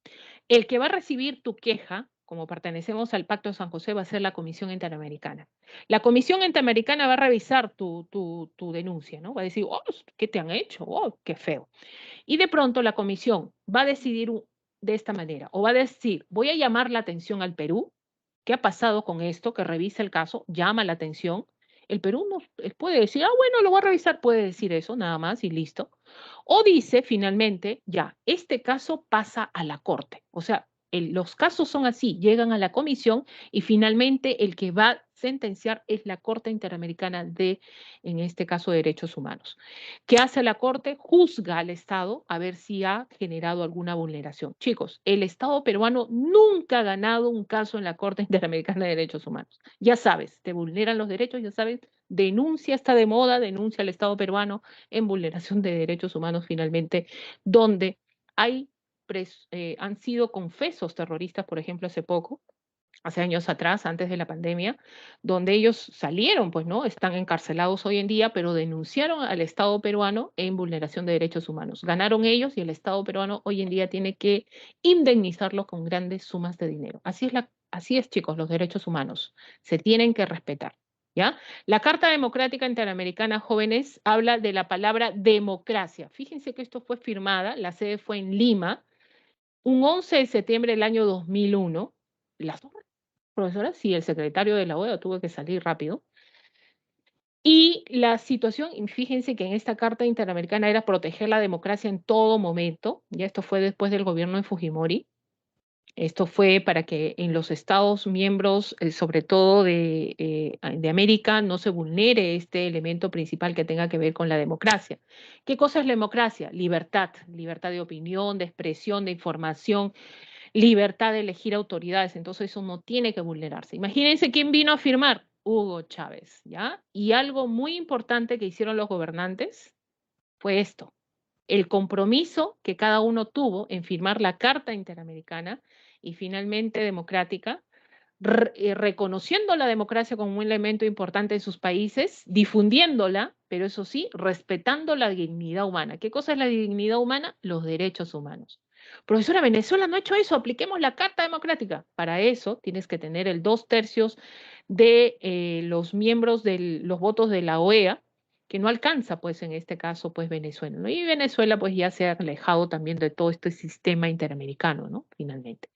Speaker 1: el que va a recibir tu queja, como pertenecemos al Pacto de San José, va a ser la Comisión Interamericana. La Comisión Interamericana va a revisar tu denuncia, ¿no? Va a decir, oh, ¿qué te han hecho? Oh, qué feo. Y de pronto la comisión va a decidir de esta manera, o va a decir, voy a llamar la atención al Perú. ¿Qué ha pasado con esto? Que revisa el caso, llama la atención. El Perú no puede decir, ah, bueno, lo voy a revisar, puede decir eso, nada más y listo. O dice finalmente, ya, este caso pasa a la Corte. O sea, los casos son así, llegan a la comisión y finalmente el que va a sentenciar es la Corte Interamericana de, en este caso, Derechos Humanos. ¿Qué hace la Corte? Juzga al Estado a ver si ha generado alguna vulneración. Chicos, el Estado peruano nunca ha ganado un caso en la Corte Interamericana de Derechos Humanos. Ya sabes, te vulneran los derechos, ya sabes, denuncia, está de moda, denuncia al Estado peruano en vulneración de derechos humanos finalmente, donde hay han sido confesos terroristas, por ejemplo, hace años atrás, antes de la pandemia, donde ellos salieron, pues, ¿no? Están encarcelados hoy en día, pero denunciaron al Estado peruano en vulneración de derechos humanos. Ganaron ellos y el Estado peruano hoy en día tiene que indemnizarlos con grandes sumas de dinero. Así es, chicos, los derechos humanos se tienen que respetar. ¿Ya? La Carta Democrática Interamericana, jóvenes, habla de la palabra democracia. Fíjense que esto fue firmada, la sede fue en Lima, un 11 de septiembre del año 2001. Las dos profesoras, sí, el secretario de la OEA tuvo que salir rápido. Y la situación, fíjense que en esta Carta Interamericana era proteger la democracia en todo momento. Ya esto fue después del gobierno de Fujimori. Esto fue para que en los Estados miembros, sobre todo de América, no se vulnere este elemento principal que tenga que ver con la democracia. ¿Qué cosa es la democracia? Libertad, libertad de opinión, de expresión, de información, libertad de elegir autoridades. Entonces eso no tiene que vulnerarse. Imagínense quién vino a firmar. Hugo Chávez, ¿ya? Y algo muy importante que hicieron los gobernantes fue esto, el compromiso que cada uno tuvo en firmar la Carta Interamericana y finalmente democrática, reconociendo la democracia como un elemento importante en sus países, difundiéndola, pero eso sí, respetando la dignidad humana. ¿Qué cosa es la dignidad humana? Los derechos humanos. Profesora, Venezuela no ha hecho eso, apliquemos la Carta Democrática. Para eso tienes que tener el 2/3 de los miembros de los votos de la OEA, que no alcanza, pues en este caso, pues Venezuela, ¿no? Y Venezuela, pues ya se ha alejado también de todo este sistema interamericano, ¿no? Finalmente.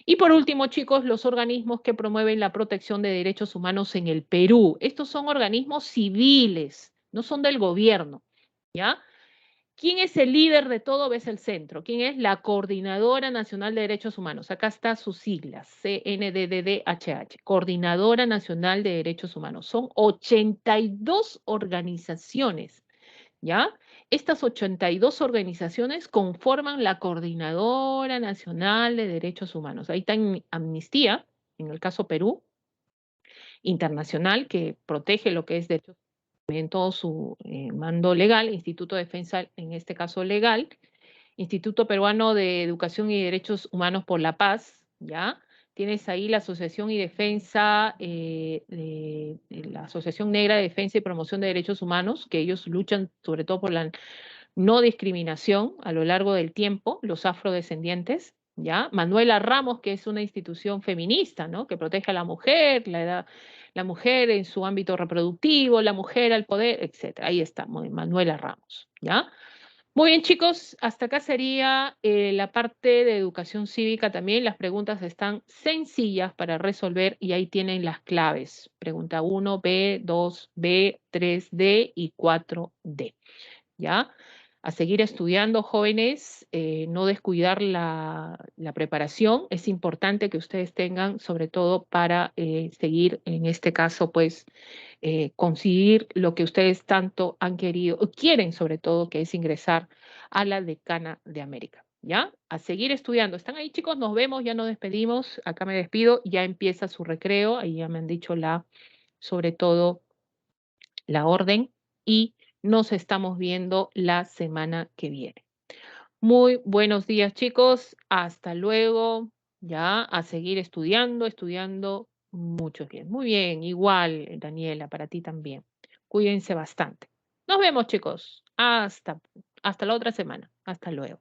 Speaker 1: Y por último, chicos, los organismos que promueven la protección de derechos humanos en el Perú. Estos son organismos civiles, no son del gobierno, ¿ya? ¿Quién es el líder de todo? Ves el centro. ¿Quién es? La Coordinadora Nacional de Derechos Humanos. Acá está sus siglas, CNDDHH, Coordinadora Nacional de Derechos Humanos. Son 82 organizaciones, ¿ya? Estas 82 organizaciones conforman la Coordinadora Nacional de Derechos Humanos. Ahí está Amnistía, en el caso Perú, internacional, que protege lo que es derechos en todo su mando legal, Instituto de Defensa, en este caso legal, Instituto Peruano de Educación y Derechos Humanos por la Paz, ¿ya? Tienes ahí la Asociación y Defensa, la Asociación Negra de Defensa y Promoción de Derechos Humanos, que ellos luchan sobre todo por la no discriminación a lo largo del tiempo, los afrodescendientes, ¿ya? Manuela Ramos, que es una institución feminista, ¿no? Que protege a la mujer, la mujer en su ámbito reproductivo, la mujer al poder, etcétera. Ahí está, Manuela Ramos, ¿ya? Muy bien, chicos, hasta acá sería la parte de educación cívica también. Las preguntas están sencillas para resolver y ahí tienen las claves. Pregunta 1, B, 2, B, 3D y 4D. ¿Ya? A seguir estudiando, jóvenes, no descuidar la preparación. Es importante que ustedes tengan, sobre todo para seguir, en este caso, pues, conseguir lo que ustedes tanto han querido, o quieren sobre todo, que es ingresar a la Decana de América. ¿Ya? A seguir estudiando. ¿Están ahí, chicos? Nos vemos, ya nos despedimos. Acá me despido, ya empieza su recreo. Ahí ya me han dicho sobre todo, la orden y nos estamos viendo la semana que viene. Muy buenos días, chicos. Hasta luego. Ya a seguir estudiando, estudiando mucho bien. Muy bien, igual, Daniela, para ti también. Cuídense bastante. Nos vemos, chicos. Hasta la otra semana. Hasta luego.